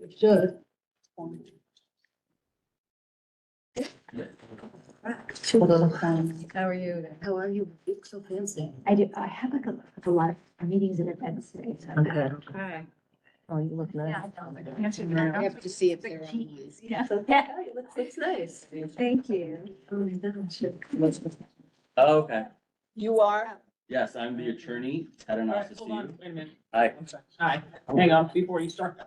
We should. How are you? How are you? You look so fancy. I do, I have like a lot of meetings and events today, so. Okay. Hi. Oh, you look nice. I have to see if they're on. Yeah. It looks nice. Thank you. Oh, my gosh. Oh, okay. You are? Yes, I'm the attorney, Ted All right, hold on, Anastasio. wait a minute. Hi. One sec. Hi, hang on before you start.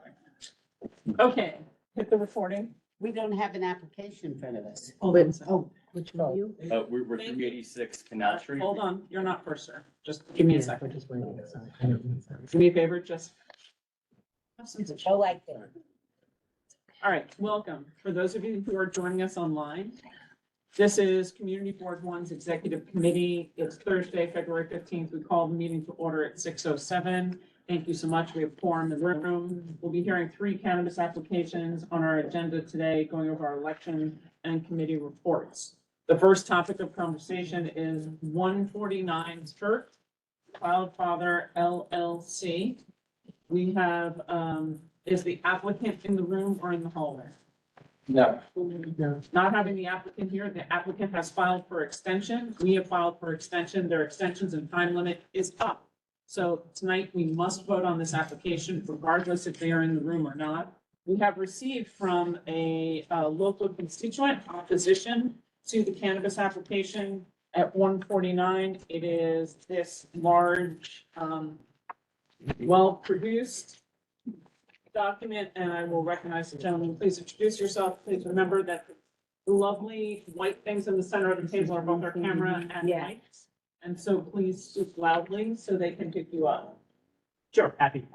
Okay, hit the recording. We don't have an application in front of us. Hold on. a sec. Oh, Which one are you? We're Thank you. 386 Canal Street. Hold on, you're not first, sir. Just give me a second. Do me a favor, just. have some pictures. oh, like that. All right, welcome. For those of you who are joining us online, this is Community Board One's Executive Committee. It's Thursday, February 15th. We call the meeting to order at 6:07. Thank you so much. We have quorum in the room. We'll be hearing 3 cannabis applications on our agenda today, going over our election and committee reports. The first topic of conversation is 149 Church, Wildfather LLC. We have, is the applicant in the room or in the hallway? No. No. Not having the applicant here, the applicant has filed for extension. We have filed for extension. Their extensions and time limit is up. So tonight, we must vote on this application regardless if they are in the room or not. We have received from a local constituent opposition to the cannabis application at 149. It is this large, well-produced document, and I will recognize the gentleman. Please introduce yourself. Please remember that the lovely white things in the center of the table are both our camera and Yeah. mics. And so please speak loudly so they can pick you up. Sure, happy.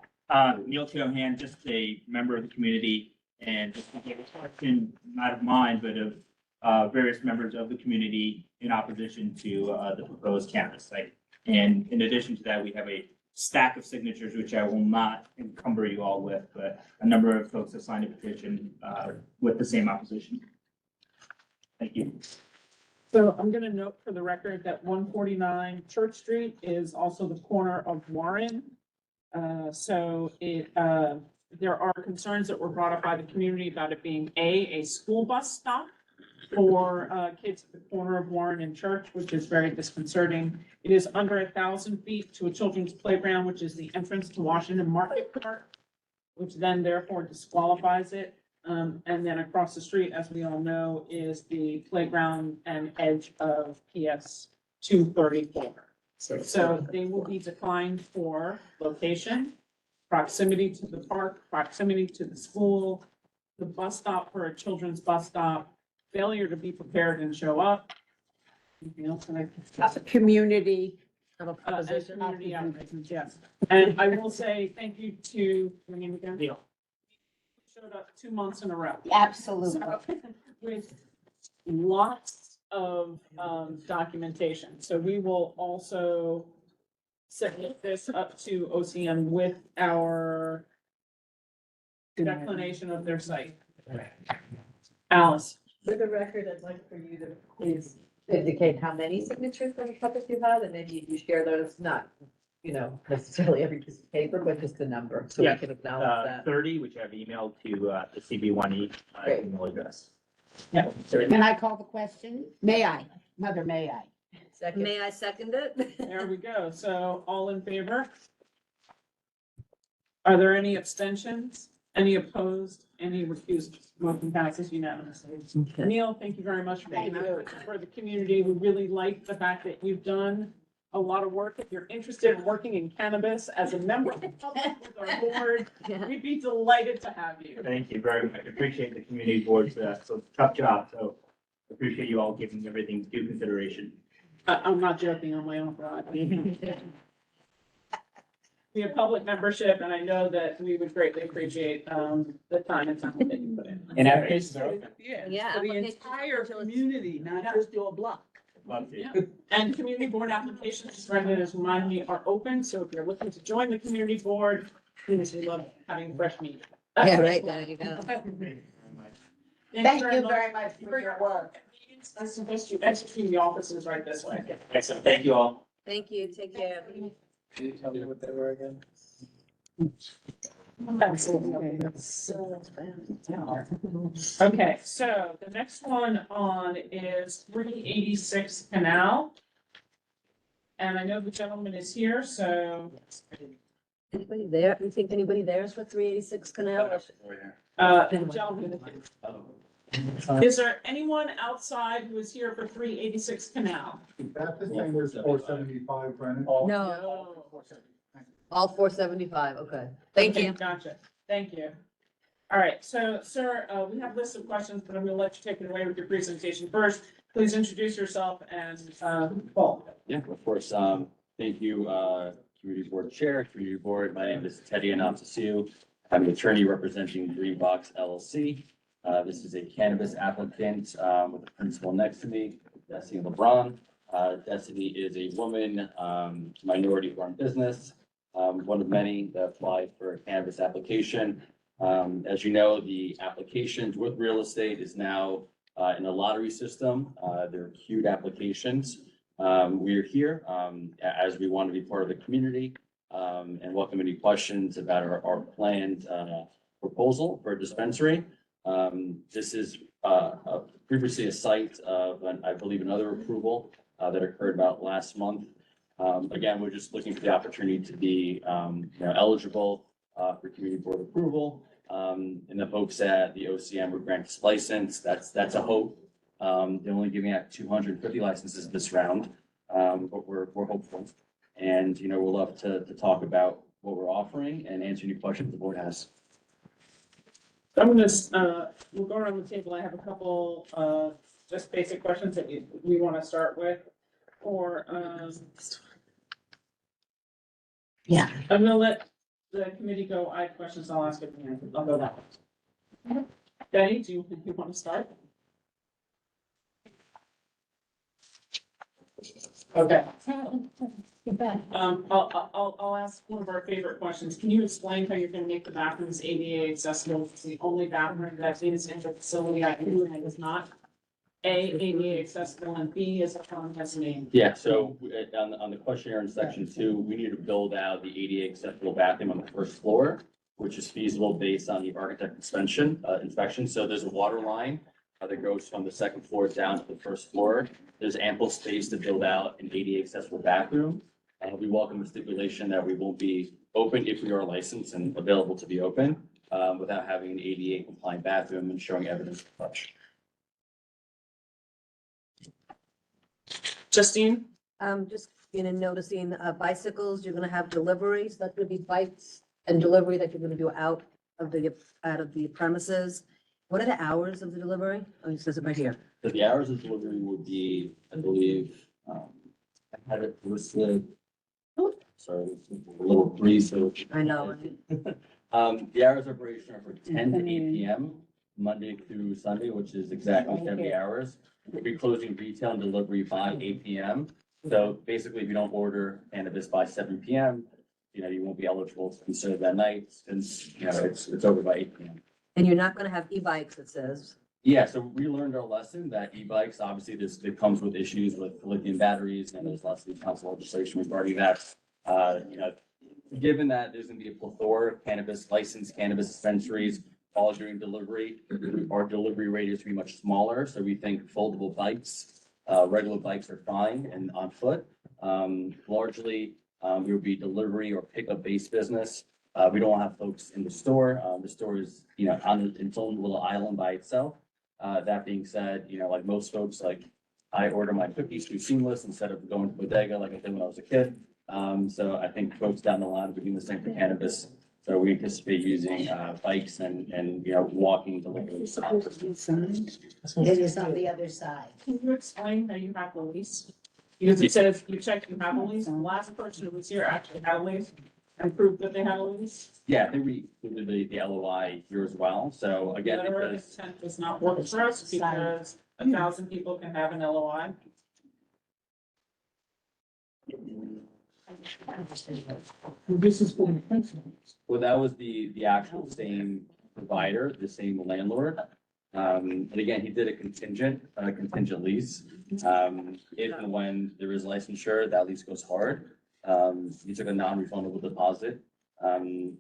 Neil Teohan, just a member of the community, and just a reflection, not of mine, but of various members of the community in opposition to the proposed cannabis site. And in addition to that, we have a stack of signatures, which I will not encumber you all with, but a number of folks have signed a petition with the same opposition. Thank you. So I'm going to note for the record that 149 Church Street is also the corner of Warren. There are concerns that were brought up by the community about it being a school bus stop for kids at the corner of Warren and Church, which is very disconcerting. It is under 1,000 feet to a children's playground, which is the entrance to Washington Market Park, which then therefore disqualifies it. And then across the street, as we all know, is the playground and edge of PS 234. So they will be declined for location, proximity to the park, proximity to the school, the bus stop for a children's bus stop, failure to be prepared and show up. Anything else that I? Community. Of a And proposition. community outreach, yes. And I will say thank you to, your name again? Neil. Showed up 2 months in a row. Absolutely. So, with lots of documentation. So we will also set this up to OCN with our declination of their site. Alice, For the record, I'd like for you to please indicate how many signatures for the purpose you have, and maybe you share those, not, necessarily every piece of paper, but just the number, so we Yeah. can acknowledge that. 30, which I've emailed to the CB1E Great. email address. Yeah. Can I call the question? May I? Mother, may I? Second, May I second it? there we go. So all in favor? Are there any abstentions? Any opposed? Any recused? Motion passes unanimously. Neil, thank you very much for being Thank here for the community. We really like the fact that you've done a lot of work. If you're interested in working in cannabis as a member of the public with our board, we'd be delighted to have you. Thank you very much. I appreciate the community board's so tough job, so appreciate you all giving everything due consideration. I'm not joking on my own fraud. We have public membership, and I know that we would greatly appreciate the time and talent that you put in. And applications are open. Yeah, For the applications entire until it's- community, not just your block. Love to. Yeah. And community board applications, just Brendan has reminded me, are open, so if you're looking to join the community board, please, we love having fresh meat. Yeah, right, there you go. Thank you very much for your work. I suggest you execute the offices right this way. Excellent. Thank you all. Thank you, take care. Can you tell me what they were again? Okay, so the next one on is 386 Canal. And I know the gentleman is here, so, Anybody there? You think anybody there is for 386 Canal? gentleman, is there anyone outside who is here for 386 Canal? That the same as 475, Brennan? No, all 475, okay. Thank Okay, you. Gotcha, thank you. All right, so, sir, we have lists of questions, but I'm gonna let you take it away with your presentation first. Please introduce yourself and, Paul. Yeah, of course. Thank you, Community Board Chair, Community Board. My name is Teddy Anastasiou. I'm an attorney representing Green Box LLC. This is a cannabis applicant, with the principal next to me, Destiny LeBron. Destiny is a woman, minority-run business, one of many that applied for a cannabis application. As you know, the applications with real estate is now in a lottery system. They're queued applications. We are here as we want to be part of the community and welcome any questions about our planned proposal for a dispensary. This is previously a site of, I believe, another approval that occurred about last month. Again, we're just looking for the opportunity to be eligible for community board approval in the hopes that the OCM would grant us license. That's a hope. They're only giving out 250 licenses this round, but we're hopeful. And, we'll love to talk about what we're offering and answer any questions the board has. I'm gonna, we'll go around the table. I have a couple, just basic questions that we want to start with. Or, Yeah. I'm gonna let the committee go. I have questions. I'll ask at the end. I'll go that way. Betty, do you want to start? Okay. I'll ask one of our favorite questions. Can you explain how you're gonna make the bathrooms ADA accessible? It's the only bathroom that is in the facility I do, and it is not ADA accessible, and B is a town has a name. Yeah, so on the questionnaire in section 2, we need to build out the ADA accessible bathroom on the first floor, which is feasible based on the architect inspection. So there's a water line that goes from the second floor down to the first floor. There's ample space to build out an ADA accessible bathroom. We welcome the stipulation that we won't be open if we are licensed and available to be open without having an ADA compliant bathroom and showing evidence of such. Justine? Just, noticing bicycles, you're gonna have deliveries, that's gonna be bikes and delivery that you're gonna do out of the premises. What are the hours of the delivery? Oh, it says it right here. So the hours of delivery would be, I believe, I had it listed. Sorry, it's a little breeze, so. I know. The hours of operation are from 10 to 8 p.m., Monday through Sunday, which is exactly 70 hours. We'll be closing retail and delivery by 8 p.m. So basically, if you don't order cannabis by 7 p.m., you won't be eligible to consider that night since, it's over by 8 p.m. And you're not gonna have e-bikes, it says. Yeah, so we learned our lesson that e-bikes, obviously, it comes with issues with lithium batteries, and there's lots of council legislation regarding that. Given that there's gonna be a plethora of licensed cannabis dispensaries all doing delivery, our delivery radius will be much smaller, so we think foldable bikes, regular bikes are fine and on foot. Largely, it will be delivery or pickup based business. We don't have folks in the store. The store is, on its own little island by itself. That being said, like most folks, like I order my cookies through Seamless instead of going to bodega like I did when I was a kid. So I think folks down the line will be doing the same for cannabis. So we anticipate using bikes and walking deliveries. It is on the other side. Can you explain how you have a lease? Because it says you checked you have a lease, and the last person who was here actually had a lease and proved that they had a lease. Yeah, I think we included the LOI here as well. So again, Letter of because intent does not work for us because 1,000 people can have an LOI. This is for the principal. well, that was the actual same provider, the same landlord. And again, he did a contingent lease. If and when there is licensure, that lease goes hard. He took a non-refundable deposit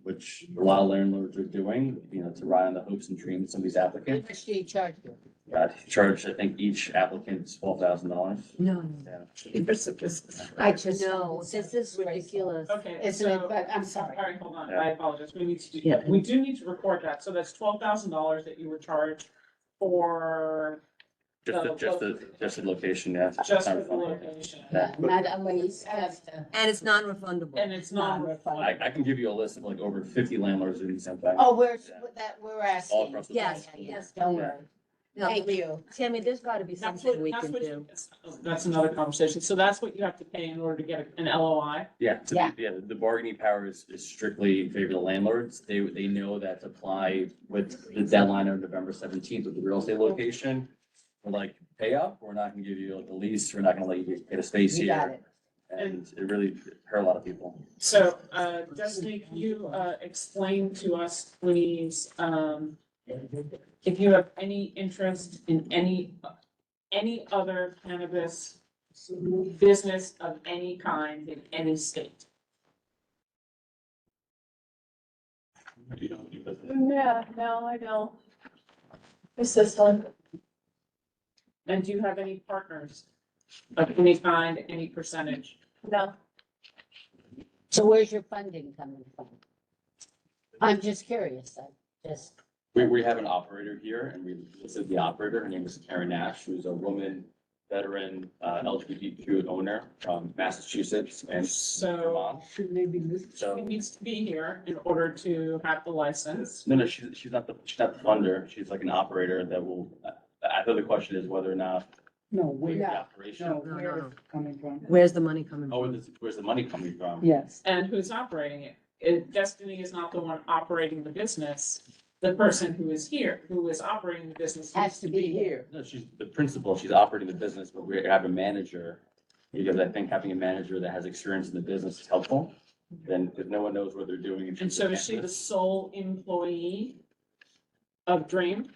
which a lot of landlords are doing, to ride on the hopes and dreams of some of these How applicants. much do you charge you? Got charged, I think each applicant is $12,000. No, Yeah. I just. no, this is ridiculous. Okay, Isn't it, so, but I'm sorry. all right, hold on, Yeah. I apologize, we need to do, Yeah. we do need to record that, so that's $12,000 that you were charged for Just the location, yeah. just for the location. Yeah. Not a lease, just a. And it's non-refundable. And it's non-refundable. I can give you a list of like over 50 landlords in East Hampton. Oh, we're asking. All across the board. Yes, yes. Don't worry. No, Thank you. Tammy, there's gotta be That's something what, we that's can what, do. that's another conversation, so that's what you have to pay in order to get an LOI. Yeah, Yeah. the bargaining power is strictly in favor of the landlords. They know that to apply with the deadline of November 17th with the real estate location. We're like, pay up, we're not gonna give you like a lease, we're not gonna let you get a space You got here. it. And it really hurt a lot of people. So, Destiny, can you, explain to us, please, if you have any interest in any other cannabis business of any kind in any state? Yeah, no, I don't. It's this one. And do you have any partners of any kind, any percentage? No. So where's your funding coming from? I'm just curious, I just, We have an operator here and this is the operator. Her name is Karen Nash, who's a woman, veteran, LGBTQ owner from Massachusetts and So Vermont. So, she needs to be here in order to have the license. no, she's not the funder. She's like an operator that will, I thought the question is whether or not No, the where, operation. no, No, where no, it's coming from. Where's the money coming Oh, from? where's the money coming from? Yes, And who's operating it? Destiny is not the one operating the business. The person who is here, who is operating the business has to be here. No, she's the principal. She's operating the business, but we have a manager. Because I think having a manager that has experience in the business is helpful. Then, if no one knows what they're doing. in And terms so of is she the cannabis. sole employee of Dream?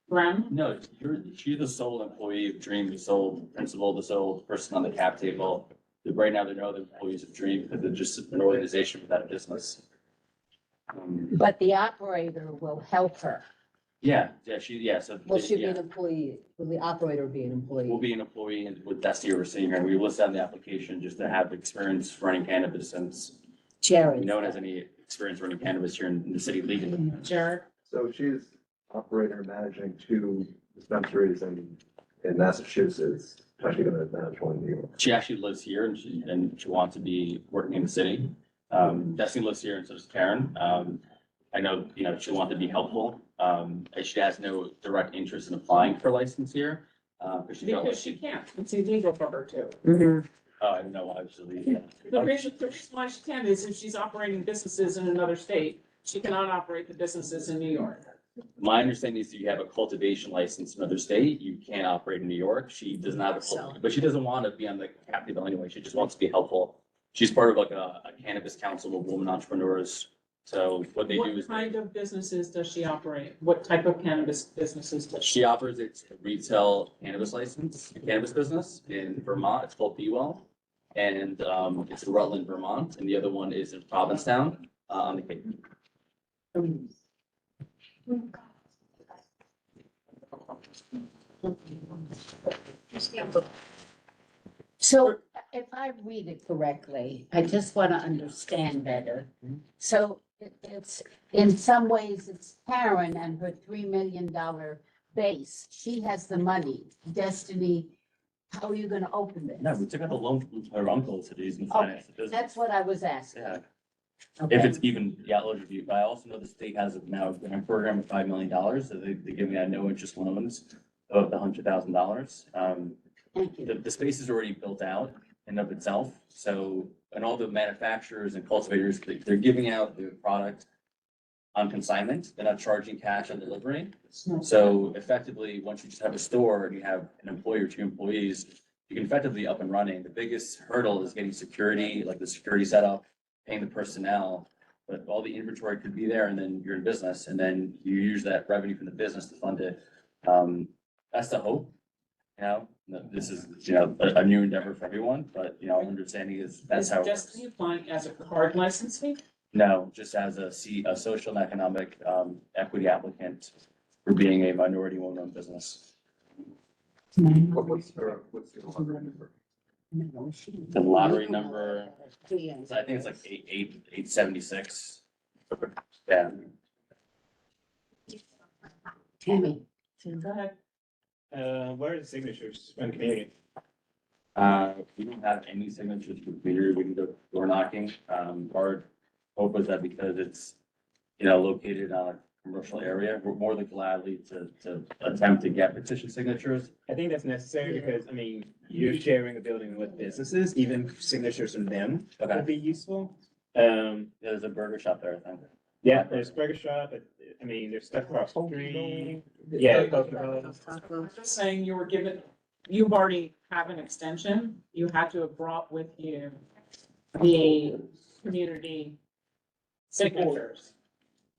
Graham? No, she's the sole employee of Dream, the sole principal, the sole person on the cap table. Right now, there are no other employees of Dream because they're just an organization without a business. But the operator will help her. So. Will she be yeah. an employee? Will the operator be an employee? Will be an employee and with Dusty overseeing her. We listed on the application just to have experience running cannabis since Jared. no one has any experience running cannabis here in the city legally. Jared? So she's operating or managing two dispensaries in Massachusetts. Actually gonna manage one in New York. She actually lives here and she wants to be working in the city. Destiny lives here and so does Karen. I know, she wanted to be helpful. And she has no direct interest in applying for a license here. Because she Because she can't. It's illegal for her to. Mhm. Oh, I don't know why she leave. The reason why she can is if she's operating businesses in another state, she cannot operate the businesses in New York. My understanding is if you have a cultivation license in another state, you can't operate in New York. She does not have a cultivation, but she doesn't want to be on the cap table anyway. She just wants to be helpful. She's part of like a cannabis council of women entrepreneurs. So what they do is What kind of businesses does she operate? What type of cannabis businesses does she? she operates a retail cannabis license, a cannabis business in Vermont. It's called Be Well. And it's in Rutland, Vermont, and the other one is in Provincetown, on the Cape. So if I read it correctly, I just want to understand better. So it's, in some ways, it's Karen and her $3 million base. She has the money. Destiny, how are you going to open this? No, we took out the loan from her uncle to use and finance the business. That's what I was asking. Yeah, if Okay. it's even eligible, but I also know the state has now a grant program of $5 million, so they give me no interest loans of the $100,000. Thank you. The space is already built out in of itself, so, and all the manufacturers and cultivators, they're giving out the product on consignment, they're not charging cash on delivery. So effectively, once you just have a store and you have an employee or two employees, you can effectively up and running. The biggest hurdle is getting security, like the security setup, paying the personnel, but all the inventory could be there and then you're in business and then you use that revenue from the business to fund it. That's the hope, this is, a new endeavor for everyone, but, understanding is that's how. Is it works. Destiny applying as a card licensee? No, just as a social and economic, equity applicant for being a minority woman-owned business. What's the lottery number? The lottery number, I think it's like 876. Yeah. Tammy, Go ahead. Where are the signatures from the community? We don't have any signatures for community, we can go door knocking. Our hope is that because it's, located on a commercial area, we're more than gladly to attempt to get petition signatures. I think that's necessary because, I mean, you're sharing a building with businesses, even signatures from them Okay, would be useful. there's a burger shop there, I think. Yeah, there's burger shop, but, I mean, there's stuff across the street. Yeah, Poconos. I'm just saying you've already have an extension, you had to have brought with you the community signatures.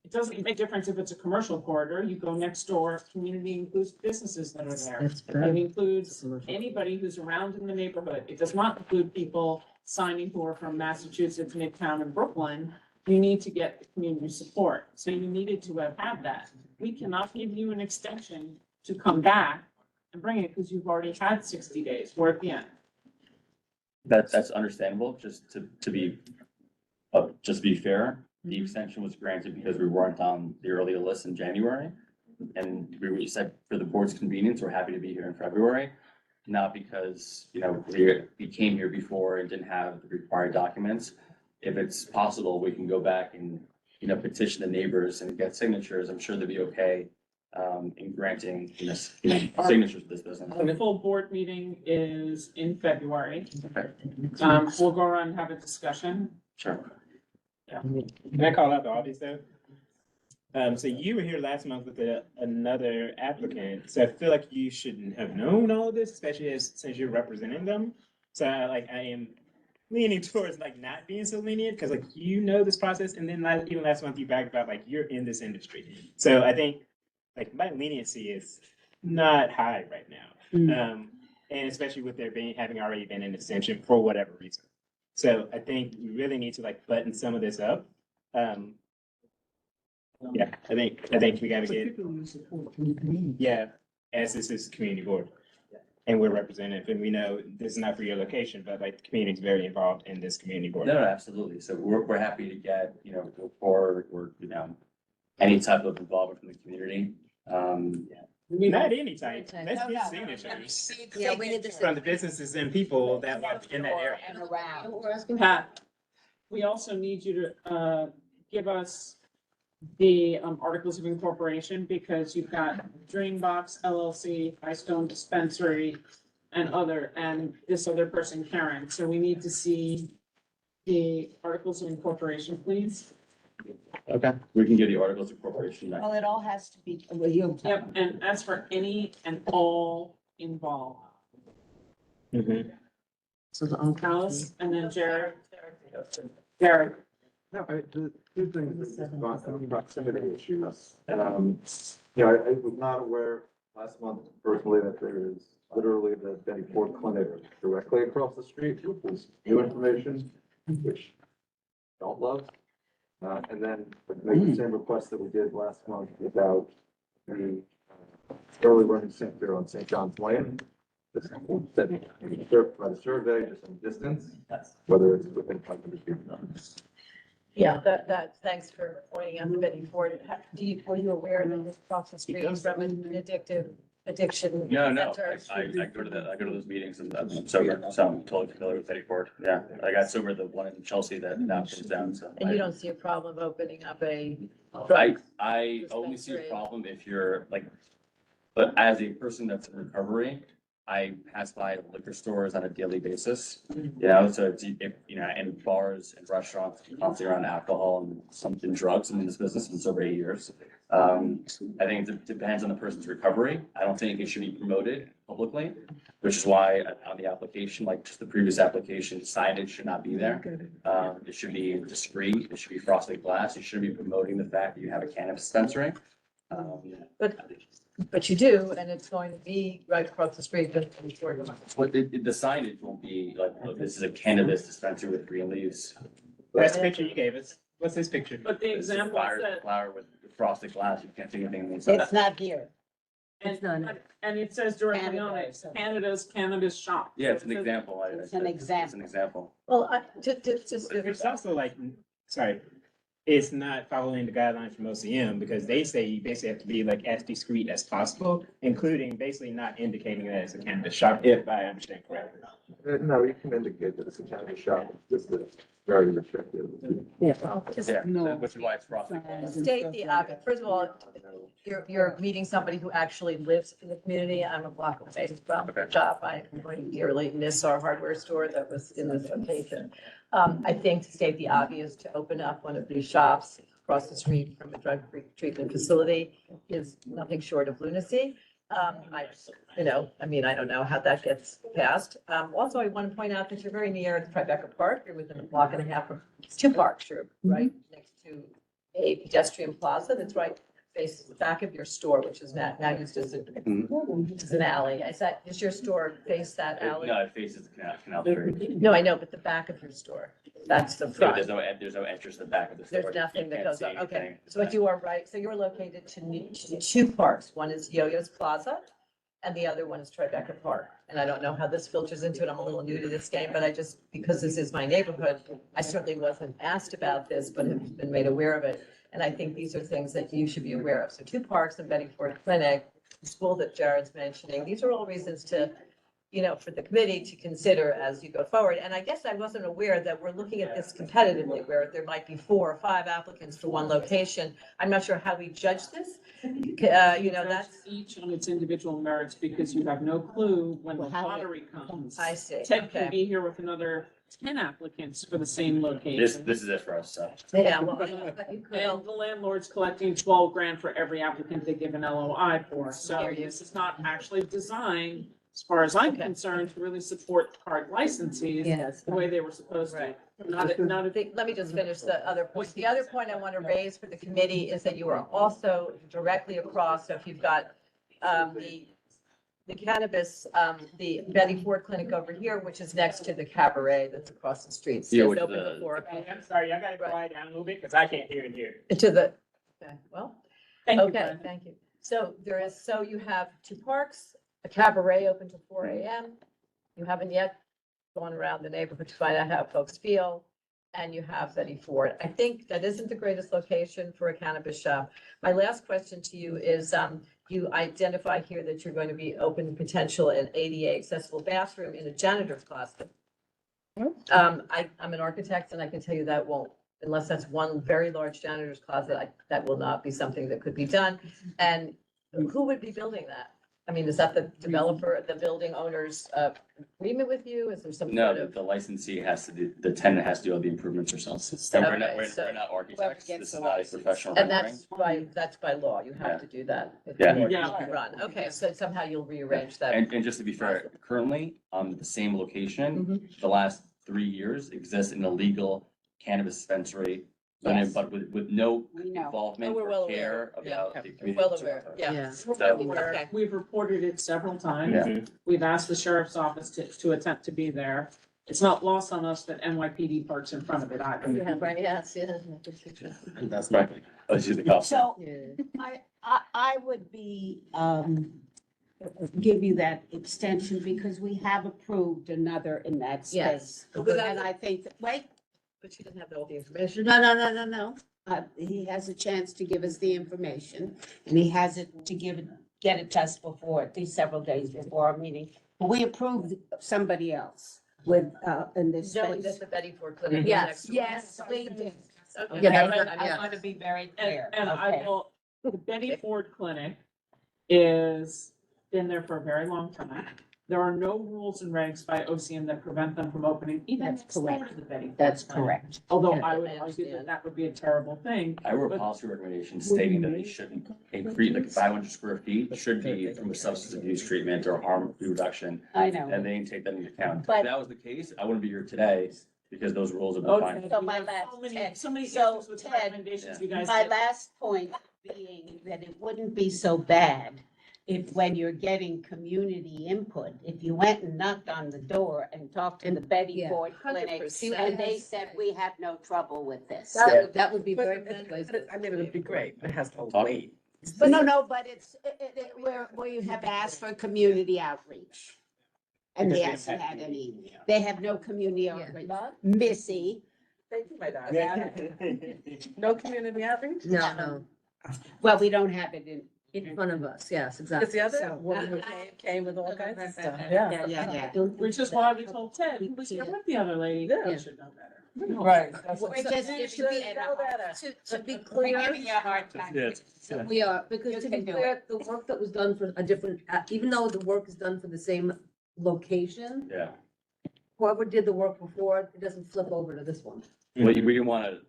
It doesn't make a difference if it's a commercial corridor, you go next door, community includes businesses that are there. That's It includes anybody who's around in the neighborhood. It does not include people signing who are from Massachusetts, Midtown, and Brooklyn. You need to get the community support. So you needed to have had that. We cannot give you an extension to come back and bring it because you've already had 60 days. We're at the end. That's understandable, just to be fair, the extension was granted because we weren't on the earlier list in January. And we said for the board's convenience, we're happy to be here in February, not because, we came here before and didn't have the required documents. If it's possible, we can go back and, petition the neighbors and get signatures. I'm sure they'll be okay, in granting, signatures to this business. The full board meeting is in February. Okay, We'll go around and have a discussion. sure. Can I call out the audience though? So you were here last month with another applicant, so I feel like you shouldn't have known all of this, especially since you're representing them. So I am leaning towards not being so lenient, because this process, and then even last month you bragged about you're in this industry. So I think my leniency is not high right now. And especially with there having already been an extension for whatever reason. So I think we really need to button some of this up. Yeah, I think we gotta get, yeah, as this is community board. And we're representative, and we know this is not for your location, but the community is very involved in this community board. No, absolutely. So we're happy to get, or, any type of involvement from the community. Not any type, let's get signatures Yeah, we need to. from the businesses and people that live in that area. and around. Pat, we also need you to give us the articles of incorporation, because you've got Dreambox LLC, High Stone Dispensary, and this other person, Karen. So we need to see the articles of incorporation, please. Okay. We can give the articles of incorporation. Well, it all has to be, well, you'll tell Yep, me. and as for any and all involved. So the Alice, and then Jared. Jared. No, the two things, proximity issues. And, I was not aware last month personally that there is literally the Benny Ford Clinic directly across the street, which was new information, which I don't love. And then make the same request that we did last month about the early learning center on St. John's Lane. This served by the survey, just some distance, whether it's within 500 feet. Yeah, thanks for pointing out the Betty Ford. Were you aware that it's across the street from an addiction No, center? I go to those meetings and I'm sober, so I'm totally familiar with Betty Ford. Yeah, I got sober at the one in Chelsea that now comes down, so. And you don't see a problem opening up a. I only see a problem if you're but as a person that's in recovery, I pass by liquor stores on a daily basis. So it's, and bars and restaurants, constantly around alcohol and something drugs. I'm in this business for over 8 years. I think it depends on the person's recovery. I don't think it should be promoted publicly, which is why on the application, just the previous application, signage should not be there. It should be discreet. It should be frosted glass. You shouldn't be promoting the fact that you have a cannabis dispensary. But you do, and it's going to be right across the street, just before you. But the signage won't be look, this is a cannabis dispensary with green leaves. That's the picture you gave us. What's this picture? But the This is example fire- said, Flower with frosted glass, you can't see anything inside. It's not here. It's not. and it says directly on it, Canada's cannabis shop. Yeah, it's an So it says- example. It's an example. It's an example. Well, just, It's also like, sorry, it's not following the guidelines from OCM because they say you basically have to be like as discreet as possible, including basically not indicating that it's a cannabis shop, if I understand correctly. No, you can indicate that it's a cannabis shop, it's just that it's very restrictive. Yeah, which is why it's frosted glass. State the obvious. First of all, you're meeting somebody who actually lives in the community. I'm a block away from the shop. I dearly miss our hardware store that was in this location. I think to state the obvious, to open up one of these shops across the street from a drug treatment facility is nothing short of lunacy. I don't know how that gets passed. Also, I want to point out that you're very near Tribeca Park. You're within a block and a half of, it's two parks, you're right next to a pedestrian plaza that's right faces the back of your store, which is now used as an alley. Does your store face that alley? No, it faces the canal street. No, I know, but the back of your store, that's the So front. there's no entrance to the back of the store. There's nothing You that can't goes see on, okay, anything. so but you are right, so you're located to two parks, one is Yo-Yo's Plaza, and the other one is Tribeca Park, and I don't know how this filters into it, I'm a little new to this game, but because this is my neighborhood, I certainly wasn't asked about this, but have been made aware of it, and I think these are things that you should be aware of, so two parks and Betty Ford Clinic, the school that Jared's mentioning, these are all reasons to, for the committee to consider as you go forward. And I guess I wasn't aware that we're looking at this competitively, where there might be 4 or 5 applicants for one location. I'm not sure how we judge this. That's, Each on its individual merits because you have no clue when the Well, how- lottery comes. I see, Ted could okay. be here with another 10 applicants for the same This location. is it for us, so. Yeah, well, but you could, And the landlord's collecting 12 grand for every applicant they give an LOI for. So Hear you. this is not actually designed, as far as I'm Okay. concerned, to really support card licensees yes. the way they were supposed to. Right. Not a Let me just finish the other point. The other point I want to raise for the committee is that you are also directly across, so if you've got the cannabis, the Betty Ford Clinic over here, which is next to the cabaret that's across the street. Yeah, Stays which open the- before, Okay, I'm sorry, I gotta quiet down a little bit because I can't hear in here. to the, okay, well, Thank you, okay, Brenda. thank you. So you have 2 parks, a cabaret open till 4 AM. You haven't yet gone around the neighborhood to find out how folks feel. And you have Betty Ford. I think that isn't the greatest location for a cannabis shop. My last question to you is, you identify here that you're going to be open to potential an ADA accessible bathroom in a janitor's closet. I'm an architect and I can tell you that won't, unless that's one very large janitor's closet, that will not be something that could be done. And who would be building that? I mean, is that the developer, the building owner's agreement with you? Is there some No, sort of? the licensee has to do, the tenant has to do all the improvements herself. And we're not, Okay, so- we're not architects. gets This the is not a license. professional And rendering. that's by law, you have to do that. if Yeah. you Yeah. want to run. Okay, so somehow you'll rearrange that. And just to be fair, currently, on the same location, Mhm. the last 3 years exists an illegal cannabis dispensary. Yes. But with no We know. involvement Oh, we're well or care aware. Yeah. about the community. Well aware, yeah. So- Okay. We've reported it several times. Yeah. We've asked the sheriff's office to attempt to be there. It's not lost on us that NYPD parks in front of it either. Yeah, right, yes, yeah. That's right. Let's use the cops. So Yeah. I would give you that extension because we have approved another in that Yes. space. But And I think, wait, she doesn't have all the information. no. He has a chance to give us the information and he has it to get it to us before, at least several days before our meeting. But we approved somebody else with, in this No, that's space. the Betty Ford Clinic. Yes, next yes, door. we did. Okay. Okay, Right, I yeah. want to be very And, clear. and I Okay. will, the Betty Ford Clinic is, been there for a very long time. There are no rules and regs by OCM that prevent them from opening even That's next door correct. to the Betty. Ford That's Clinic. correct. Although Yeah, I would I argue that understand. that would be a terrible thing. I wrote But- policy recommendations stating that they shouldn't increase, like 500 square feet should be from a substance abuse treatment or harm reduction. I know. And they didn't take that into account. But- If that was the case, I wouldn't be here today because those rules have been Okay. fine. So my You have last- so many- Ted, So many so issues with the Ted, recommendations you guys My did. last point being that it wouldn't be so bad when you're getting community input, if you went and knocked on the door and talked to the Betty Yeah. Ford Clinic, 100%. and they said, we have no trouble with this. That would be very persuasive. I mean, it would be great, but it has to Talk- wait. But no, but it's, where you have asked for community outreach. And they Because hasn't have had any, they have no community Yeah. outreach. Missy, Thank you, my darling. No community outreach? No, well, we don't have it in front of us, yes, Because exactly. the other So- woman who came with all kinds of stuff, yeah. Yeah. Which is why we told Ted, who was here with the other lady, Yeah. you should know better. Right. We're just You giving should it know a better. To be We're clear, giving you a hard time. Yeah. we are, because You to be can do clear, the work that was done for a different, even though the work is done for the same location, Yeah. whoever did the work before, it doesn't flip over to this one. We didn't want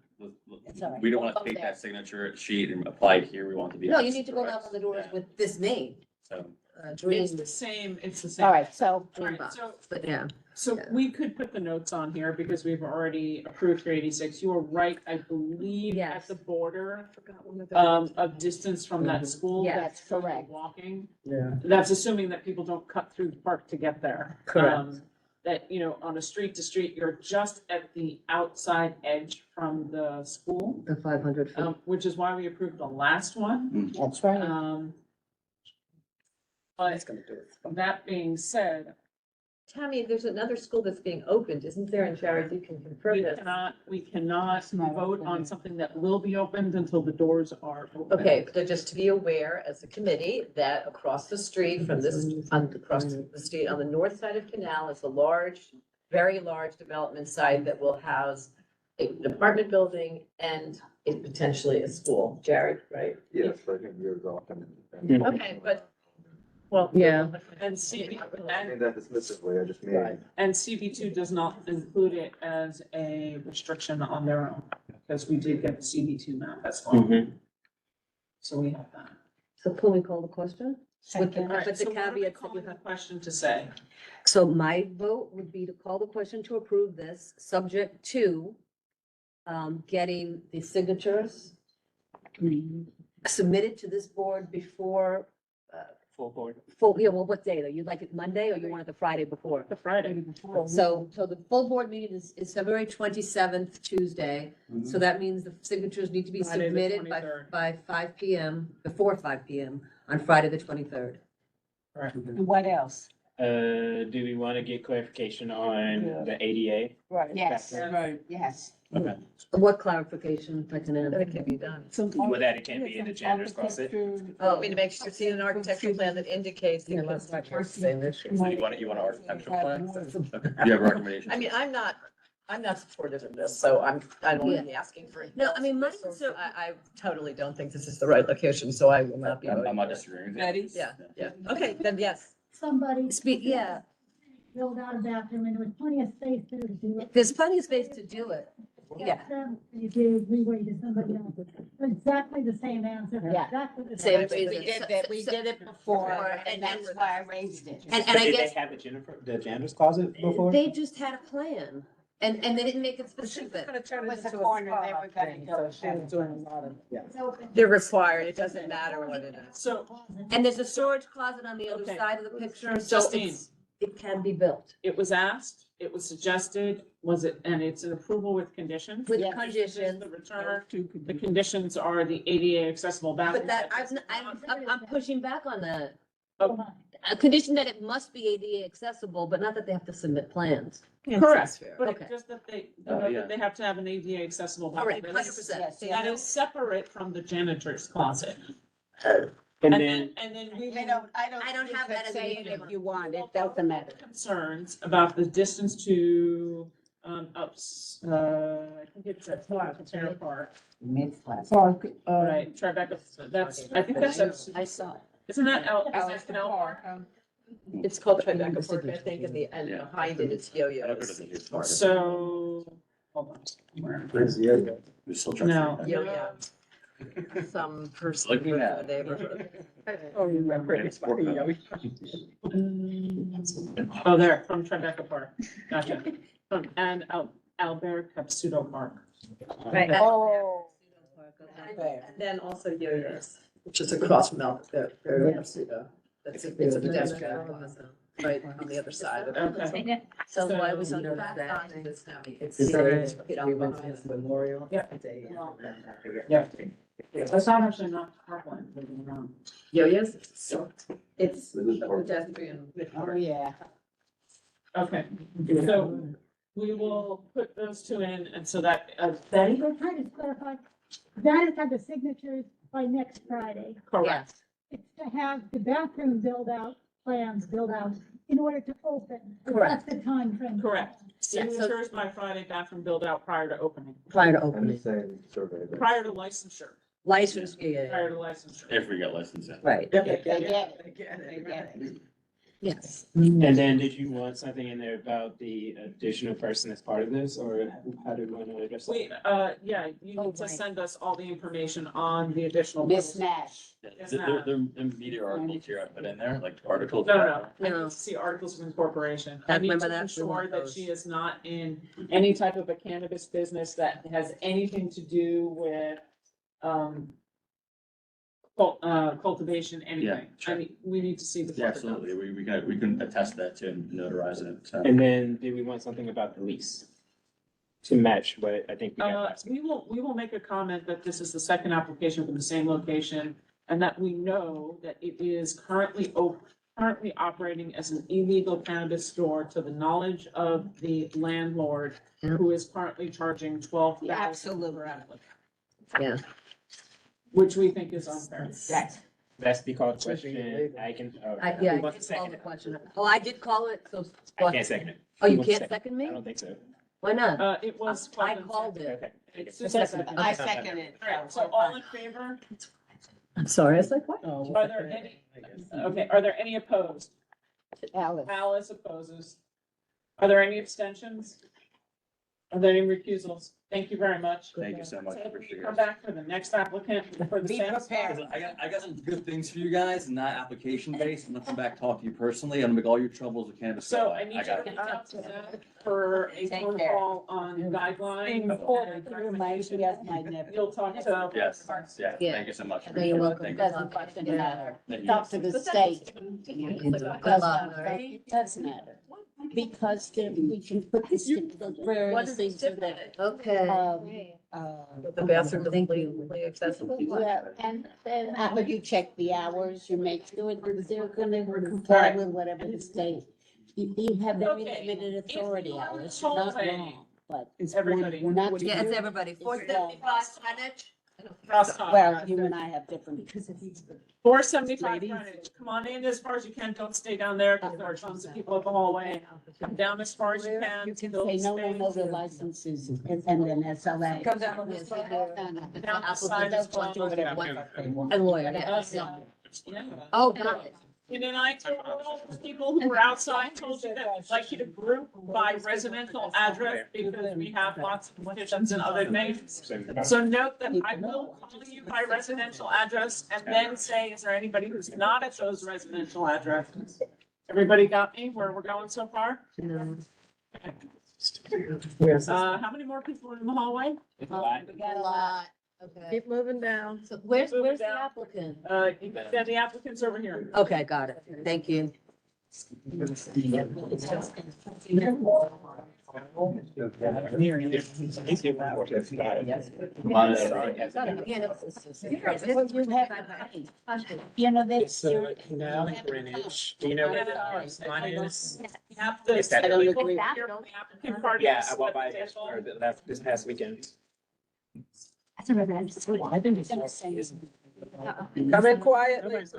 It's all right. we don't want We'll to go take there. that signature sheet and apply it here. We want it to be. No, you need to go knock on the doors Yeah. with this name, So, Dream, It's the same, it's the same. All right, so, Dream Right, Box, so- but yeah. So Yeah. we could put the notes on here because we've already approved 386. You were right, I believe, at Yes. the border of distance from that school. Yeah, that's correct. Walking. Yeah. That's assuming that people don't cut through the park to get there. Correct. That, on a street to street, you're just at the outside edge from the school, The 500 feet. which is why we approved the last one. that's right. But that being said, Tammy, there's another school that's being opened, isn't there? And Jared, you can confirm this. we cannot not vote open on yet. something that will be opened until the doors are open. Okay, so just to be aware as a committee that across the street from this, across the street on the north side of Canal is a large, very large development site that will house an apartment building and potentially a school. Jared, right? Yes, I think years off and. Okay, but, Well, Yeah. and CB, I mean that dismissively, I just mean. and CB2 does not include it as a restriction on their own, because we did get the CB2 map as well. So we have that. So can we call the question? With the, All right, with the so what are we caveats that calling you the have. question to say? So my vote would be to call the question to approve this, subject to getting the signatures submitted to this board before, Full board. well, what day though? You'd like it Monday or you want it the Friday before? The Friday. So the full board meeting is February 27th, Tuesday. So that means the signatures need to be Friday the submitted 23rd. by 5 PM, before 5 PM on Friday, the 23rd. What else? Do we want to get clarification on the ADA? Right. Yes, Right. yes. Okay. What clarification, I can that add? it can be done. Well, that it can't be in the janitor's closet. Oh, I mean, to make sure, see an architectural plan that indicates. the Let's not say this. so you want an architectural plan? You have a recommendation? I mean, I'm not supportive of this, so I'm only asking for. No, I mean, my So concern- I totally don't think this is the right location, so I will not be I'm voting. not for it. disagreeing with you. Betty? Yeah. Okay, then yes. Somebody Yeah, build out a bathroom and there was plenty of space there to do it. there's plenty of space to do it. Yeah. You gave leeway to somebody else. Exactly the same answer. Yeah. Exactly the Same same. reason. We did it before, and that's why I raised it. And But I did they guess have the janitor's closet before? they just had a plan and they didn't make it She was specific. gonna turn It it was a into a corner, they spa were gonna thing, go so she was doing a lot of, yeah. It's open. They're required. It doesn't matter what it is. So And there's a storage closet on the other Okay. side of the picture, so Justine. it can be built it was asked, it was suggested, and it's an approval with conditions? with Yeah. conditions. The return, the conditions are the ADA accessible bathroom. But that, I'm pushing back on that. Oh. A condition that it must be ADA accessible, but not that they have to submit plans. Correct, fair. but Okay. it's just that they, Yeah. that they have to have an ADA accessible All right, bathroom. 100%. Yes, That is separate from the janitor's closet. And then, And then we I don't don't have that as an Say it issue. if you want, it doesn't matter. concerns about the distance to, I think it's at Terra Park. Park. Right, Tribeca, that's, I think that's, I saw it. isn't that Canal Park? It's called Tribeca Park, I think, and Yeah. behind it is I don't yo-yos. think it's part of it. So, hold on. Where? Where's the other? We're still trying to No. figure that Yo-yo. Some person Look at in that. the neighborhood. Oh, you remember it? Oh, there, from Tribeca Park, gotcha. And Albert Capsuto Park. Right. Oh. And then also yo-yos, which is across from Pseudo. It's a pedestrian plaza, right on the other side of it. Okay. So why So- we talking That's about that? not in this county. It's Is there you know, behind the memorial. Yeah. Day. Yeah. That's not actually not Parkland. Yo-yos, so it's This is a part- pedestrian. Oh, yeah. Okay, so we will put those two in, and so that, Betty? We're trying to clarify, that is have the signatures by next Friday. Correct. It's to have the bathroom plans built out in order to open. Correct. That's the time frame. Correct. Signatures by Friday, bathroom build out prior to opening, Prior to And the opening, same survey. that- prior to licensure, license, yeah, prior to licensure. If we get licensing. right, They get it. They get it. yes. And then did you want something in there about the additional person as part of this, or how do we want to address Wait, that? yeah, you Oh, need to right. send us all the information on the additional. Miss Nash. There media articles here I put in there, like articles. No, I need No. to see articles of incorporation. I I need remember to that, we ensure want that those. she is not in any type of a cannabis business that has anything to do with, cultivation, anything. sure. I mean, we need to see the. Yeah, absolutely. We can attest that to and notarize it. So. And then do we want something about the lease? To match what I think we got last. We will make a comment that this is the second application from the same location, and that we know that it is currently operating as an illegal cannabis store to the knowledge of the landlord, who is currently charging $12,000 Absolutely. per applicant, Yeah. which we think is unfair. That's the call question. I can. Oh, I, who yeah, I wants to did call second the it? question. Oh, I did call it, so. I can't second it. Oh, Who you wants to can't second me? I don't think so. Why not? It was. I called it. Okay. It's Just just- second. I second it. All right, so all in favor? I'm sorry, I was like, what? Are there any, okay, are there any opposed? Alice. Alice opposes. Are there any abstentions? Are there any recusals? Thank you very much. Thank you so much. So if we Appreciate it. come back for the next applicant for the Be same. prepared. I got some good things for you guys, not application based. I'm gonna come back, talk to you personally. I'm gonna make all your troubles with cannabis. So go I away. need you to got it. reach out to them for a Take phone care. call on guidelines. and Reminds me of my nephew. You'll talk to. Yes, yeah, Yeah. thank you so much. No, you're welcome. Thank you. Doesn't fucking matter. Thank you. Talk to the state. Good luck, all right? It does matter. Because we can put this in the various things in there. Okay. The bathroom is Thank you. legally accessible. Well, and then after you check the hours, you make sure that they're gonna comply with whatever the state. You have very Okay. limited If authority you are hours, you're not told wrong, but. Everybody. Not Yeah, it's to, everybody. 475 Greenwich. Crosstalk. well, you and I have different. 475 frontage. Come on in as far as you can. Don't stay down there because there are tons of people at the hallway. Come down as far as you can. You can Fill say, the no, space. the licenses, and then that's all that. Come down on this side there. Down the side as well. And lawyer, yeah. Yeah. Oh, got it. And then I told all the people who were outside, told you that I'd like you to group by residential address because we have lots of petitions and other things. So note that I will call you by residential address and then say, is there anybody who's not at those residential addresses? Everybody got me where we're going so far? How many more people are in the hallway? We got a lot. Okay. Keep moving down. So where's Move it the down. applicant? Yeah, the applicant's over here. Okay, got it. Thank you. Come on in. You know, that's. So now Greenwich, do you know where the line is? We have the. Is that illegal? people here from the applicant party. Yeah, I walked by it or the last this past weekend. That's a residential. I think it's. Come in quietly, please.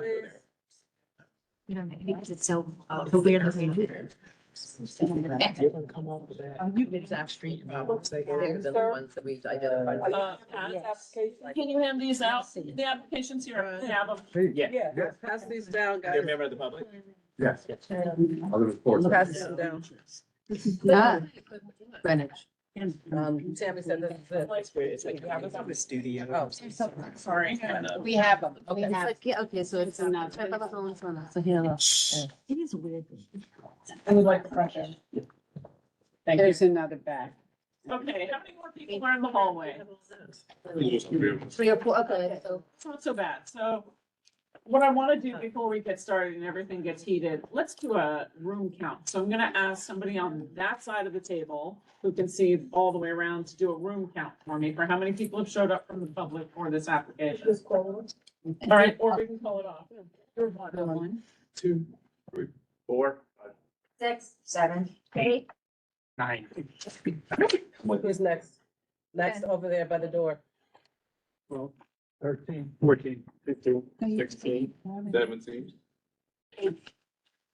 You know, because it's so weird. You did that street. They're the ones that we identified. Yes. Can you hand these out? The applications here, we have them. Yeah. Yeah, pass these down, You're guys. a member of the public? Yes. Other reports. Pass them down. Ah, Greenwich. Tammy said this is it. It's like the studio. Oh. Sorry. We have them. We It's have. like, yeah, okay, so it's enough. So here, It is weird. And we like the fresh air. Thank you. There's another bag. Okay, how many more people are in the hallway? 3 or 4, okay, so. It's not so bad. So What I want to do before we get started and everything gets heated, let's do a room count. So I'm going to ask somebody on that side of the table who can see all the way around to do a room count for me for how many people have showed up from the public for this application. All right, or we can call it off. One. 2, 3, 4, 6, 7, 8, 9. Who's next? Next over there by the door. 13, 14, 15, 16, 17,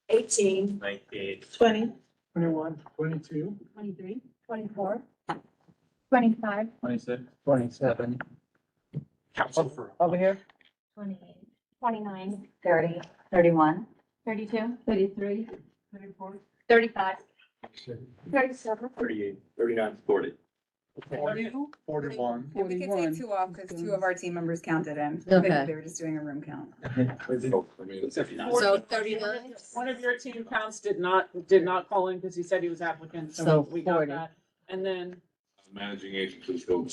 18, 19, 20, 21, 22, 23, 24, 25, 26, 27. Council for. Over here? 28, 29, 30, 31, 32, 33, 34, 35, 37, 38, 39, 40. 41. And we could take 2 off because 2 of our team members counted in. Okay. They were just doing a room count. So 39? One of your team counts did not call in because he said he was applicant, so So we got 40. that. And then, Managing agent, please go.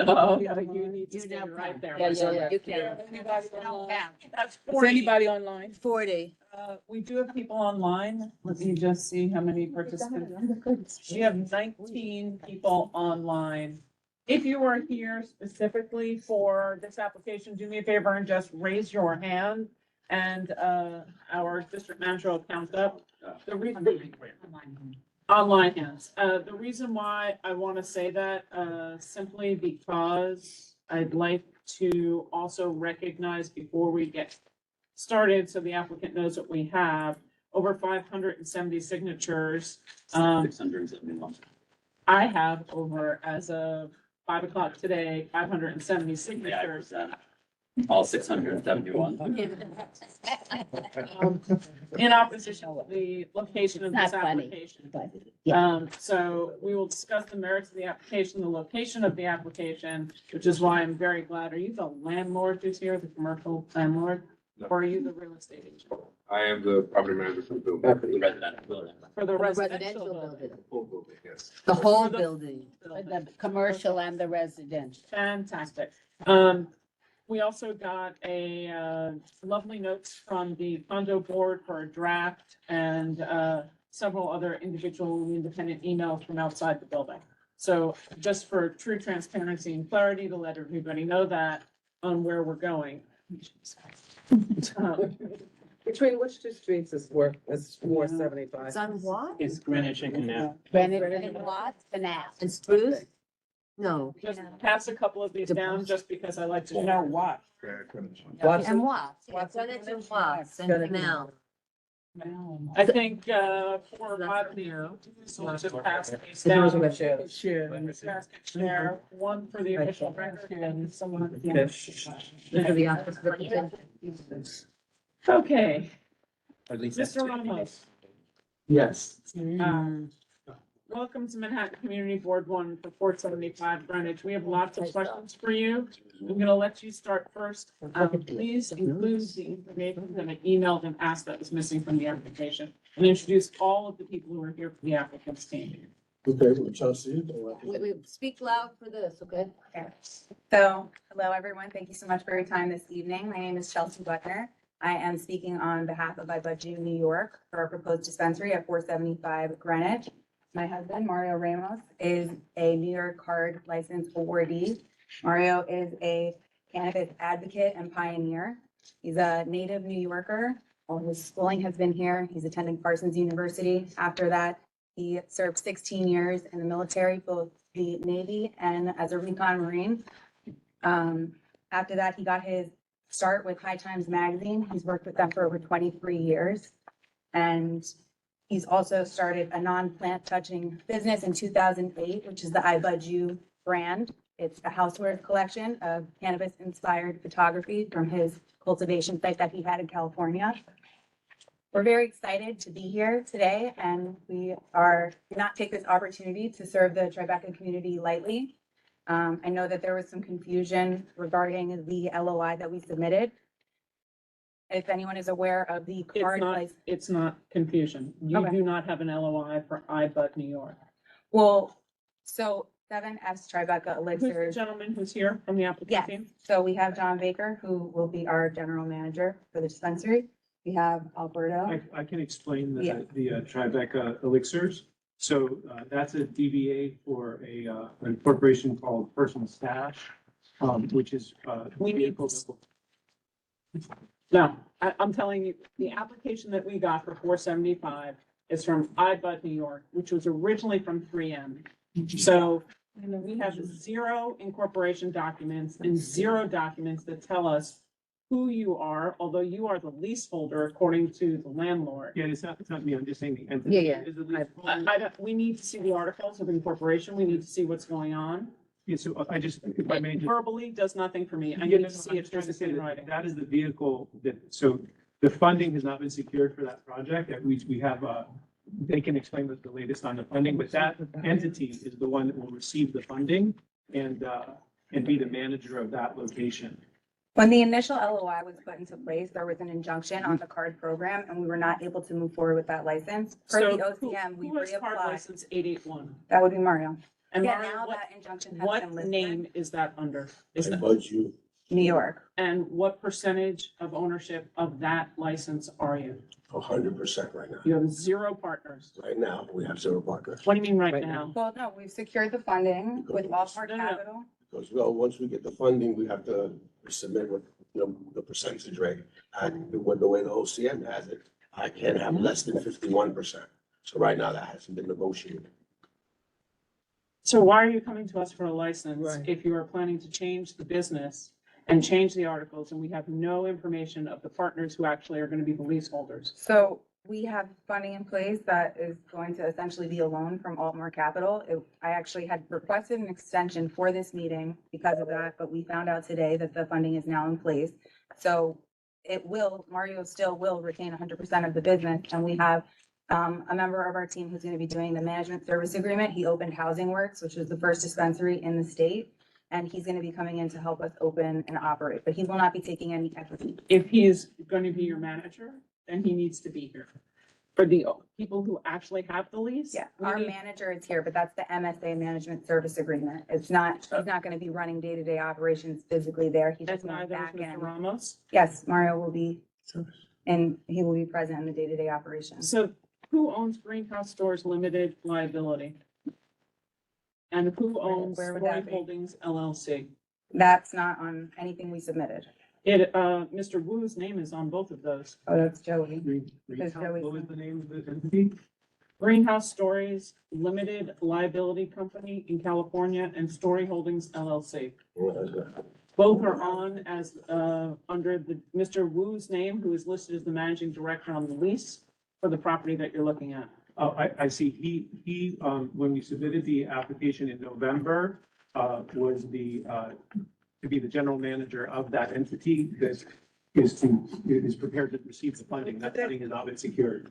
oh, yeah, you need to stay right there. You can. Anybody online? That's Is 40. anybody online? 40. We do have people online. Let me just see how many participants. We have 19 people online. If you are here specifically for this application, do me a favor and just raise your hand and our district manager will count up. The reason, online hands. The reason why I want to say that, simply because I'd like to also recognize before we get started, so the applicant knows what we have, over 570 signatures. 671. I have over, as of 5 o'clock today, 570 Yeah, I signatures. present all 671. In opposition to the location of It's this not funny. application. But, yeah. So we will discuss the merits of the application, the location of the application, which is why I'm very glad. Are you the landlord who's here, the commercial landlord? Or are you the real estate agent? I am the property manager for the building. The residential building. For the The residential residential building. building. Full building, yes. The whole building. The commercial and the residential. Fantastic. We also got a lovely notes from the condo board for a draft and several other individual and independent emails from outside the building. So just for true transparency and clarity to let everybody know that on where we're going. Between which 2 streets is 475? It's on what? It's Greenwich and Canal. Granite and what? Canal. And Spruce? No. Just pass a couple of these down just because I like to know what. And Watts. Greenwich and Watts and Canal. I think 4 or 5 of you, so we'll just pass these down. Share, one for the official record and someone. For the office representative. Okay, At least that's Mr. 2. Ramos, Yes. welcome to Manhattan Community Board 1 for 475 Greenwich. We have lots of questions for you. I'm gonna let you start first. Please include the information that I emailed and asked that was missing from the application. And introduce all of the people who are here for the applicant's team. Okay, well, Chelsea. Speak loud for this, okay? So, hello, everyone. Thank you so much for your time this evening. My name is Chelsea Butner. I am speaking on behalf of iBudget New York for our proposed dispensary at 475 Greenwich. My husband, Mario Ramos, is a New York card license awardee. Mario is a cannabis advocate and pioneer. He's a native New Yorker. All his schooling has been here. He's attending Parsons University. After that, he served 16 years in the military, both the Navy and as a recon Marine. After that, he got his start with High Times Magazine. He's worked with them for over 23 years. And he's also started a non-plant touching business in 2008, which is the iBudU brand. It's a housewares collection of cannabis-inspired photography from his cultivation site that he had in California. We're very excited to be here today, and we do not take this opportunity to serve the Tribeca community lightly. I know that there was some confusion regarding the LOI that we submitted. If anyone is aware of the card license. It's not confusion. You Okay. do not have an LOI for iBud New York. Well, so 7F's Tribeca Who's the Elixirs. gentleman who's here from the applicant Yes, team? so we have John Baker, who will be our general manager for the dispensary. We have Alberto. I can explain Yeah. the Tribeca Elixirs. So that's a DBA for a corporation called Personal Stash, which is We need- vehicle that will- No, I'm telling you, the application that we got for 475 is from iBud New York, which was originally from 3M. So we have 0 incorporation documents and 0 documents that tell us who you are, although you are the leaseholder according to the landlord. Yeah, it's not me, I'm just saying the entity. Yeah. Is the lease- We need to see the articles of incorporation. We need to see what's going on. Yeah, so I just, if I may just. Verbally does nothing for me. I Yeah, need no, to no, see I'm it just trying to say physically in that writing. that is the vehicle that, so the funding has not been secured for that project. That we have, they can explain what's the latest on the funding, but that entity is the one that will receive the funding and be the manager of that location. When the initial LOI was put into place, there was an injunction on the card program, and we were not able to move forward with that license. Per So the who OCM, we who has card reapplied. license 881? That would be Mario. And Yeah, Mario, now what, that injunction has what been lifted. name is that under? Is I that, budge you New York. and what percentage of ownership of that license are you? 100% right now. You have 0 partners. Right now, we have 0 partners. What do you mean right now? Well, no, we've secured the funding with all part No, no. capital. Because, well, once we get the funding, we have to submit what, the percentage rate. And with the way the OCM has it, I can't have less than 51%. So right now, that hasn't been negotiated. So why are you coming to us for a license Right. if you are planning to change the business and change the articles and we have no information of the partners who actually are going to be the leaseholders? So we have funding in place that is going to essentially be a loan from Altmore Capital. I actually had requested an extension for this meeting because of that, but we found out today that the funding is now in place. So Mario still will retain 100% of the business, and we have a member of our team who's going to be doing the management service agreement. He opened Housing Works, which was the first dispensary in the state, and he's going to be coming in to help us open and operate, but he will not be taking any equity. If he is going to be your manager, then he needs to be here. For the people who actually have the lease? Yeah, we our need- manager is here, but that's the MSA management service agreement. It's not, he's not going to be running day-to-day operations physically there. He's And just going neither is back Mr. in. Ramos. Yes, Mario will be, and he will be present in the day-to-day operations. So who owns Greenhouse Stores Limited Liability? And who owns Where would Story that be? Holdings LLC? That's not on anything we submitted. Mr. Wu's name is on both of those. Oh, that's Joey. What Joey's- was the name of the entity? Greenhouse Stories Limited Liability Company in California and Story Holdings LLC. Both are on as, under Mr. Wu's name, who is listed as the managing director on the lease for the property that you're looking at. Oh, I see. He, when we submitted the application in November, was to be the general manager of that entity that is prepared to receive the funding. That funding has not been secured.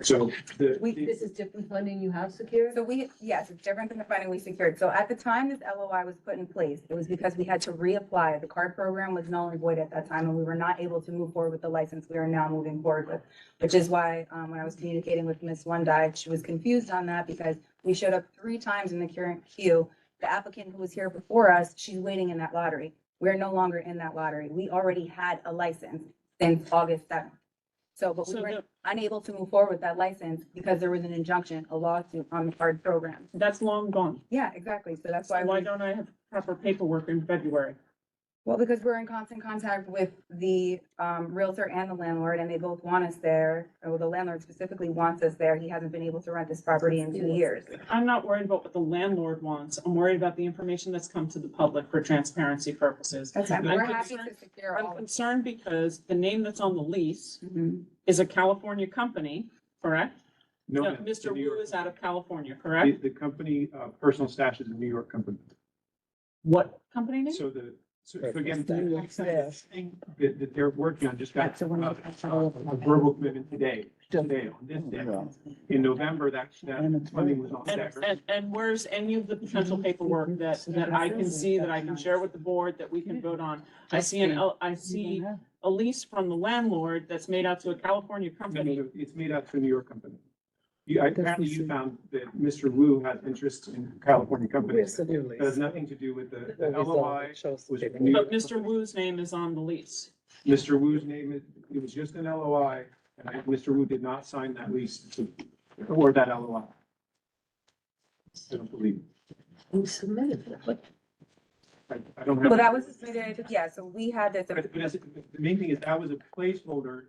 So This is different funding you have secured? So yes, it's different than the funding we secured. So at the time this LOI was put in place, it was because we had to reapply. The card program was null and void at that time, and we were not able to move forward with the license we are now moving forward with. Which is why, when I was communicating with Ms. Wondai, she was confused on that because we showed up 3 times in the current queue. The applicant who was here before us, she's waiting in that lottery. We're no longer in that lottery. We already had a license since August 7th. So, but we So were unable to move forward with that license because there was an injunction, a lawsuit on the card program. That's long gone. Yeah, exactly. So that's why, Why don't I have proper paperwork in February? well, because we're in constant contact with the Realtor and the landlord, and they both want us there. Or the landlord specifically wants us there. He hasn't been able to rent this property in 2 years. I'm not worried about what the landlord wants. I'm worried about the information that's come to the public for transparency purposes. That's fine. I'm We're happy concerned- to secure I'm all of it. concerned because the name that's on the lease Mhm. is a California company, correct? no, No, ma'am, Mr. New Wu York. is out of California, The, correct? the company, Personal Stash is a New York company. What company name? So again, that they're working on just got That's the one a that's all over. verbal commitment today, on this day. In November, that funding was on And, deck. and where's any of the potential paperwork that I can see, that I can share with the board, that we can vote on? I see I see a lease from the landlord that's made out to a California company. It's made out to a New York company. Apparently you found that Mr. Wu has interest in California companies. That has nothing to do with the LOI. Was New But York- Mr. Wu's name is on the lease. Mr. Wu's name, it was just an LOI, and Mr. Wu did not sign that lease or that LOI. I don't believe. Who submitted it? I don't have. Well, that was submitted, yeah, so we had this. But the main thing is that was a placeholder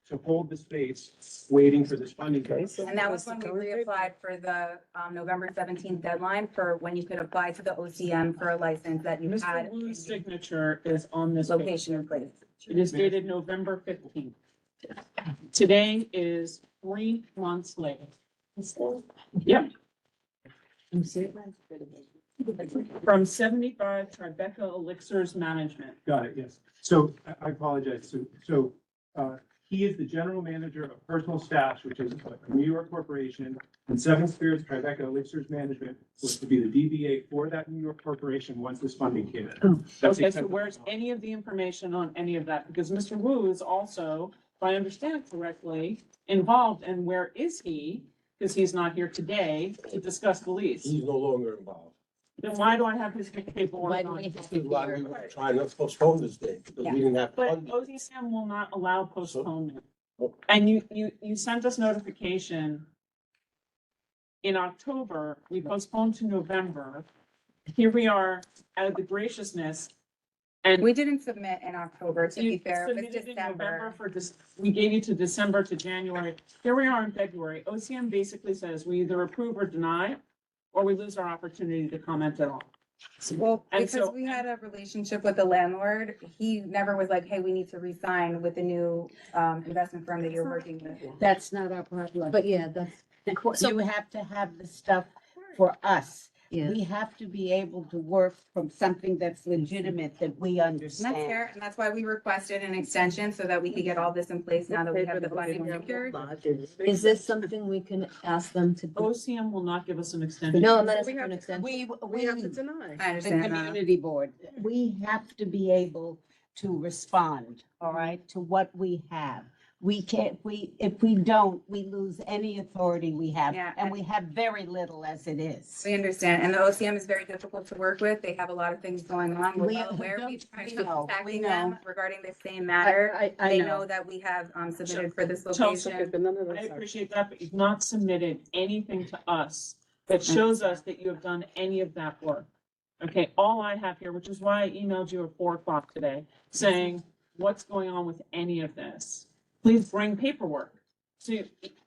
to hold the space, waiting for this funding. And that was when we reapplied for the November 17th deadline for when you could apply to the OCM for a license that you Mr. had Wu's signature is on this page. location in place. It is dated November 15th. Today is 3 months later. Yep. From 75 Tribeca Elixirs Management. Got it, yes. So I apologize. He is the general manager of Personal Stash, which is a New York corporation, and Seven Spirits Tribeca Elixirs Management was to be the DBA for that New York corporation once this funding came in. That's Okay, so exactly- where's any of the information on any of that? Because Mr. Wu is also, if I understand correctly, involved, and where is he? Because he's not here today to discuss the lease. He's no longer involved. Then why do I have his paperwork Why do on? we This have is to why we hear? were trying to postpone this day, because we didn't have But funding. OCSM will not allow postponement. Oh. And you sent us notification in October, we postponed to November. Here we are, out of the graciousness. And We didn't submit in October, to be you fair, it was submitted in November December. for this, we gave you to December to January. Here we are in February. OCM basically says we either approve or deny, or we lose our opportunity to comment at all. Well, And because so- we had a relationship with the landlord, he never was like, hey, we need to re-sign with the new investment firm that you're working with. That's not our problem. But yeah, that's, You have to have the stuff for us. yeah. We have to be able to work from something that's legitimate that we And that's understand. fair, and that's why we requested an extension so that we could get all this in place now that we have the funding secured. Is this something we can ask them to do? OCM will not give us an extension. No, I'm not asking for an extension. We, I the understand that. community board, we have to be able to respond, all right, to what we have. We can't, if we don't, we lose any authority we have, Yeah, and and- we have very little as it is. We understand, and the OCM is very difficult to work with. They have a lot of things going on. We're We- well aware. we We've tried know, we contacting know. them regarding the same matter. I They know. know that we have submitted for this Chelsea, location. I appreciate that, but you've not submitted anything to us that shows us that you have done any of that work. Okay, all I have here, which is why I emailed you at 4 o'clock today, saying, what's going on with any of this? Please bring paperwork. So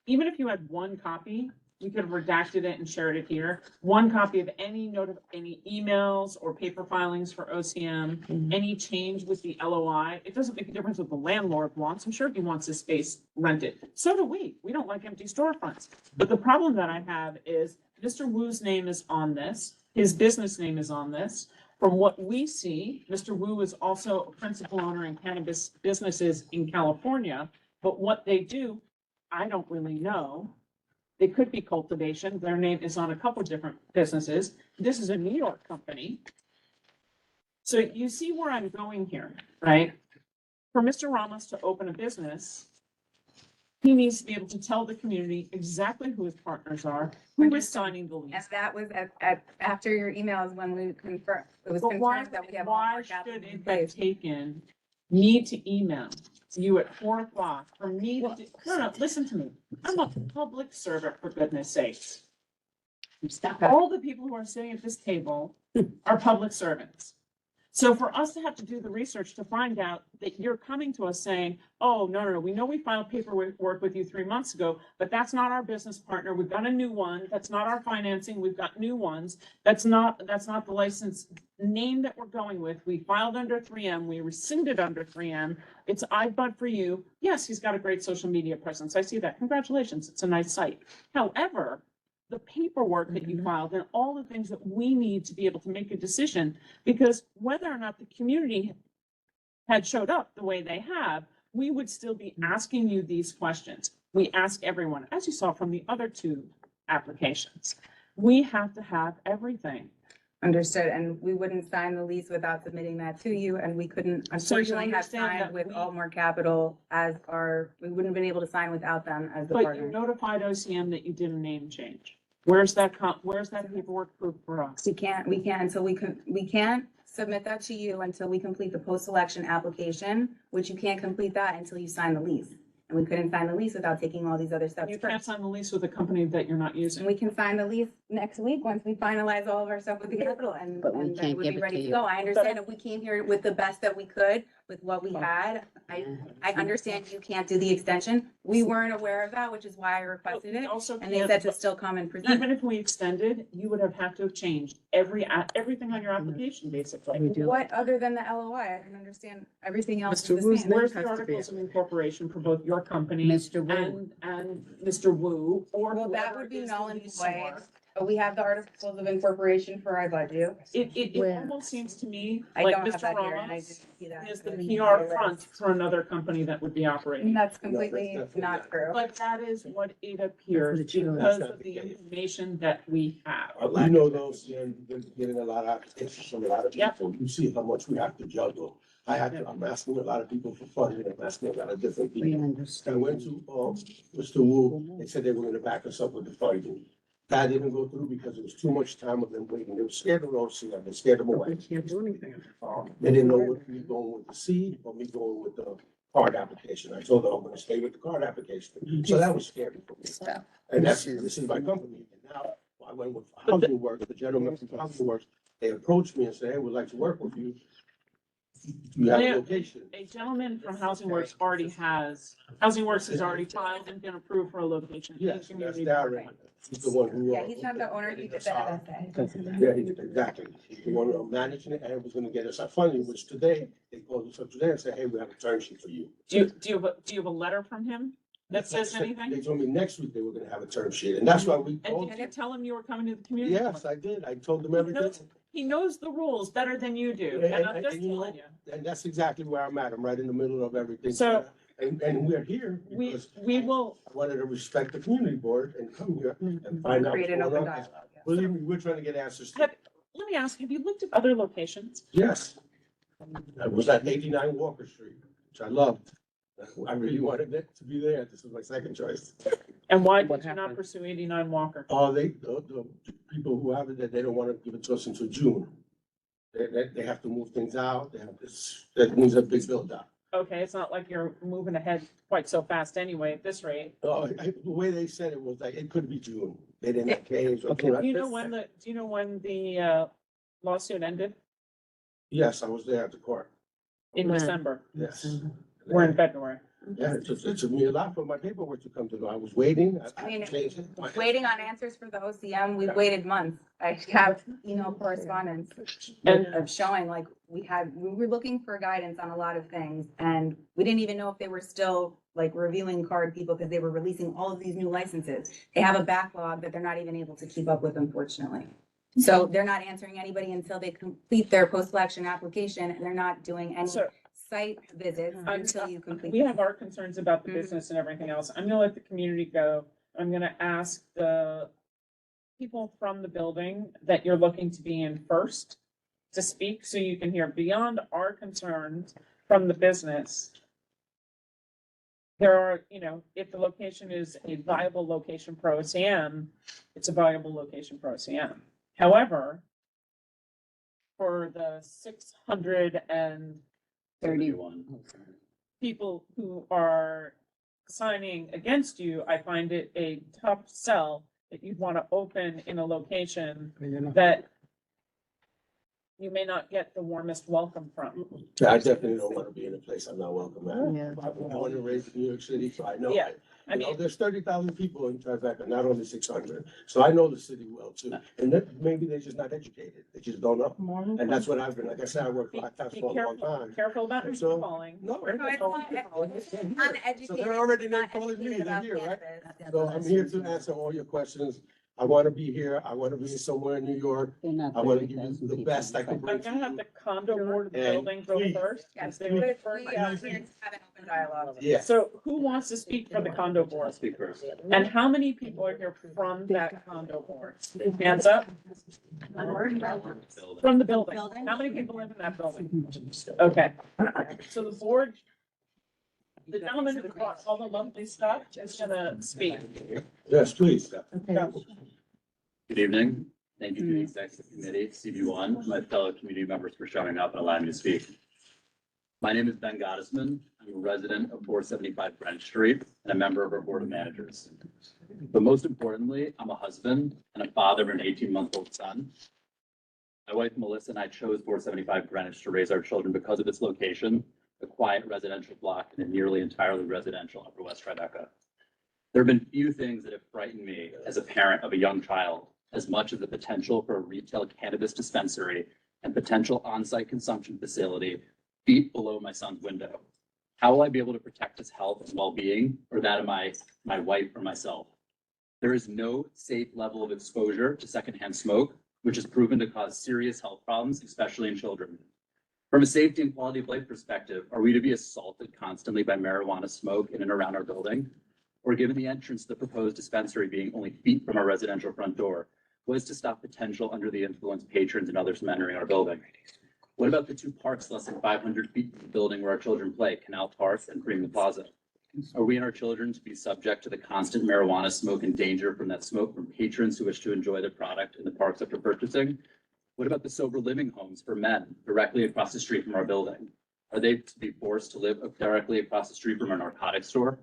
even if you had one copy, we could have redacted it and shared it here. One copy of any any emails or paper filings for OCM, any change with the LOI. It doesn't make a difference what the landlord wants. I'm sure he wants his space rented. So do we. We don't like empty storefronts. But the problem that I have is Mr. Wu's name is on this. His business name is on this. From what we see, Mr. Wu is also a principal owner in cannabis businesses in California. But what they do, I don't really know. They could be cultivation. Their name is on a couple of different businesses. This is a New York company. So you see where I'm going here, right? For Mr. Ramos to open a business, he needs to be able to tell the community exactly who his partners are, who is signing the And lease. that was after your emails when we confirmed, it was But why, confirmed that we have all why our should capital it in have place. taken me to email you at 4 o'clock for me to, no, listen to me. I'm a public servant, for goodness sakes. All the people who are sitting at this table are public servants. So for us to have to do the research to find out that you're coming to us saying, oh, no, we know we filed paperwork with you 3 months ago, but that's not our business partner. We've got a new one. That's not our financing. We've got new ones. That's not the license name that we're going with. We filed under 3M. We rescinded under 3M. It's iBud for you. Yes, he's got a great social media presence. I see that. Congratulations. It's a nice site. However, the paperwork that you filed and all the things that we need to be able to make a decision, because whether or not the community had showed up the way they have, we would still be asking you these questions. We ask everyone, as you saw from the other two applications. We have to have everything. Understood, and we wouldn't sign the lease without submitting that to you, and we couldn't So you unfortunately have understand signed that with we- Altmore Capital as we wouldn't have been able to sign without them as the But you partner. notified OCM that you did a name change. Where's that paperwork proof for us? We can't submit that to you until we complete the post-election application, which you can't complete that until you sign the lease. And we couldn't sign the lease without taking all these other steps You can't first. sign the lease with a company that you're not And using. we can sign the lease next week, once we finalize all of our stuff with the capital and, But we and then can't we'd give be it ready to to you. go. I understand if we came here with the best that we could, with what we had. I understand you can't do the extension. We weren't aware of that, which is why I requested We it. also And they can't- said to still come and present. Even if we extended, you would have to have changed everything on your application, basically. What other than the LOI? I don't understand. Everything else is the same. Where's the articles of incorporation for both your company Mr. Wu. and Mr. Wu, or Well, that whoever would be is null the and leaseor? void. But we have the articles of incorporation for iBudget. It Where? almost seems to me I like don't have Mr. that here, and I Ramos didn't see that. is the PR front for another company that would be operating. And that's No, completely that's not true. But that is what it appears because of the information that we have. You know those, you've been getting a lot of applications from a lot of Yep. people. You see how much we have to juggle. I'm asking a lot of people for funding, I'm asking a lot of different We people. I understand. went to, Mr. Wu, they said they were gonna back us up with the funding. That didn't go through because it was too much time of them waiting. They were scared of OCM, they scared them away. Can't do anything. They didn't know what me going with the seed or me going with the card application. I told them I'm gonna stay with the card application. So that was scary for me. And this is my company. And now I went with Housing Works, the gentleman from Housing Works, they approached me and said, hey, we'd like to work with you. You have a Yeah. location. A gentleman from Housing Works Housing Works has already filed and been approved for a location. in Yes, that's community Darren. development. He's the one who. Yeah, he's not the owner, he did the LSA. Yeah, exactly. He's the one managing it and was gonna get us our funding, which today, they called us up today and said, hey, we have a term sheet for you. Do you have a letter from him that says They anything? told me next week they were gonna have a term sheet, and that's why we And told. did you tell him you were coming to the community? Yes, I did. I told them everything. He knows the rules better than you do, And- and I'm and- just and you know, telling you. And that's exactly where I'm at. I'm right in the middle of everything. So- And we're here We, because we will, I wanted to respect the community board and come here and find out what's Create an going open on. dialogue. yeah. Believe me, we're trying to get answers. let me ask, have you looked at other locations? Yes. I was at 89 Walker Street, which I loved. I really wanted it to be there. This was my second choice. And why did you not pursue 89 Walker? The people who have it, they don't want to give it to us until June. They have to move things out. They have this, that means a big build out. Okay, it's not like you're moving ahead quite so fast anyway at this rate. The way they said it was like, it could be June. They didn't have caves or. Do you know when the lawsuit ended? Yes, I was there at the court. In When? December. Yes. We're in February. Yeah, it took me a lot for my paperwork to come to. I was waiting. I mean, changed it. Waiting on answers for the OCM, we've waited months. I have email correspondence of showing like we were looking for guidance on a lot of things. And we didn't even know if they were still like reviewing card people because they were releasing all of these new licenses. They have a backlog that they're not even able to keep up with, unfortunately. So they're not answering anybody until they complete their post-election application, and they're not doing any So site visits until you complete. we have our concerns about the Mhm. business and everything else. I'm gonna let the community go. I'm gonna ask the people from the building that you're looking to be in first to speak, so you can hear beyond our concerns from the business. There are, if the location is a viable location for OCM, it's a viable location for OCM. However, for the 631 people who are signing against you, I find it a tough sell that you'd want to open in a location that you may not get the warmest welcome from. Yeah, I definitely don't want to be in a place I'm not welcome at. Yeah. I was born and raised in New York City, so I know. Yeah, I You know, mean, there's 30,000 people in Tribeca, not only 600. So I know the city well too. And maybe they're just not educated. They just don't know. And that's what I've been, like I said, I worked for Hot Tops be for a long careful, time. careful about who's So- calling. No, No, it's not. Uneducated. So they're already not calling me, educated they're about here, right? cannabis. So I'm here to answer all your questions. I want to be here. I want to be somewhere in New York. They're not I want to 30,000 give you the people. best I can I'm bring to gonna have you. the condo board of the And building go please, first. Yes, because they we were we, first. here to have an open dialogue. Yeah. So who wants to speak for the condo I'll board? speak first. And how many people are here from that condo board? Hands up. From the building. How many people live in that building? Okay. So the board, the gentleman who brought all the lovely stuff is gonna speak. Yes, please. Go. Good evening. Thank you to the executive committee, CB1, my fellow community members for showing up and allowing me to speak. My name is Ben Gottesman. I'm a resident of 475 Greenwich Street and a member of our board of managers. But most importantly, I'm a husband and a father of an 18-month-old son. My wife Melissa and I chose 475 Greenwich to raise our children because of its location, a quiet residential block in a nearly entirely residential Upper West Tribeca. There have been few things that have frightened me as a parent of a young child as much as the potential for a retail cannabis dispensary and potential on-site consumption facility feet below my son's window. How will I be able to protect his health and well-being, or that of my wife or myself? There is no safe level of exposure to secondhand smoke, which is proven to cause serious health problems, especially in children. From a safety and quality of life perspective, are we to be assaulted constantly by marijuana smoke in and around our building? Or given the entrance to the proposed dispensary being only feet from our residential front door, was to stop potential under the influence patrons and others from entering our building? What about the two parks less than 500 feet from the building where our children play, Canal Park and Freeman Plaza? Are we and our children to be subject to the constant marijuana smoke and danger from that smoke from patrons who wish to enjoy the product in the parks after purchasing? What about the sober living homes for men directly across the street from our building? Are they to be forced to live directly across the street from our narcotics store?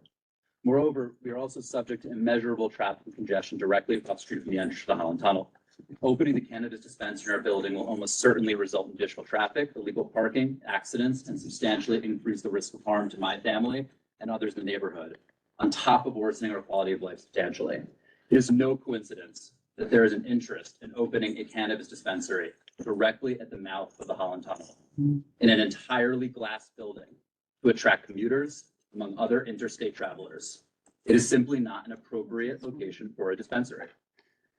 Moreover, we are also subject to immeasurable traffic and congestion directly across the street from the entrance to the Holland Tunnel. Opening the cannabis dispensary in our building will almost certainly result in additional traffic, illegal parking, accidents, and substantially increase the risk of harm to my family and others in the neighborhood, on top of worsening our quality of life substantially. It is no coincidence that there is an interest in opening a cannabis dispensary directly at the mouth of the Holland Tunnel in an entirely glass building to attract commuters, among other interstate travelers. It is simply not an appropriate location for a dispensary.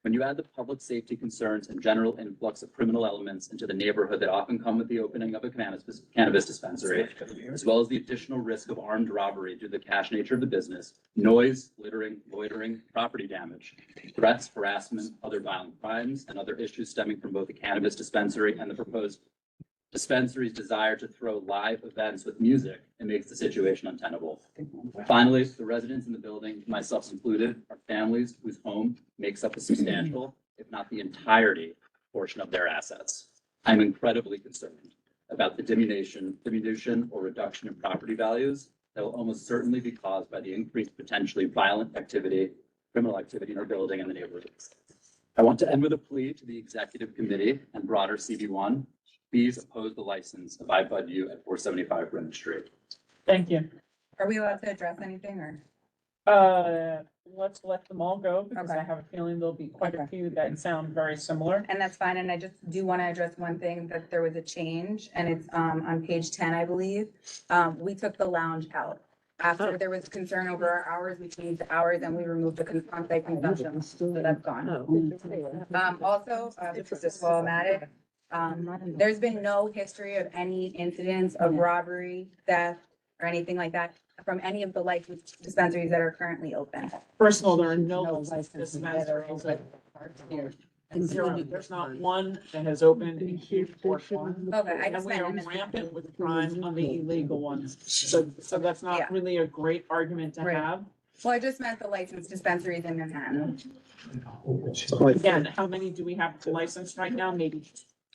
When you add the public safety concerns and general influx of criminal elements into the neighborhood that often come with the opening of a cannabis dispensary, as well as the additional risk of armed robbery due to the cash nature of the business, noise, littering, loitering, property damage, threats, harassment, other violent crimes, and other issues stemming from both the cannabis dispensary and the proposed dispensary's desire to throw live events with music, it makes the situation untenable. Finally, the residents in the building, myself included, are families whose home makes up a substantial, if not the entirety, portion of their assets. I'm incredibly concerned about the diminution or reduction in property values that will almost certainly be caused by the increased potentially violent activity, criminal activity in our building and the neighborhoods. I want to end with a plea to the executive committee and broader CB1. Please oppose the license of iBudU at 475 Greenwich Street. Thank you. Are we allowed to address anything or? Let's let them all go because I Okay. have a feeling there'll be quite a few that sound very similar. And that's fine. And I just do want to address one thing, that there was a change and it's on page 10, I believe. We took the lounge out. After there was concern over our hours, we changed the hours and we removed the on-site consumption. So that's gone. Also, this is just problematic. There's been no history of any incidents of robbery, theft, or anything like that from any of the licensed dispensaries that are currently open. First of all, there are no licensed dispensaries. Zero. There's not one that has opened in huge portion. Okay, I And just we are meant. rampant with crime on the illegal ones. So that's Yeah. not really a great argument to Right. have. Well, I just meant the licensed dispensaries in Manhattan. Again, how many do we have licensed right now? Maybe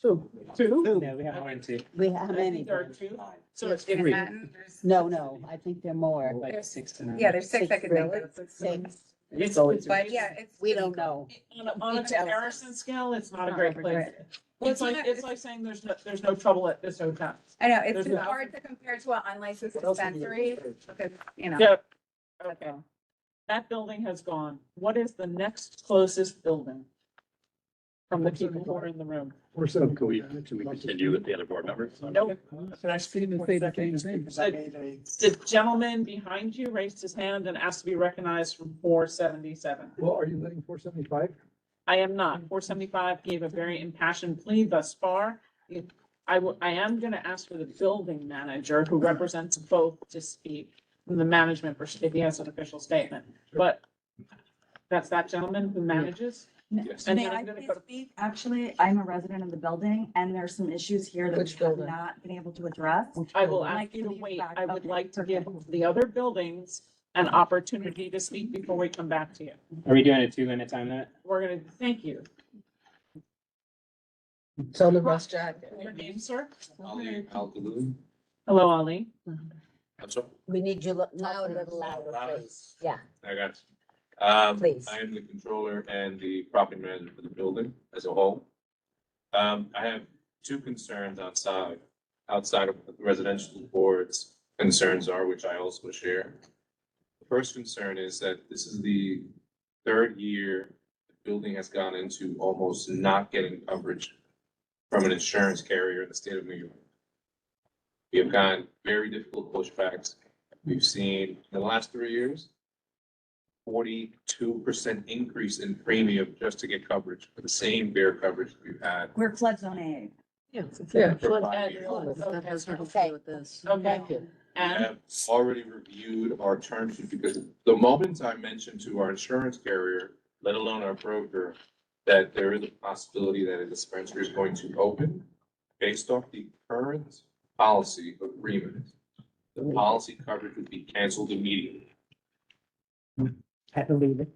two. Yeah, we have more than two. We have I think many? there are two. So it's In three. Manhattan, there's, No, I think there are more. Like 6 to 9. yeah, there's six I could think of. Six. But yeah, it's. We don't know. On a comparison scale, it's not a great place. Right. Well, It's like saying there's no trouble at this hotel. I know, it's There's just no- hard to compare to an unlicensed dispensary because, you know. Yep. Okay. That building has gone. What is the next closest building? From the people who are in the room? Can we continue with the other board members? Nope. The gentleman behind you raised his hand and asked to be recognized from 477. Well, are you letting 475? I am not. 475 gave a very impassioned plea thus far. I am gonna ask for the building manager who represents both to speak from the management perspective, if he has an official statement, but that's that gentleman who manages. Yes. And May then I I'm gonna please go to, speak? Actually, I'm a resident of the building and there's some issues here that Which we have building? not been able to address. I will Like ask you to the wait. back- I would okay, like to give perfect. the other buildings an opportunity to speak before we come back to you. Are we doing a 2-minute time limit? We're gonna, thank you. Tell the rest, Jack. Your name, sir? Ali Al-Galoo. Hello, Ali. I'm sorry. We need you now a little louder, please. Yeah, I got you. Please. I am the controller and the property manager for the building as a whole. I have two concerns outside of the residential board's concerns are, which I also share. The first concern is that this is the third year the building has gone into almost not getting coverage from an insurance carrier in the state of New York. We have gotten very difficult pushbacks. We've seen in the last 3 years, 42% increase in premium just to get coverage for the same bear coverage we've had. We're flood zone A. yeah. for 5 years. That has nothing to do with this. Okay. I And have already reviewed our term sheet because the moment I mentioned to our insurance carrier, let alone our broker, that there is a possibility that a dispensary is going to open based off the current policy agreement, the policy coverage would be canceled immediately. I believe it.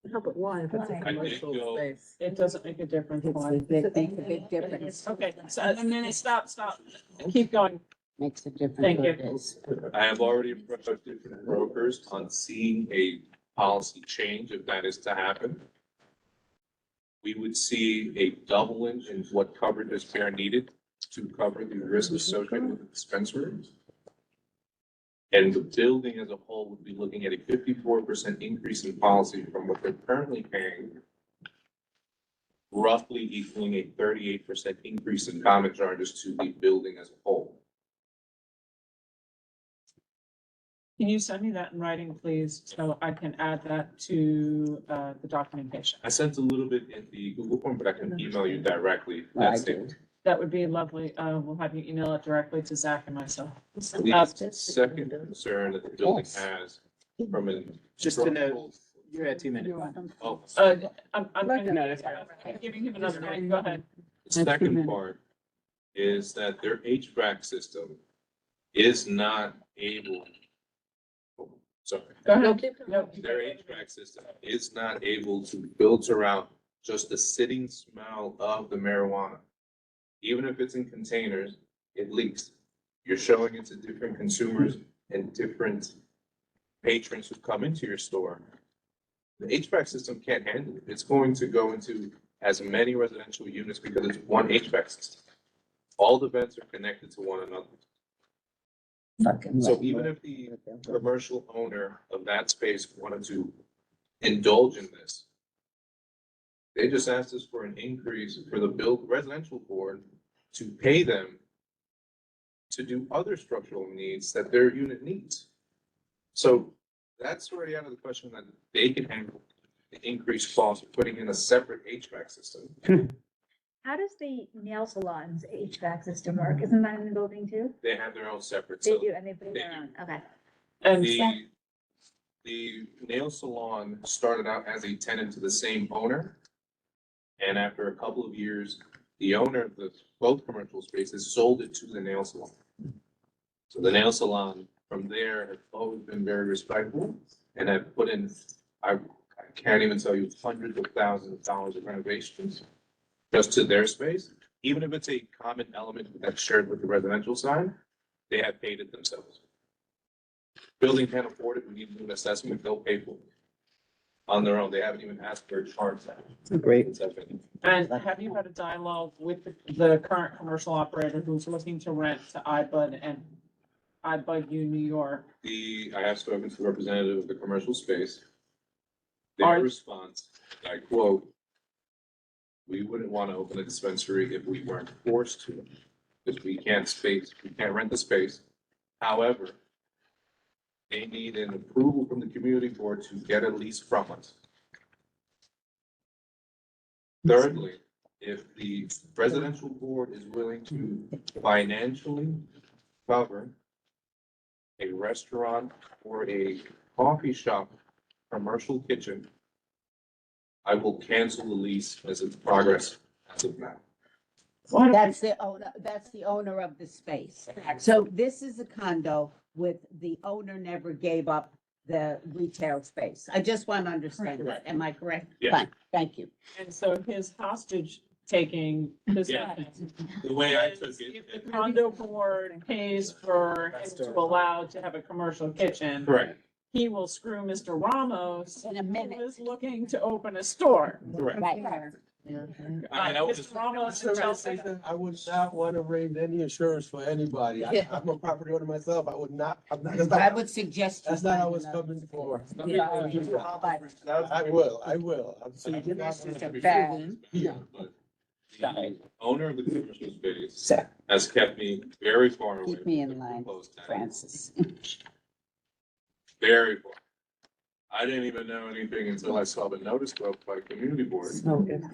No, but why? If it's a Why? I did commercial go- space. it doesn't make a difference. It's why. a big difference. Okay, so, and then stop. Keep going. Makes a difference. Thank what you. it is. I have already approached different brokers on seeing a policy change if that is to happen. We would see a doubling in what coverage is fair needed to cover the risk associated with the dispensary. And the building as a whole would be looking at a 54% increase in policy from what they're currently paying, roughly equaling a 38% increase in common charges to the building as a whole. Can you send me that in writing, please, so I can add that to the documentation? I sent a little bit in the Google form, but I can email you directly. I That's do. it. That would be lovely. We'll have you email it directly to Zach and myself. The second concern that the building has from an. Just to note, you're at 2 minutes. Oh, I'm No, that's fine. I'm giving him another minute. Go ahead. the second part is that their HVAC system is not able. Oh, sorry, Go ahead. No, keep No. their HVAC system is not able to filter out just the sitting smell of the marijuana. Even if it's in containers, it leaks. You're showing it to different consumers and different patrons who come into your store. The HVAC system can't handle it. It's going to go into as many residential units because it's one HVAC system. All the vents are connected to one another. Fucking So right. even if the commercial owner of that space wanted to indulge in this, they just asked us for an increase for the residential board to pay them to do other structural needs that their unit needs. So that's already out of the question that they can handle the increased cost of putting in a separate HVAC system. How does the nail salon's HVAC system work? Isn't that in the building too? They have their own separate. They so do, and they put They their do. own, okay. And The nail salon started out as a tenant to the same owner. And after a couple of years, the owner of both commercial spaces sold it to the nail salon. So the nail salon from there has always been very respectful and have put in, I can't even tell you, hundreds of thousands of dollars of renovations just to their space. Even if it's a common element that's shared with the residential side, they have paid it themselves. Building can't afford it, we need to do an assessment, they'll pay for it. On their own, they haven't even asked for a charge. Great. And have you had a dialogue with the current commercial operator who's looking to rent to iBud and iBud U New York? I have spoken to the representative of the commercial space. Are- Their response, I quote, "We wouldn't want to open a dispensary if we weren't forced to, because we can't rent the space. However, they need an approval from the community board to get a lease from us. Thirdly, if the residential board is willing to financially cover a restaurant or a coffee shop, commercial kitchen, I will cancel the lease as it's progress as of now. That's the owner of the space. So this is a condo with the owner never gave up the retail space. I just want to understand that. Am I correct? Yes. Fine, thank you. And so his hostage taking Yeah. position The way I is took if the it. condo board pays for him to allow to have a commercial kitchen, Correct, he will screw Mr. Ramos, In a who minute. is looking to open a store. correct. Right. And I was- Mr. Ramos and Chelsea. I would not want to raise any insurance for anybody. Yeah. I'm a property owner myself. I would not, that's I not, would suggest. that's not how I was coming for. Yeah. I will. I'm saying- This is a bad. Yeah. But the owner of the commercial space has kept me very far away. Keep me from in the line, proposed tenant. Francis. Very far. I didn't even know anything until I saw the notice go up by community board So if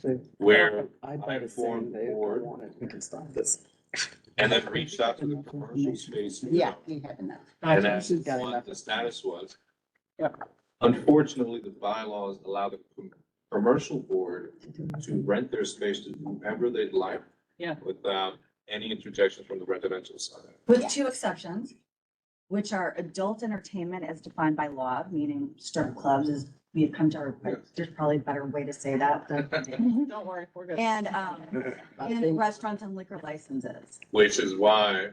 they. where I I better say informed the they don't board want it, we can stop this. and then reached out to the commercial space. Yeah, we have enough. And asked She's got what enough. the status was. Yep. Unfortunately, the bylaws allow the commercial board to rent their space to whomever they'd like. Yeah. Without any interjection from the residential side. With two exceptions, which are adult entertainment as defined by law, meaning strip clubs is, we've come to our, there's probably a better way to say that. Don't worry, we're good. And, and restaurants and liquor licenses. Which is why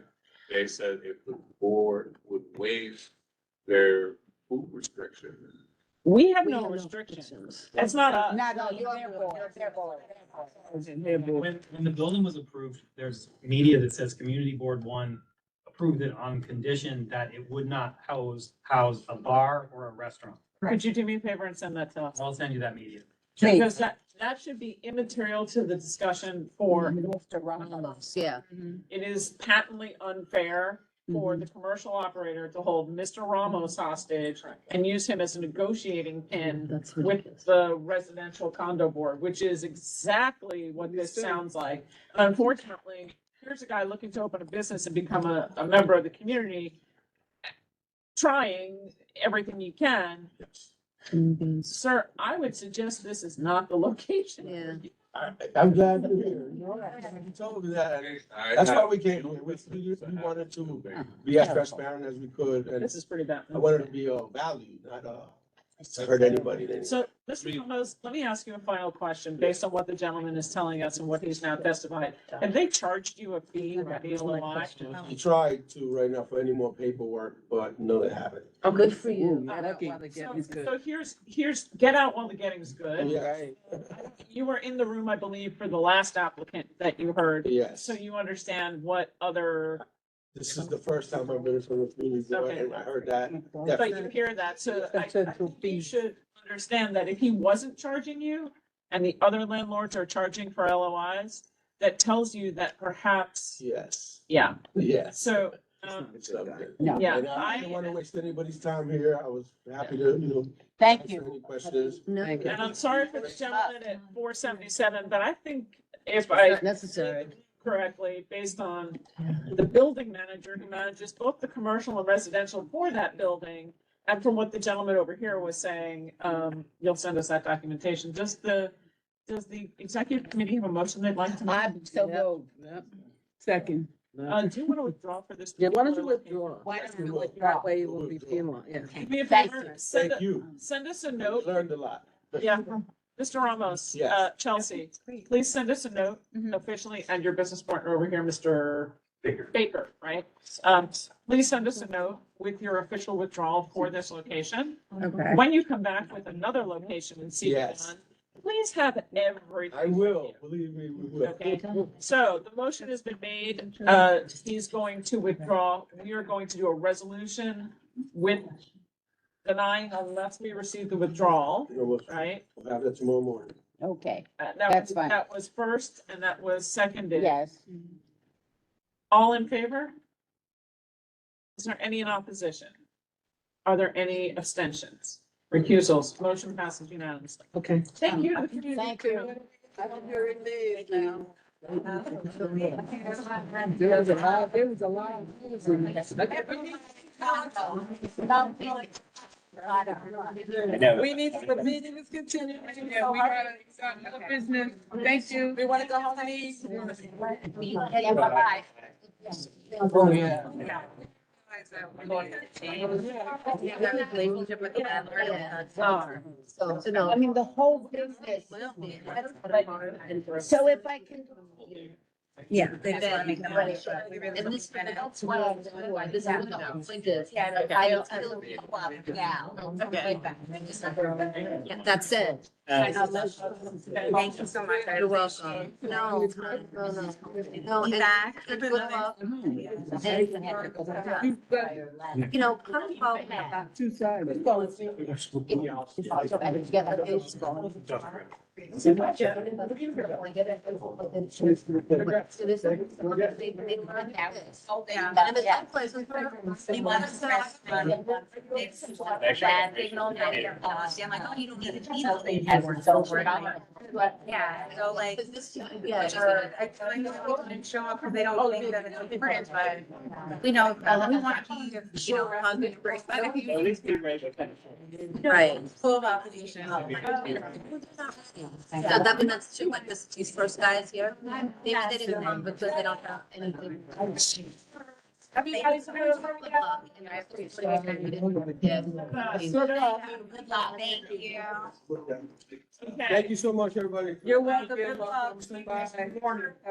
they said if the board would waive their food restriction. We have no restrictions. It's not a. Not on their board, their board. When the building was approved, there's media that says Community Board One approved it on condition that it would not house a bar or a restaurant. Could you do me a favor and send that to us? I'll send you that media. Because that should be immaterial to the discussion for, Mr. Ramos. Yeah. it is patently unfair for the commercial operator to hold Mr. Ramos hostage and use him as a negotiating pin That's with ridiculous. the residential condo board, which is exactly what this sounds like. Unfortunately, here's a guy looking to open a business and become a member of the community, trying everything you can. Sir, I would suggest this is not the location. Yeah. I'm glad you're here. You told me that. That's why we came here. We wanted to be as transparent as we could, and This is pretty bad. I wanted to be valued, not to hurt anybody. So, Mr. Ramos, let me ask you a final question, based on what the gentleman is telling us and what he's now testified. Have they charged you a fee or a LOI? We tried to right now for any more paperwork, but no, they haven't. Oh, good for you. So here's, get out while the getting's good. Yeah, You were in the room, I believe, for the last applicant that you heard. yes. So you understand what other, This is the first time I've been in front of the community board, Okay. and I heard that. but you hear that, so I think you should understand that if he wasn't charging you and the other landlords are charging for LOIs, that tells you that perhaps, Yes, yeah, yes. so, No. yeah, And I didn't want to waste anybody's time here. I was happy to, Thank answer you. any questions. No, and I'm sorry for the gentleman at 477, but I think if I necessary. correctly, based on the building manager who manages both the commercial and residential for that building, and from what the gentleman over here was saying, you'll send us that documentation, does the executive committee have a motion they'd like to make? I'm so moved. Second. Do you want to withdraw for this? Yeah, why don't you particular withdraw? Why don't you That withdraw? That way you will be penalized, yeah. Do me a Thank favor, you. send, Thank you. send us a I note, learned a lot. yeah, Mr. Ramos, Yes. Chelsea, please send us a note officially, and your business partner over here, Mr. Baker, right? Please send us a note with your official withdrawal for this location. Okay. When you come back with another location and see it Yes. done, please have everything. I will, believe me, we will. Okay, so the motion has been made, he's going to withdraw, we are going to do a resolution with denying unless we receive the withdrawal, You know, we'll right? we'll have that tomorrow morning. Okay, That That's was, fine. that was first and that was seconded. yes. All in favor? Is there any in opposition? Are there any abstentions? Recusals? Motion passes unanimously. Okay. Thank you to the community. Thank you. I'm very big now. There was a lot, there was a lot of things in We need, the meeting is continuing, and we gotta start another business. Thank you. We wanna go home and eat. Bye-bye. Oh, yeah. Relationship with the landlord and the owner. So, no. I mean, the whole business. So if I can. Yeah. They just wanna make the money, but we really And this, don't spend it. that's why, this is what like this. Yeah, I'll still go up now. Okay. Yeah, that's it. Thank you so much. I You're appreciate welcome. it. No. Be and back. good luck. You know, come home. Two sides. And the top place is you want to start. It's bad signal. I'm like, oh, you don't need to be those things. Yeah, so like, Yeah. I feel like people didn't show up because they don't think that it's important, but we know, we want to be, you know, hungry for Right. full of obligations. So that means that's two, like this, these first guys here, maybe they didn't come because they don't have anything. Everybody's good luck, and I appreciate it. Yeah. Good luck, thank you. Thank you so much, everybody. You're welcome. Good luck. Good Bye. Have a Good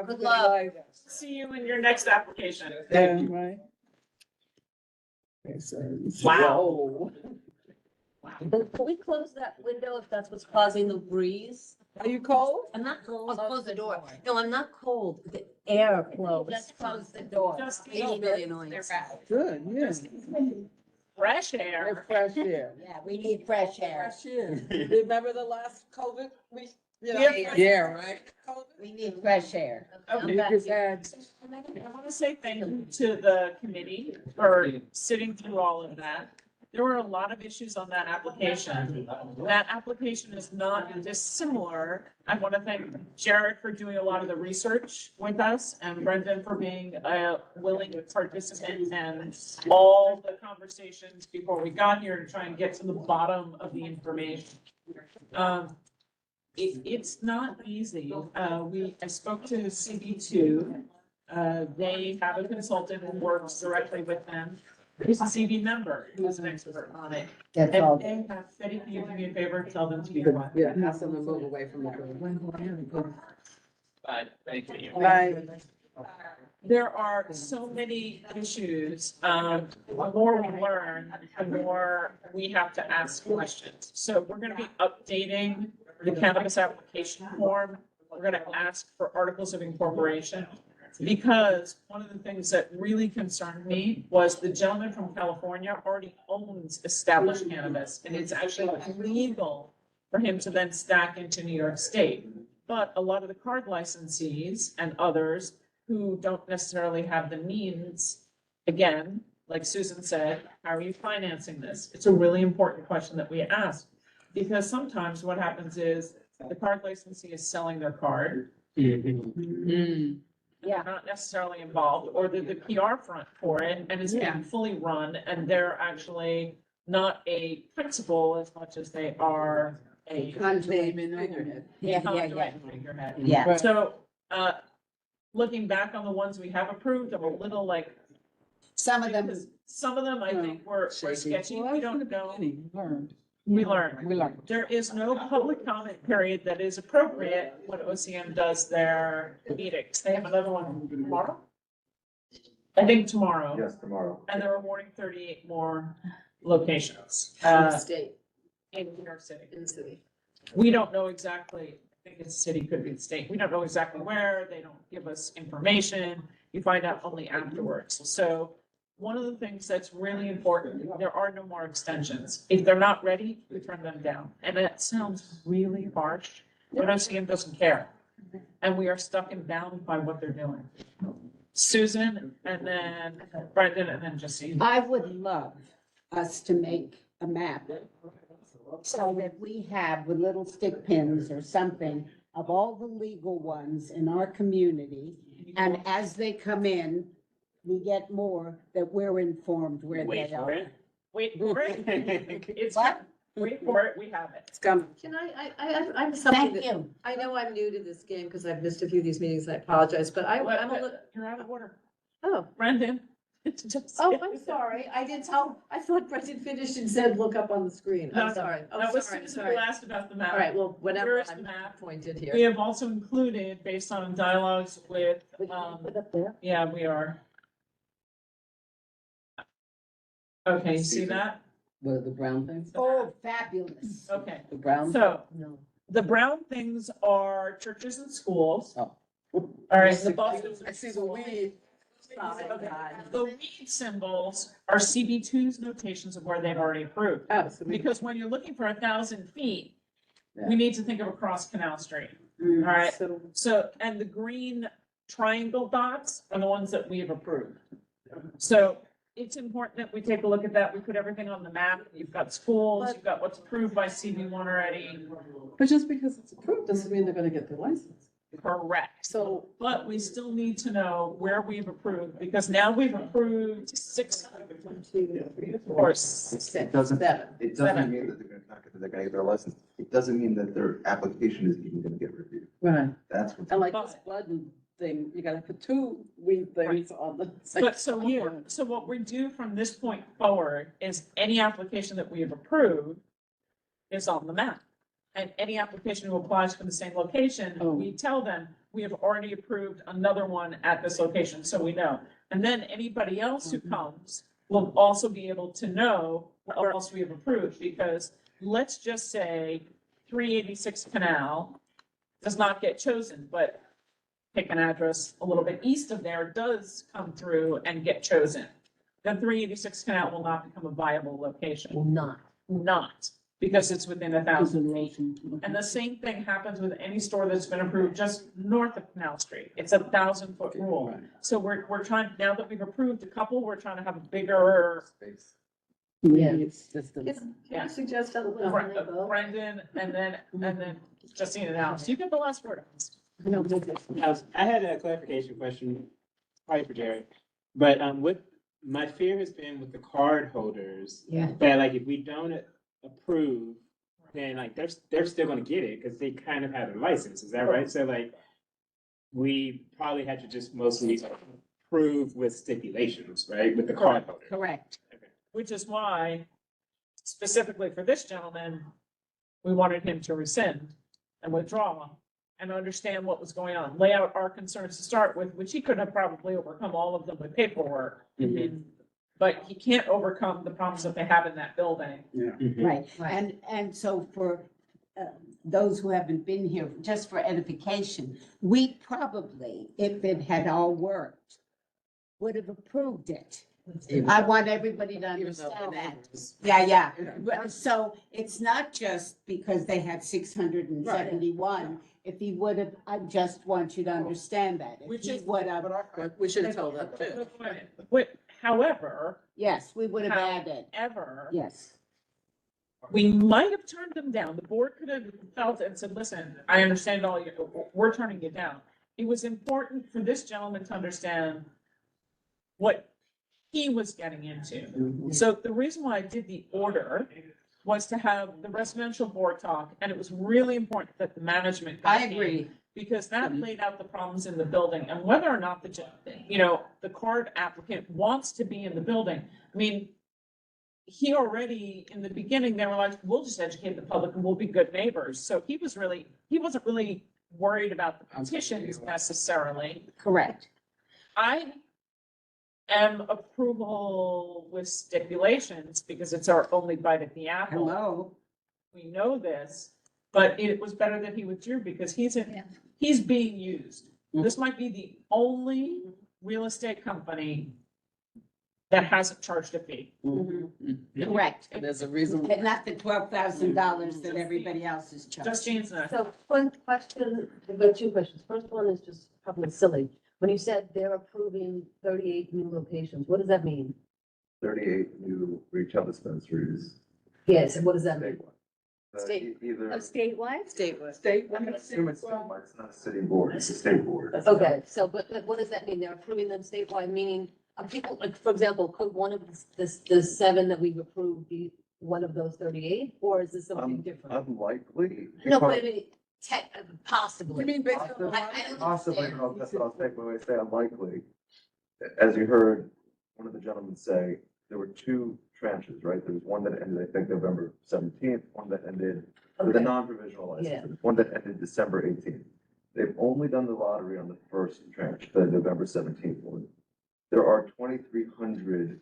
good luck. life. See you in your next application. Yeah, right. Wow. Can we close that window if that's what's causing the breeze? Are you cold? I'm not cold. I'll close the door. No, I'm not cold. The air flow. Just close the door. Just It's really annoying. They're bad. Good, yeah. fresh air. Fresh air. Yeah, we need fresh air. Fresh air. Remember the last COVID? Yeah. Yeah, right. We need fresh air. You just had, I want to say thank you to the committee for sitting through all of that. There were a lot of issues on that application. That application is not dissimilar. I want to thank Jared for doing a lot of the research with us and Brendan for being willing to participate in all the conversations before we got here to try and get to the bottom of the information. It's not easy. I spoke to CB2. They have a consultant who works directly with them. He's a CB member who is an expert on it. That's And all. they have said, if you do me a favor, tell them to be quiet. yeah, have them to move away from the door. Thank you. Bye. There are so many issues. The more we learn, the more we have to ask questions. So we're gonna be updating the cannabis application form. We're gonna ask for articles of incorporation. Because one of the things that really concerned me was the gentleman from California already owns established cannabis, and it's actually illegal for him to then stack into New York State. But a lot of the card licensees and others who don't necessarily have the means, again, like Susan said, how are you financing this? It's a really important question that we ask. Because sometimes what happens is the card licensee is selling their card. Yeah. Not necessarily involved, or the PR front for it, and it's being fully run, and they're actually not a principal as much as they are a Figurehead. figurehead. Yeah. So, looking back on the ones we have approved, I'm a little like, Some of them, because some of them I think were sketchy, Well, we that's from don't the know. beginning. Learned. We learn. We learned. There is no public comment period that is appropriate when OCM does their meetings. They have another one tomorrow? I think tomorrow. Yes, tomorrow. And they're awarding 38 more locations. State, In New York City. in the city. We don't know exactly, I think it's city, could be the state. We don't know exactly where. They don't give us information. You find out only afterwards. So one of the things that's really important, there are no more extensions. If they're not ready, we turn them down. And that sounds really harsh, but OCM doesn't care. And we are stuck and bound by what they're doing. Susan, and then Brendan, and then Justine. I would love us to make a map so that we have with little stick pins or something of all the legal ones in our community. And as they come in, we get more that we're informed where Wait they for are. it. Wait for it. It's, What? wait for it, we have it. It's coming. Can I'm something Thank that, you. I know I'm new to this game because I've missed a few of these meetings. I apologize, but I'm a little, You're out of order. oh. Brendan. It's just- Oh, I'm sorry. I didn't tell, I thought Brendan finished and said, look up on the screen. No, I'm sorry. Oh, That was sorry, Susan sorry. who asked about the map. All right, well, Where whenever is the I'm map? pointed We here. have also included, based on dialogues with, Put up there. yeah, we are. Okay, you see that? What are the brown things? Oh, fabulous. Okay, The brown? so No. the brown things are churches and schools. Oh. All right, the buses. I see the weed. The weed symbols are CB2's notations of where they've already approved. Oh, so we, Because when you're looking for 1,000 feet, Yeah. we need to think of across Canal Street. All right, so, and the green triangle dots are the ones that we have approved. So it's important that we take a look at that. We put everything on the map. You've got schools, you've got what's approved by CB1 already. but just because it's approved doesn't mean they're gonna get their license. Correct. So, But we still need to know where we've approved, because now we've approved 6 or 6. It doesn't, seven. it Seven. doesn't mean that they're gonna get their license. It doesn't mean that their application is even gonna get reviewed. Right. That's what. And like But- this blood thing, you gotta put two weed things on the. But so what we do from this point forward is any application that we have approved is on the map. And any application who applies for the same location, we tell them, we have already approved another one at this location, so we know. And then anybody else who comes will also be able to know what else we have approved, because let's just say 386 Canal does not get chosen, but pick an address a little bit east of there does come through and get chosen. Then 386 Canal will not become a viable location. Will not. Because it's within 1,000 feet. And the same thing happens with any store that's been approved just north of Canal Street. It's 1,000-foot rule. So we're trying, now that we've approved a couple, we're trying to have a bigger, Space. Yeah. Can I suggest a Brendan, and then Justine and Alice. You get the last word. I had a clarification question, probably for Jerry. But what my fear has been with the card holders, Yeah. that like if we don't approve, then like they're still gonna get it because they kind of have a license. Is that right? So like we probably had to just mostly approve with stipulations, right? With the card holder. Correct. Which is why specifically for this gentleman, we wanted him to rescind and withdraw and understand what was going on, lay out our concerns to start with, which he could have probably overcome all of them with paperwork. But he can't overcome the problems that they have in that building. Right, and so for those who haven't been here, just for edification, we probably, if it had all worked, would have approved it. I want everybody to understand that. Yeah. So it's not just because they had 671. If he would have, I just want you to understand that. If Which he is- would have, We should have told them too. However, yes, we would have added, ever, yes. we might have turned them down. The board could have felt it and said, listen, I understand all you, we're turning you down. It was important for this gentleman to understand what he was getting into. So the reason why I did the order was to have the residential board talk, and it was really important that the management. I agree. Because that laid out the problems in the building and whether or not the card applicant wants to be in the building. I mean, he already, in the beginning, they were like, we'll just educate the public and we'll be good neighbors. So he wasn't really worried about the petitions necessarily. Correct. I am approval with stipulations because it's our only bite at the apple. Hello. We know this, but it was better that he withdrew because he's being used. This might be the only real estate company that hasn't charged a fee. Correct. There's a reason. And not the $12,000 that everybody else is charging. Justine's not. So one question, I've got two questions. First one is just probably silly. When you said they're approving 38 new locations, what does that mean? 38 new retail dispensaries. Yes, and what does that mean? Either, Statewide? Statewide. I assume it's statewide, it's not a city board, it's a state board. Okay, so, but what does that mean? They're approving them statewide, meaning, people, like, for example, could one of the 7 that we've approved be one of those 38, or is this something different? Unlikely. No, because- but I mean, possibly. You mean based on? I don't Possibly, understand. no, that's what I'll take when I say unlikely. As you heard one of the gentlemen say, there were 2 tranches, right? There was one that ended, I think, November 17th, one that ended with a Okay. non-provisional Yeah. license, one that ended December 18th. They've only done the lottery on the first tranche, the November 17th one. There are 2,300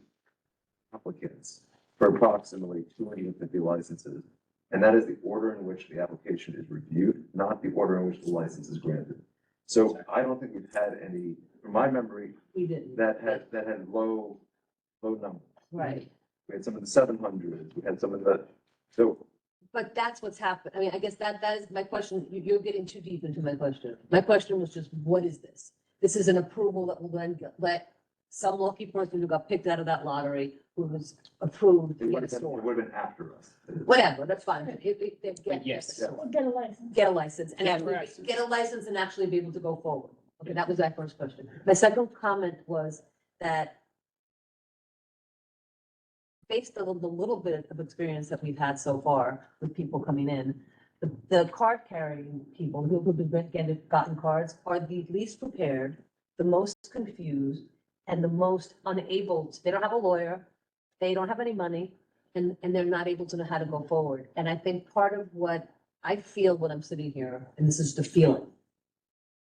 applicants for approximately 250 licenses. And that is the order in which the application is reviewed, not the order in which the license is granted. So I don't think we've had any, from my memory, We didn't. that had low numbers. Right. We had some of the 700s, we had some of the, so But that's what's happened. I mean, I guess that is my question. You're getting too deep into my question. My question was just, what is this? This is an approval that will then let some lucky person who got picked out of that lottery, who was approved it to would get a have been, it store. would have been after us. Whatever, that's fine. They get Yes. a store. Get a license. Get a license and Get a actually license. get a license and actually be able to go forward. Okay, that was my first question. My second comment was that based on the little bit of experience that we've had so far with people coming in, the card carrying people who have gotten cards are the least prepared, the most confused, and the most unable, they don't have a lawyer, they don't have any money, and they're not able to know how to go forward. And I think part of what I feel when I'm sitting here, and this is the feeling,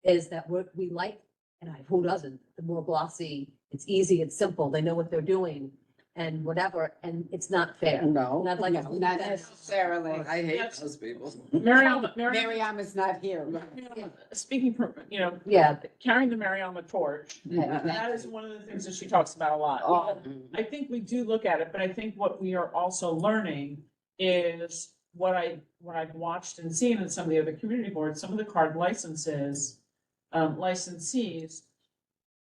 is that we like, and who doesn't, the more glossy, it's easy, it's simple, they know what they're doing, and whatever, and it's not fair. No, Not like- no, not necessarily. I hate those people. Mariama, Miriam is not here. speaking from, Yeah, carrying the Mariama torch, Yeah. that is one of the things that she talks about a lot. Oh. I think we do look at it, but I think what we are also learning is what I've watched and seen in some of the other community boards, some of the card licenses, licensees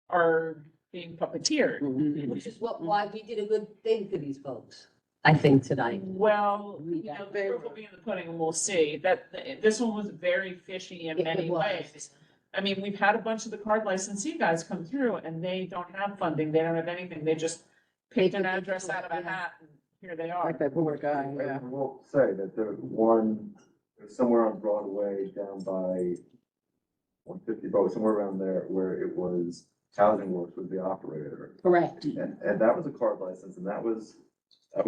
are being puppeteered. which is why we did a good thing for these folks, I think, tonight. Well, the proof will be in the pudding and we'll see. This one was very fishy in It many was. ways. I mean, we've had a bunch of the card licensee guys come through and they don't have funding, they don't have anything, they just picked an address out of a hat and here they are. Like that poor guy, I yeah. will say that there was somewhere on Broadway down by 150, Broadway, somewhere around there, where it was Housing Works was the operator. Correct. And that was a card license, and that was a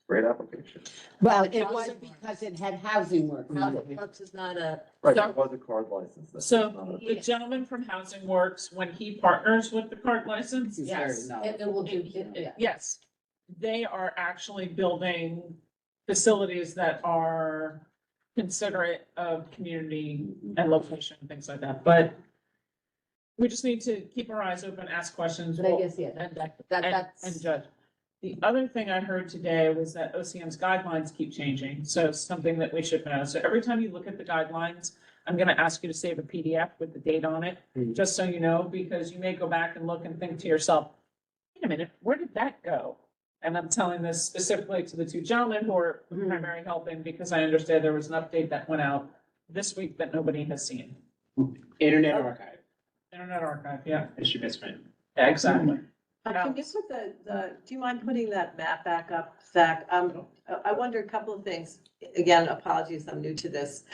great application. Well, it was because it had housing work. Housing Works is not a, Right, So- it was a card license. That's So not a- the gentleman from Housing Works, when he partners with the card license, He's very yes. knowledgeable. it will do, yeah. Yes, they are actually building facilities that are considerate of community and location and things like that, but we just need to keep our eyes open, ask questions. But I guess, yeah, that's. And judge. The other thing I heard today was that OCM's guidelines keep changing, so something that we should know. So every time you look at the guidelines, I'm gonna ask you to save a PDF with the date on it, just so you know, because you may go back and look and think to yourself, wait a minute, where did that go? And I'm telling this specifically to the 2 gentlemen who are primary helping, because I understand there was an update that went out this week that nobody has seen. Internet Archive, Internet Archive, yeah, it's your best friend. exactly. Can you put do you mind putting that map back up, Zach? I wonder a couple of things. Again, apologies, I'm new to this.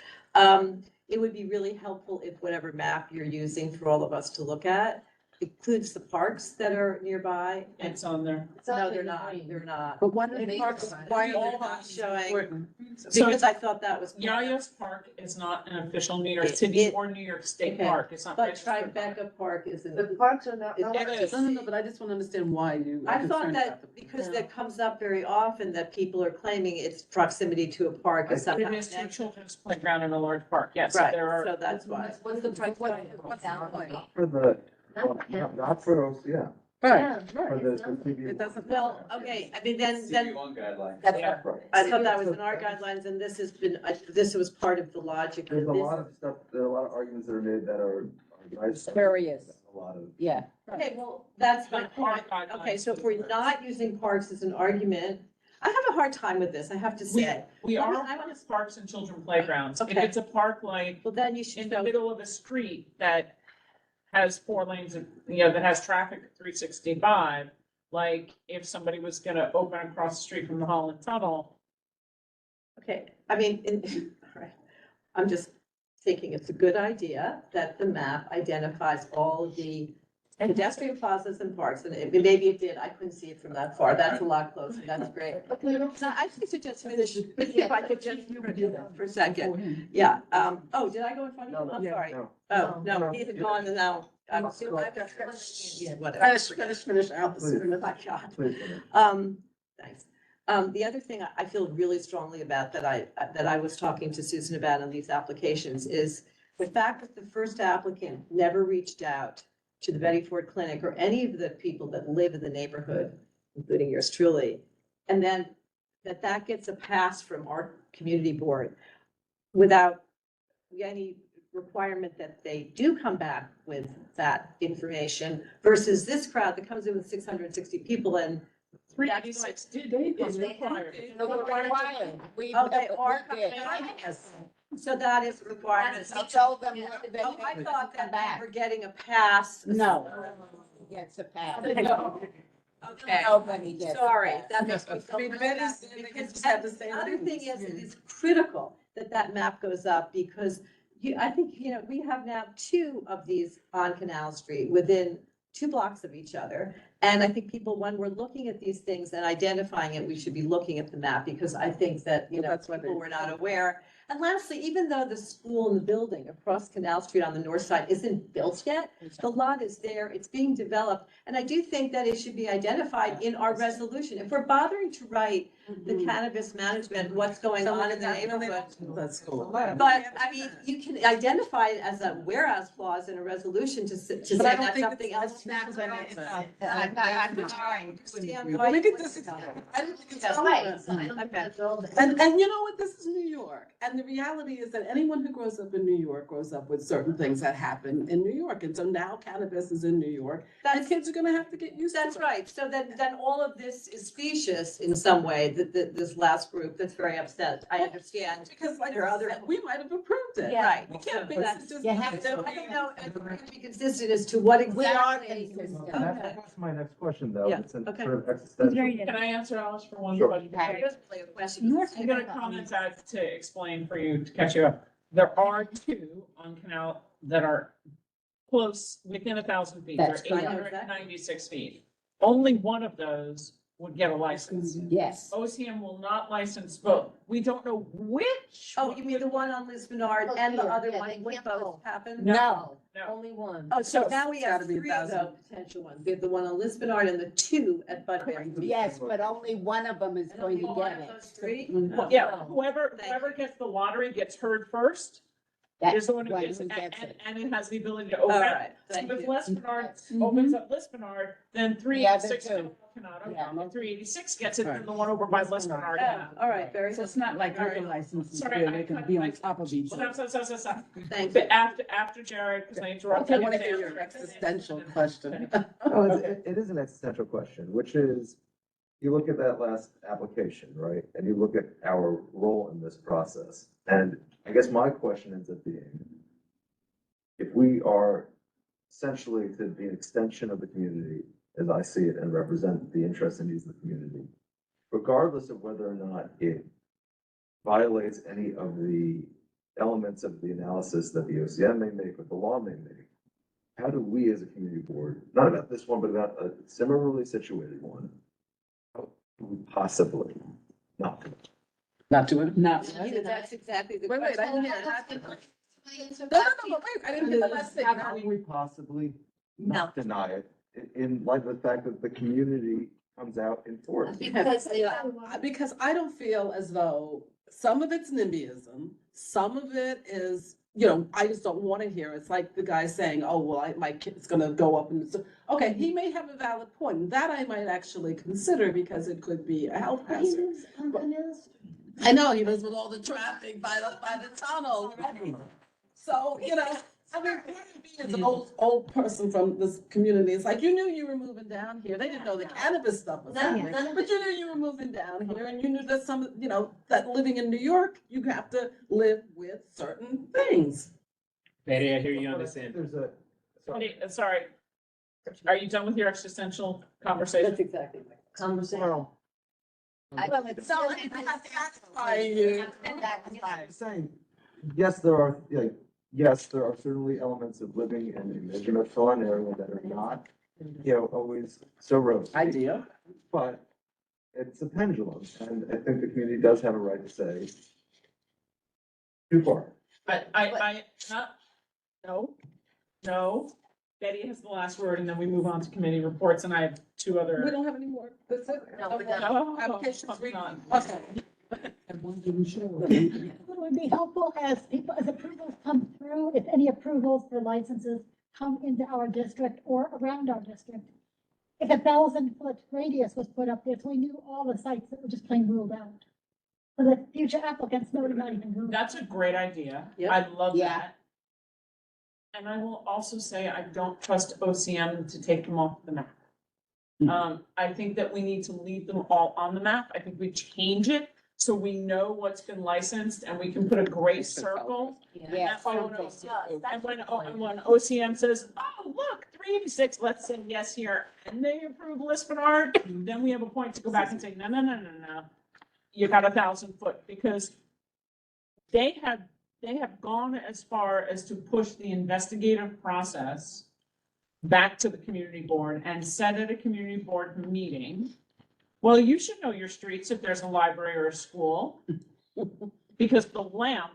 It would be really helpful if whatever map you're using for all of us to look at includes the parks that are nearby. And It's on there. no, they're not. But what are They the are parks, why are they all not showing, important? So because I thought that was. Yaya's Park is not an official New York It- City it- or New York State okay, park. It's not But registered. Tribeca Park is in. The parks are not. It is. No, but I just want to understand why you. are I thought concerned about that the- because that comes up very often, that people are claiming it's proximity to a park is But somehow. it is to a children's playground in a large park, yes. Right, There are. so that's why. What's the price? What's the point? For the, not for OCM, Right, for the TV. it doesn't. Well, okay, I mean, then, guidelines. That's Yeah. Right. I thought that was in our guidelines, and this has been, this was part of the logic of There's a this. lot of stuff, there are a lot of arguments that are made that are nice. Spurious. A lot of. Yeah. Okay, well, that's my But park point. guidelines Okay, so if is we're first. not using parks as an argument, I have a hard time with this, I have to say. We Let me- are on parks and children playgrounds. If Okay. it's a park like Well, then you should in the show, middle of a street that has 4 lanes of, that has traffic at 365, like if somebody was gonna open across the street from the Holland Tunnel. okay, I mean, all right. I'm just thinking it's a good idea that the map identifies all of the pedestrian plazas and parks, and maybe it did, I couldn't see it from that far, that's a lot closer, that's great. So I think to just finish, if I could just for a second, yeah, oh, did I go in front of you? I'm sorry. Oh, no, he had gone and now, I'm still, I've got, yeah, whatever. Finish out the sooner than I got. Thanks. The other thing I feel really strongly about that I was talking to Susan about on these applications is the fact that the first applicant never reached out to the Betty Ford Clinic or any of the people that live in the neighborhood, including yours truly. And then that gets a pass from our community board without any requirement that they do come back with that information versus this crowd that comes in with 660 people and 386 did, is required. Oh, they are. Yes. So that is required. I told them. Oh, I thought that they were getting a pass. No, gets a pass. Okay. Nobody gets. Sorry, that makes me I mean, feel. that is- Because just have the same the other thing things. is, it is critical that that map goes up because I think, we have now 2 of these on Canal Street within 2 blocks of each other. And I think people, when we're looking at these things and identifying it, we should be looking at the map because I think that, That's why people were not aware. And lastly, even though the school and the building across Canal Street on the north side isn't built yet, the lot is there, it's being developed. And I do think that it should be identified in our resolution. If we're bothering to write the cannabis management, what's going on in the neighborhood. That's cool. But I mean, you can identify it as a whereas clause in a resolution to say But I don't that think something it's- else. I'm trying. Let me get this, I don't think it's relevant. And you know what, this is New York, and the reality is that anyone who grows up in New York grows up with certain things that happen in New York, and so now cannabis is in New York, and kids are gonna have to get used to it. That's right. So then all of this is specious in some way, this last group that's very upset. I understand. Because like, There are other- we might have approved it. Right. We can't be That's- just. You have So I don't know, if we're gonna be consistent as to what We are exactly. consistent. And Okay. that's my next question, though. Yeah, It's an okay. sort of existential. Can I answer Alice for one Sure. question? Here's really a question. I'm gonna comment that to explain for you, to catch you up. There are 2 on Canal that are close, within 1,000 feet. They're That's correct. 896 feet. Only one of those would get a license. Yes. OCM will not license both. We don't know which. Oh, you mean the one on Liz Bernard and the Yeah, other yeah, one they would can't both both. happen? No. No. Only one. Oh, so now we have Gotta be 3 of 1,000. the potential ones. We have the one on Liz Bernard and the 2 at Budberry. Yes, but only one of them is And going only to one get of it. those 3? Well, yeah, whoever gets the lottery gets heard first. Is That's the one who one gets, who gets it. and it has the ability to All open. right, So thank if you. Les Bernard Mhm. opens up Les Bernard, then The other 386 two. cannot Yeah. open, and 386 gets it, and the one over by Les Bernard. Oh, all right, very So good. it's not like All right. liquor licenses Sorry, where they can be on top of each other. Stop. Thank But you. after Jared, because I interrupted. I want to you. hear your existential question. No, it is an existential question, which is, you look at that last application, right? And you look at our role in this process. And I guess my question ends up being, if we are essentially to be an extension of the community, as I see it, and represent the interests and needs of the community, regardless of whether or not it violates any of the elements of the analysis that the OCM may make or the law may make, how do we as a community board, not about this one, but about a similarly situated one, how do we possibly not do it? Not doing it? Not. That's exactly the Wait, I question. didn't hear it. No, but wait, I didn't hear the last thing. How can we possibly not deny it in light of the fact that the community comes out in force? Because I don't feel as though some of it's NIMBYism, some of it is, I just don't want to hear. It's like the guy saying, oh, well, my kid's gonna go up and, okay, he may have a valid point. That I might actually consider because it could be a health hazard. I know, he lives with all the traffic by the tunnel. So, I mean, part of me as an old person from this community, it's like, you knew you were moving down here. They didn't know the cannabis stuff was happening, but you knew you were moving down here and you knew that some, that living in New York, you have to live with certain things. Betty, I hear you on this end. There's a, Hey, sorry. Are you done with your existential conversation? That's exactly. Conversation. Well, it's so, I'm saying, yes, there are, yes, there are certainly elements of living in a major metropolitan area that are not, always so rosy. idea. But it's a pendulum, and I think the community does have a right to say too far. No. Betty has the last word and then we move on to committee reports and I have two other. We don't have any more. That's it. No, we're Okay. Oh, Application hold three. on. Okay. It would be helpful as approvals come through, if any approvals for licenses come into our district or around our district. If 1,000-foot radius was put up there, so we knew all the sites that were just plain ruled out. So that future applicants know they're not even ruled. That's a great idea. Yep. I love Yeah. that. And I will also say I don't trust OCM to take them off the map. I think that we need to leave them all on the map. I think we change it so we know what's been licensed and we can put a gray circle. Yeah. And when OCM says, oh, look, 386, let's say yes here, and they approve Lisbonard, then we have a point to go back and say, no. You got 1,000-foot, because they have gone as far as to push the investigative process back to the community board and said at a community board meeting, well, you should know your streets if there's a library or a school. Because the LAMP,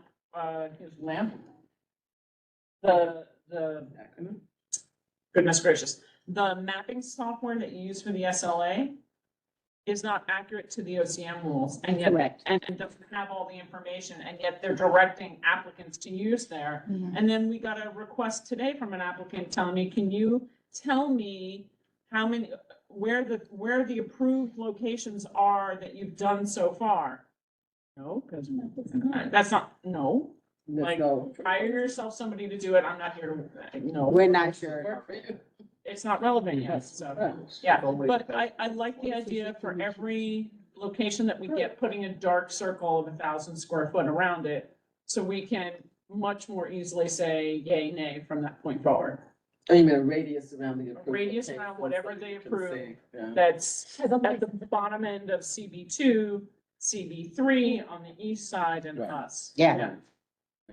goodness gracious, the mapping software that you use for the SLA is not accurate to the OCM rules and yet, Correct. and doesn't have all the information, and yet they're directing applicants to use there. And then we got a request today from an applicant telling me, can you tell me how many, where the approved locations are that you've done so far? No, because that's not, no. Like, hire yourself somebody to do it. I'm not here to, We're not sure. it's not relevant yet, so, yeah. But I like the idea for every location that we get, putting a dark circle of 1,000 square foot around it. So we can much more easily say yay, nay from that point forward. I mean, a radius around the. approved Radius location around whatever so they you can approve. see, yeah. That's at the bottom end of CB2, CB3 on the east side and Right. us. Yeah.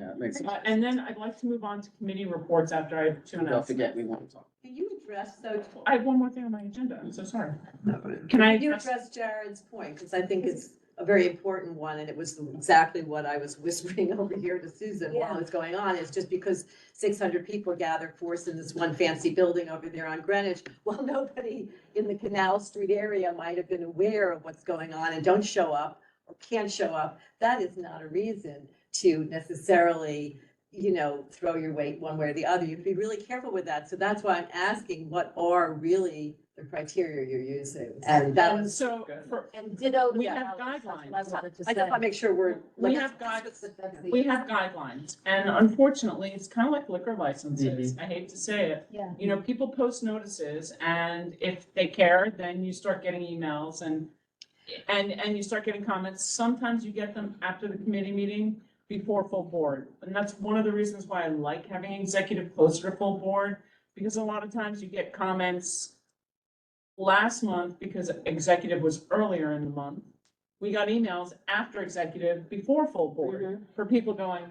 Yeah, it makes sense. And then I'd like to move on to committee reports after I have two Don't announcements. forget, we want to talk. Can you address, so, I have one more thing on my agenda. I'm so sorry. Can can I you address? address Jared's point? Because I think it's a very important one, and it was exactly what I was whispering over here to Susan while it's going on. It's just because 600 people gathered force in this one fancy building over there on Greenwich. Well, nobody in the Canal Street area might have been aware of what's going on and don't show up or can't show up. That is not a reason to necessarily, throw your weight one way or the other. You have to be really careful with that. So that's why I'm asking, what are really the criteria you're using? And that was, So, And ditto. we yeah, have guidelines. I wanted to I just want to make sure we're. We have We have guidelines, and unfortunately, it's kind of like liquor licenses. I hate to say it. Yeah. People post notices, and if they care, then you start getting emails and you start getting comments. Sometimes you get them after the committee meeting, before full board. And that's one of the reasons why I like having executive closer to full board, because a lot of times you get comments. Last month, because executive was earlier in the month, we got emails after executive, before full board, for people going,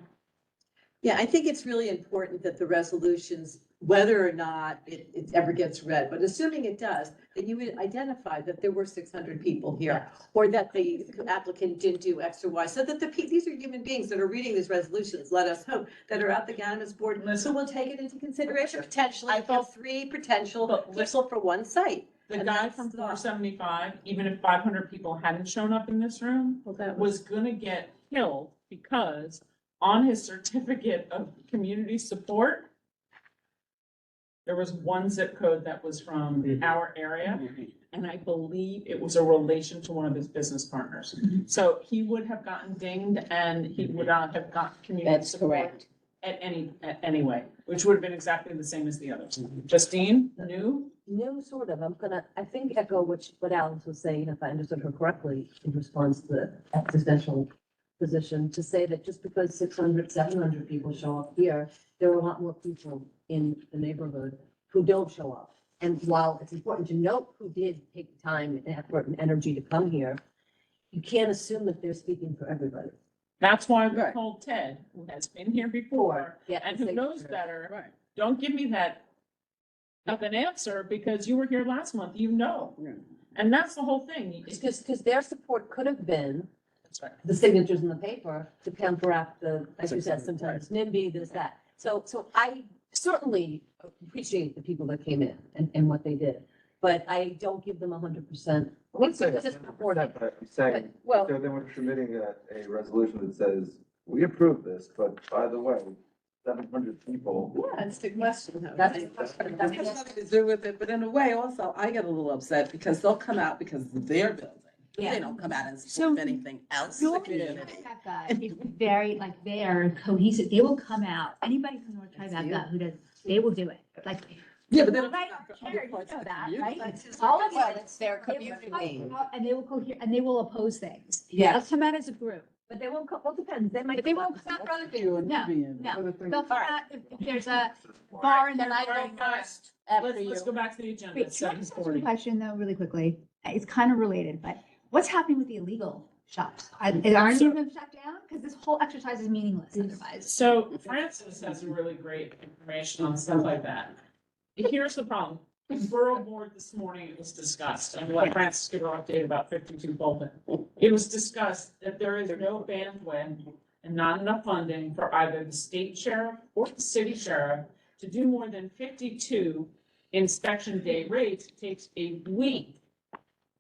Yeah, I think it's really important that the resolutions, whether or not it ever gets read, but assuming it does, that you would identify that there were 600 people here, or that the applicant didn't do X or Y, so that these are human beings that are reading these resolutions, let us hope, that are at the cannabis board, so we'll take it into consideration, potentially, I thought- 3 potential But listen- people for one site. the And guy that's from the- 475, even if 500 people hadn't shown up in this room, was gonna get killed because on his certificate of community support, there was one zip code that was from our area, and I believe it was a relation to one of his business partners. So he would have gotten dinged and he would not have gotten community That's support. correct. anyway, which would have been exactly the same as the others. Justine, new? New, sort of. I think echo what Alice was saying, if I understood her correctly, in response to the existential position, to say that just because 600, 700 people show up here, there are a lot more people in the neighborhood who don't show up. And while it's important to note who did take the time and effort and energy to come here, you can't assume that they're speaking for everybody. That's why we told Ted, who has been here before, Yeah, and who knows better, don't give me that of an answer because you were here last month, you know. And that's the whole thing. Because their support could have been That's right. the signatures in the paper to counteract the, as you said, sometimes NIMBY, this, that. So I certainly appreciate the people that came in and what they did, but I don't give them 100%. What's I'm saying, Well- so then we're submitting a resolution that says, we approve this, but by the way, 700 people. That's the question. That's It the question. has nothing to do with it, but in a way also, I get a little upset because they'll come out because of their building. Yeah. They don't come out and support anything else in the community. It's very, like, they are cohesive. They will come out. Anybody from North Tribeca who does, they will do it. Like. Yeah, but they don't. Right, sure, you know that, right? That's All of Well, them. it's their They will community. come out And they will cohere, and they will oppose things. Yeah. They'll come out as a group, But they won't, well, depends, they might. but they won't come out rather than, no, they'll come out if there's a bar in Then their. I go Alright, guys, first after Let's you. go back to the agenda. Wait, It's can I just ask you a 7:40. question though, really quickly? It's kind of related, but what's happening with the illegal shops? Aren't they going to shut down? Because this whole exercise is meaningless otherwise. So Francis has really great information on stuff like that. Here's the problem. The Borough Board this morning, it was discussed, and let Francis give her update about 52 Bolton. It was discussed that there is no bandwidth and not enough funding for either the state sheriff or the city sheriff to do more than 52 inspection day rates. It takes a week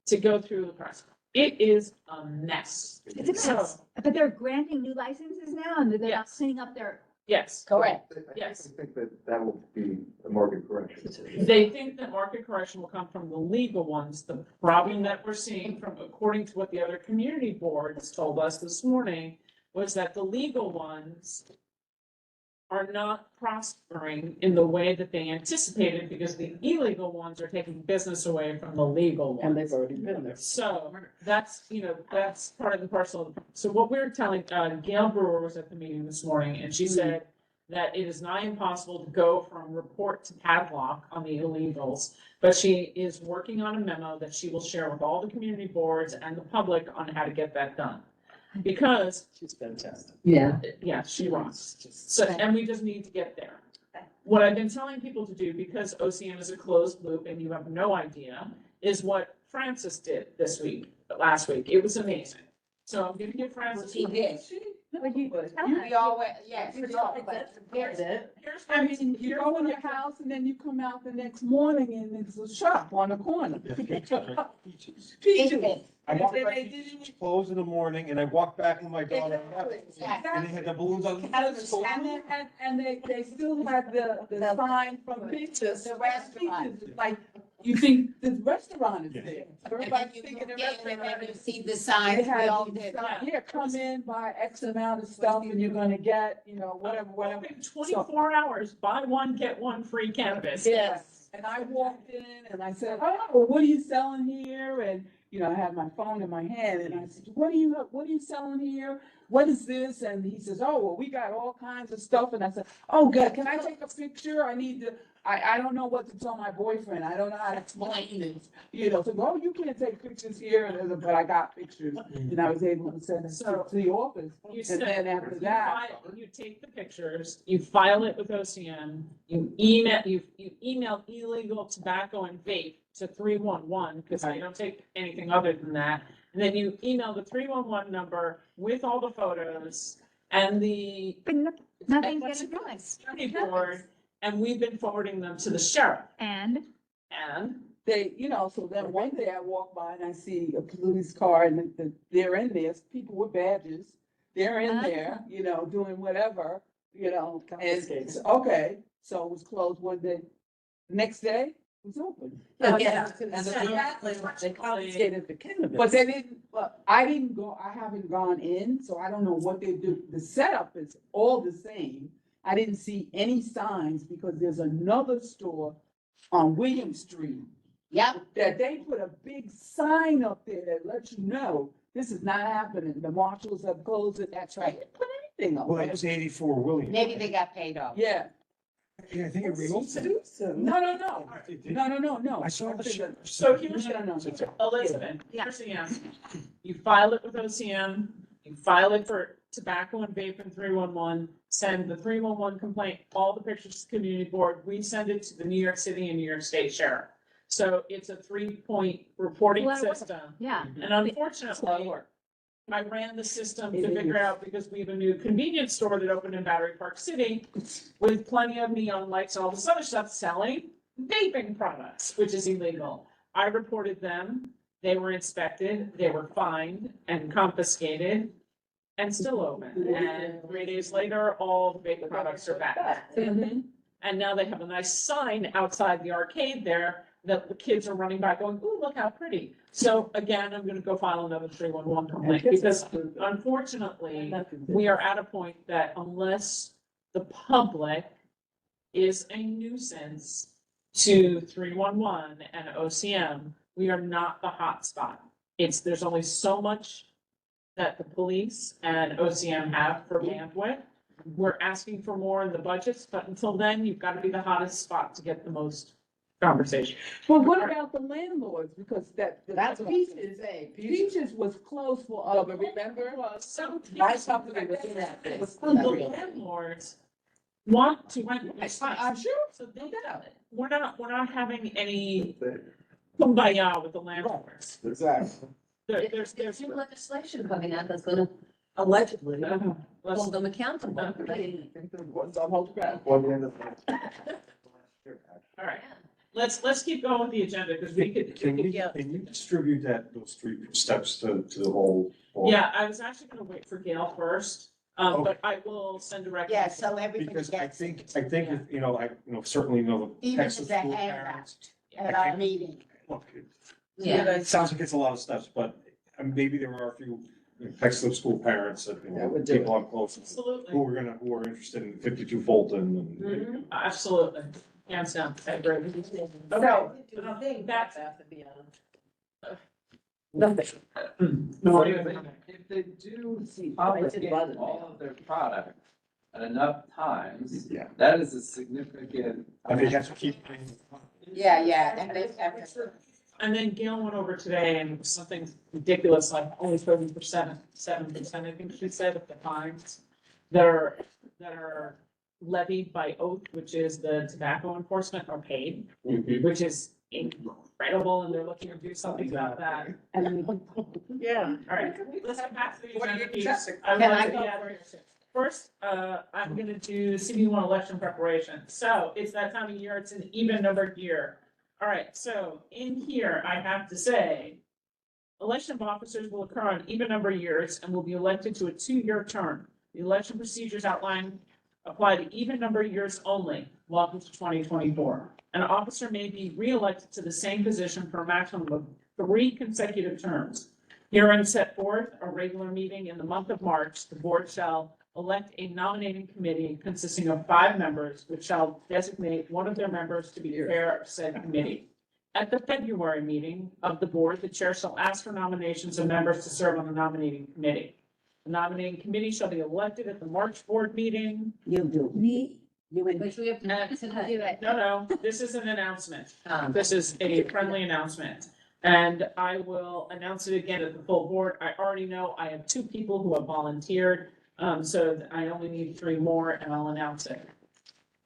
to go through the process. It is a mess. It's a mess, but they're granting new licenses now and they're not Yes. cleaning up their. Yes. Correct. Yes. I think that will be a market correction. They think that market correction will come from the legal ones. The problem that we're seeing from, according to what the other community boards told us this morning, was that the legal ones are not prospering in the way that they anticipated because the illegal ones are taking business away from the legal ones. And they've already been there. So that's, that's part of the parcel. So what we're telling, Gail Brewer was at the meeting this morning and she said that it is nigh impossible to go from report to padlock on the illegals. But she is working on a memo that she will share with all the community boards and the public on how to get that done. Because, She's fantastic. Yeah. yeah, she rocks. So, and we just need to get there. What I've been telling people to do, because OCM is a closed loop and you have no idea, is what Francis did last week. It was amazing. So I'm gonna give Francis. He did. We always, yes. Here's I mean, you go in your house and then you come out the next morning and it's a shop on the corner. Peaches. I And walked then back, they didn't. closed in the morning, and I walked back in my daughter's house, Exactly. and they had the balloons on. And they still had the sign from Peaches. The restaurant. Peaches, like, you think the restaurant is there. And Everybody's then you thinking the look in and restaurant then you is. see the They signs, we had all these did. signs, yeah, come in, buy X amount of stuff and you're gonna get, whatever. Open 24 hours, buy one, get one free cannabis. Yes, and I walked in and I said, oh, what are you selling here? And, I had my phone in my hand and I said, what are you selling here? What is this? And he says, oh, well, we got all kinds of stuff. And I said, oh, good, can I take a picture? I don't know what to tell my boyfriend. I don't know how to explain it. So, oh, you can't take pictures here, but I got pictures. And I was able to send it to the office. You And then after that. You take the pictures, you file it with OCM, you email illegal tobacco and vape to 311, because they don't take anything other than that. And then you email the 311 number with all the photos and the. But nothing's getting done. Security board, and we've been forwarding them to the sheriff. And They, so then one day I walk by and I see a police car and they're in there, people with badges. They're in there, doing whatever, and it's, okay, so it was closed one day. Next day, it was open. Yeah. They confiscated the cannabis. But I haven't gone in, so I don't know what they do. The setup is all the same. I didn't see any signs because there's another store on William Street. Yep. That they put a big sign up there that lets you know this is not happening. The marshals have closed it. That's right. They didn't put anything up. Well, it was 84 William. Maybe they got paid off. Yeah. Yeah, I think it removed it. No. I saw the shirt. So here's, No. Elizabeth, here's the answer. You file it with OCM, you file it for tobacco and vape in 311, send the 311 complaint, all the pictures to the community board, we send it to the New York City and New York State Sheriff. So it's a 3-point reporting A lot of work. system. Yeah. And unfortunately, I ran the system to figure out, because we have a new convenience store that opened in Battery Park City with plenty of neon lights and all this other stuff selling vaping products, which is illegal. I reported them, they were inspected, they were fined and confiscated and still open. And 3 days later, all the vaping products are back. And now they have a nice sign outside the arcade there that the kids are running by going, ooh, look how pretty. So again, I'm gonna go file another 311 complaint, because unfortunately, we are at a point that unless the public is a nuisance to 311 and OCM, we are not the hot spot. There's only so much that the police and OCM have for bandwidth. We're asking for more in the budgets, but until then, you've got to be the hottest spot to get the most conversation. Well, what about the landlords? Because that's That's what I'm Peaches, Peaches was closed for, but remember, So that's something that was in that thing. the landlords want to rent their spots. I'm sure. So they do it. We're not having any kumbaya with the landlords. Exactly. There's new legislation coming out that's gonna allegedly hold them accountable. All right, let's keep going with the agenda, because we could. Can you distribute those 3 steps to the whole? board? Yeah, I was actually gonna wait for Gail first, but I will send direct. Yeah, so everybody Because I gets, think, certainly the even Texas as a school handout parents. at our meeting. Look, Yeah. it sounds like it's a lot of steps, but maybe there are a few Texas school parents that, would do people I'm close to, Absolutely. who are interested in 52 Fulton and. Mhm, absolutely, hands down, I agree. Okay, that's. Nothing. So if they do publish all of their product at enough times, Yeah. that is a significant. I think that's what keep. Yeah, and they have. And then Gail went over today and something ridiculous, like only 30%, 7%, I think she said, of the fines that are levied by oath, which is the tobacco enforcement, are paid, which is incredible, and they're looking to do something about that. Yeah. All right, let's get back to the What are agenda you piece. testing? I Can want I to go get- First, I'm gonna do CD1 election preparation. So it's that time of year, it's an even numbered year. All right, so in here, I have to say, election of officers will occur on even number of years and will be elected to a 2-year term. The election procedures outlined apply to even number of years only. Welcome to 2024. An officer may be re-elected to the same position for a maximum of 3 consecutive terms. Herein set forth a regular meeting in the month of March. The board shall elect a nominating committee consisting of 5 members, which shall designate one of their members to be the chair of said committee. At the February meeting of the board, the chair shall ask for nominations of members to serve on the nominating committee. The nominating committee shall be elected at the March board meeting. You do. Me? You and. Which we have to Do it. No, this is an announcement. This is a friendly announcement. And I will announce it again at the full board. I already know I have 2 people who have volunteered. So I only need 3 more and I'll announce it.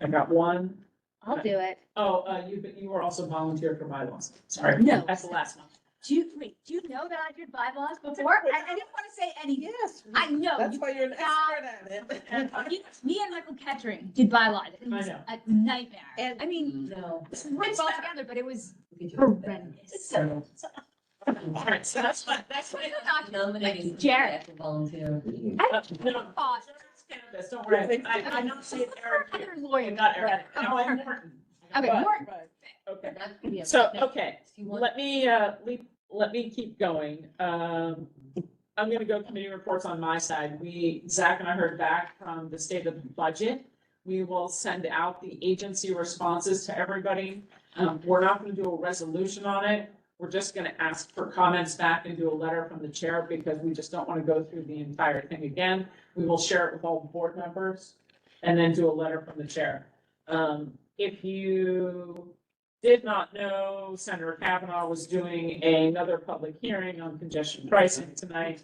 I got 1. I'll do it. Oh, you were also volunteered for bylaws. Sorry. No. That's the last one. Do you know that I did bylaws before? I didn't want to say anything. Yes. I know. That's why you're an God. expert at it. Me and Michael Kettering did bylaws. It was know. a nightmare. And- I mean, No. we worked all together, but it was horrendous. All right, so that's what. Nominating. Jared. To volunteer. No, thought- Candace, don't worry. I know say Eric here. Lawyer. Not Eric. No, I'm Morton. Okay, Right, Morton. right. Okay. So, okay, let me keep going. I'm gonna go committee reports on my side. Zach and I heard back from the state of the budget. We will send out the agency responses to everybody. We're not gonna do a resolution on it. We're just gonna ask for comments back and do a letter from the chair because we just don't wanna go through the entire thing again. We will share it with all the board members and then do a letter from the chair. If you did not know, Senator Kavanaugh was doing another public hearing on congestion pricing tonight.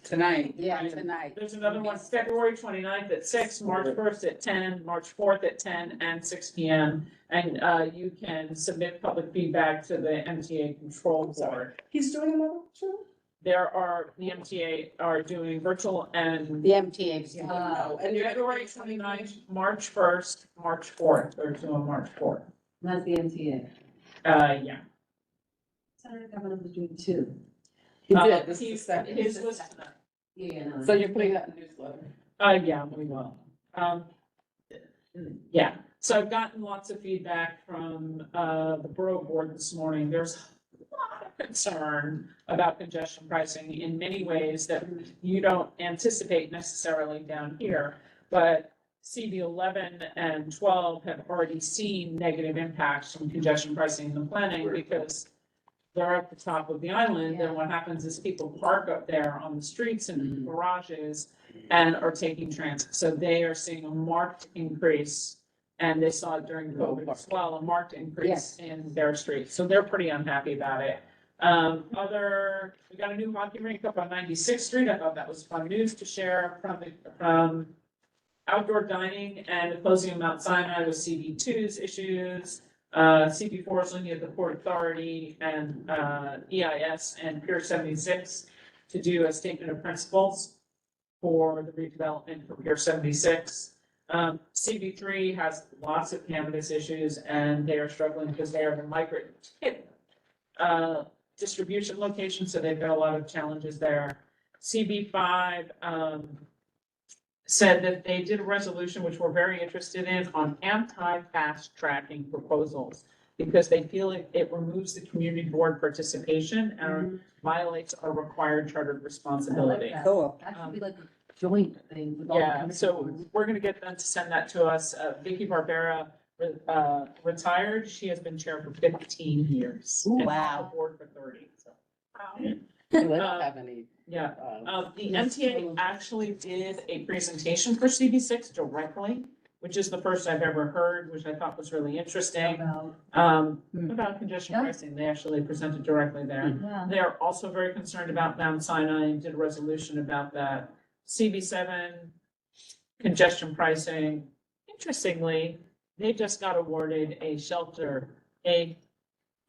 Yeah, tonight. There's another one, February 29th at 6, March 1st at 10, March 4th at 10, and 6 p.m. And you can submit public feedback to the MTA Control Board. He's doing another show? The MTA are doing virtual and. The MTA is. And February 29th, March 1st, March 4th, they're doing March 4th. That's the MTA. Yeah. Senator Kavanaugh was doing two. He did, this is the He's- second. His was, Yeah, no. So you're putting that in the newsletter? yeah, we will. Yeah, so I've gotten lots of feedback from, the borough board this morning. There's a lot of concern about congestion pricing in many ways that you don't anticipate necessarily down here. But CB 11 and 12 have already seen negative impacts from congestion pricing in the planning because they're at the top of the island, and what happens is people park up there on the streets and garages and are taking transit. So they are seeing a marked increase, and they saw it during COVID as well, a marked increase in their streets. So they're pretty unhappy about it. We got a new hockey rink up on 96th Street. I thought that was fun news to share from outdoor dining and the closing of Mount Sinai with CB2's issues. CB4 is looking at the Port Authority and EIS and Pier 76 to do a statement of principles for the redevelopment for Pier 76. CB3 has lots of cannabis issues and they are struggling because they are the migrant distribution location, so they've got a lot of challenges there. CB5 said that they did a resolution, which we're very interested in, on anti-fast tracking proposals because they feel it removes the community board participation and violates our required chartered responsibility. Cool. That should be like a joint thing. with all the Yeah, commission so boards. we're gonna get them to send that to us. Vicky Barbera retired. She has been chair for 15 years. Ooh, and wow. on the board for 30, so. We don't have any. Yeah, the MTA actually did a presentation for CB6 directly, which is the first I've ever heard, which I thought was really interesting. About congestion pricing, they actually presented directly there. Wow. They are also very concerned about Mount Sinai and did a resolution about that. CB7, congestion pricing. Interestingly, they just got awarded a shelter, a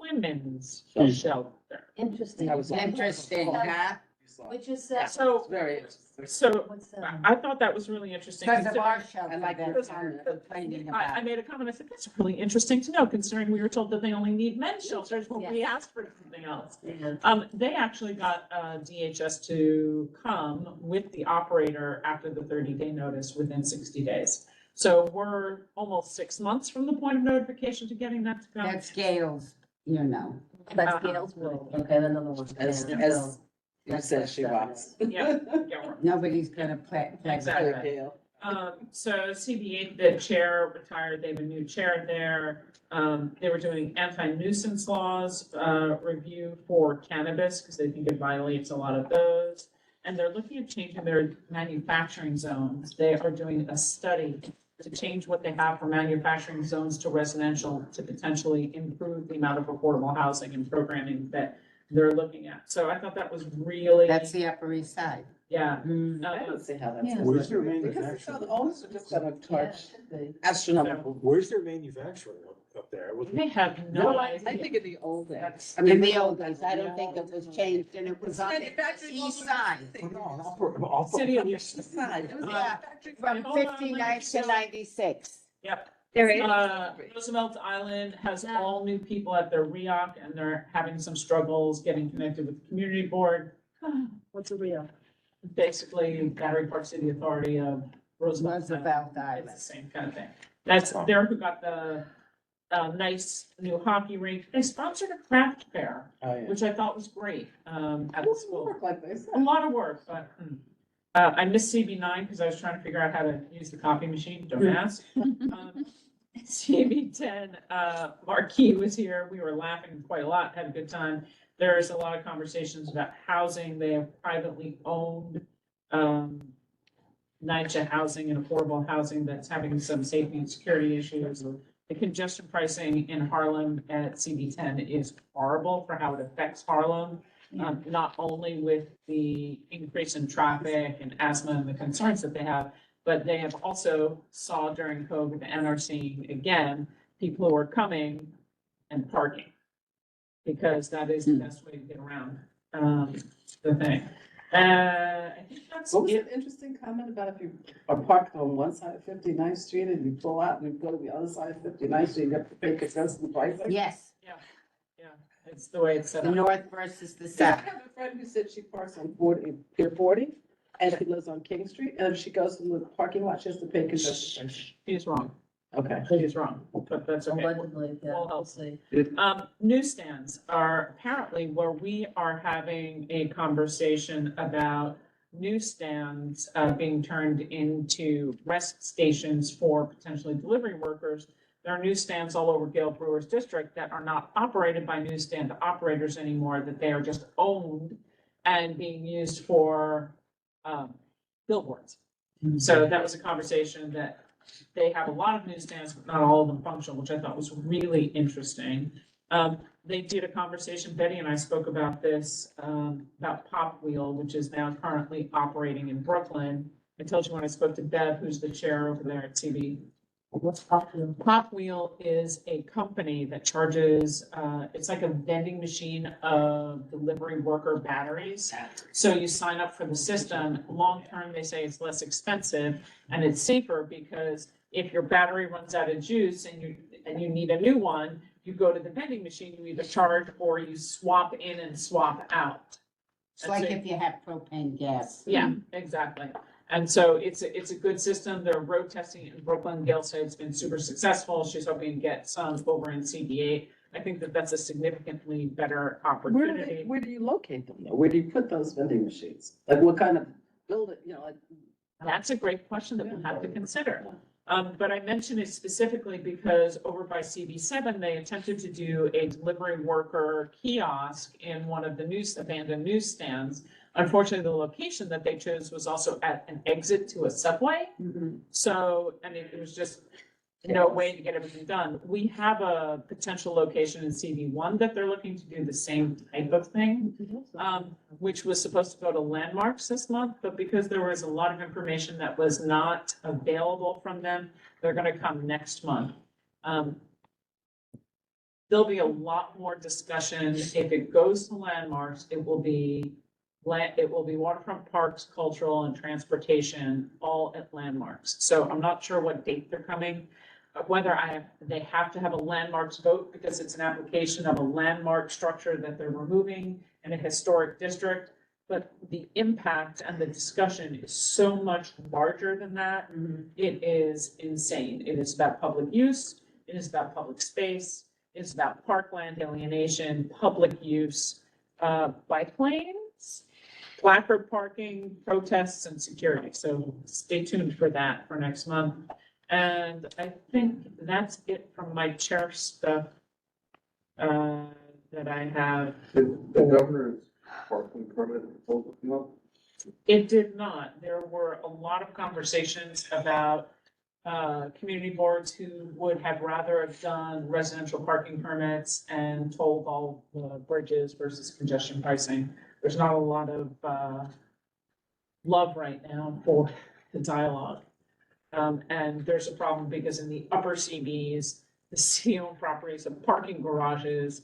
women's shelter. Interesting. That was Interesting, huh? Which is that? So, Very interesting. so What's that? I thought that was really interesting. Because of considering- our shelter I like that this. we're complaining I about. made a comment, I said, that's really interesting to know, considering we were told that they only need men's shelters when we asked for something else. They actually got DHS to come with the operator after the 30-day notice within 60 days. So we're almost 6 months from the point of notification to getting that to come. That's Gail's, you know. That's Gail's world. Okay, another one. As you said, she was. Yeah, we're- Nobody's gonna play. Exactly. So CB8, the chair retired, they have a new chair there. They were doing anti-nuisance laws, review for cannabis, because they think it violates a lot of those. And they're looking at changing their manufacturing zones. They are doing a study to change what they have for manufacturing zones to residential to potentially improve the amount of affordable housing and programming that they're looking at. So I thought that was really. That's the Upper East Side. Yeah. I don't see how that's. Yeah. Where's their Because manufacturing? it's all, the owners are just gonna charge Yeah. astronomical. Where's their manufacturing up there? They have no I idea. think in the old days. In the old days, I don't think it was changed and it was on the Manufacturing east all side. City of Side. It was Yeah. manufacturing. From Hold on, 59 to 96. Yep. There is. Roosevelt Island has all new people at their REOC and they're having some struggles getting connected with the community board. What's a real? Basically, Battery Park City Authority of Roosevelt. Roosevelt It's Island. the same kind of thing. That's, they're who got the nice new hockey rink. They sponsored a craft fair, Oh, yeah. which I thought was great, at the school. Work like this. A lot of work, but, I missed CB9 because I was trying to figure out how to use the copy machine, don't ask. CB10, Marquis was here, we were laughing quite a lot, had a good time. There's a lot of conversations about housing, they have privately owned, NYCHA housing and affordable housing that's having some safety and security issues. The congestion pricing in Harlem at CB10 is horrible for how it affects Harlem. Not only with the increase in traffic and asthma and the concerns that they have, but they have also saw during COVID and are seeing again, people who are coming and parking. Because that is the best way to get around, the thing. I think that's What was it. the interesting comment about if you are parked on one side of 59th Street and you pull out and you go to the other side of 59th Street, you have to pay because of the price? Yes, It's the way it's set the up. north versus the I south. have a friend who said she parks on 40, Pier 40, and she lives on King Street, and if she goes to the parking lot, she has to pay congestion. She's wrong. Okay. She's wrong, but that's okay. Allegedly, yeah, We'll we'll help. see. Newsstands are apparently where we are having a conversation about newsstands being turned into rest stations for potentially delivery workers. There are newsstands all over Gale Brewer's district that are not operated by newsstand operators anymore, that they are just owned and being used for billboards. So that was a conversation that they have a lot of newsstands, but not all of them function, which I thought was really interesting. They did a conversation, Betty and I spoke about this, about Pop Wheel, which is now currently operating in Brooklyn. I told you when I spoke to Bev, who's the chair over there at CB. What's Pop Wheel? Pop Wheel is a company that charges, it's like a vending machine of delivery worker batteries. So you sign up for the system, long-term, they say it's less expensive and it's safer because if your battery runs out of juice and you need a new one, you go to the vending machine, you either charge or you swap in and swap out. It's like if you have propane gas. Yeah, exactly. And so it's a good system. They're road testing it in Brooklyn. Gail said it's been super successful. She's hoping to get some over in CB8. I think that that's a significantly better opportunity. Where do you locate them though? Where do you put those vending machines? Like what kind of building, like? That's a great question that we'll have to consider. But I mention it specifically because over by CB7, they attempted to do a delivery worker kiosk in one of the abandoned newsstands. Unfortunately, the location that they chose was also at an exit to a subway. So, I mean, it was just no way to get everything done. We have a potential location in CB1 that they're looking to do the same type of thing, which was supposed to go to Landmarks this month, but because there was a lot of information that was not available from them, they're gonna come next month. There'll be a lot more discussion. If it goes to Landmarks, it will be waterfront parks, cultural and transportation, all at Landmarks. So I'm not sure what date they're coming, whether they have to have a landmarks vote because it's an application of a landmark structure that they're removing in a historic district. But the impact and the discussion is so much larger than that. It is insane. It is about public use. It is about public space. It's about parkland alienation, public use, bike lanes, placard parking, protests, and security. So stay tuned for that for next month. And I think that's it from my chair stuff that I have. Did the governor's parking permit proposal come up? It did not. There were a lot of conversations about community boards who would have rather have done residential parking permits and told all the bridges versus congestion pricing. There's not a lot of love right now for the dialogue. And there's a problem because in the upper CBs, the city-owned properties of parking garages,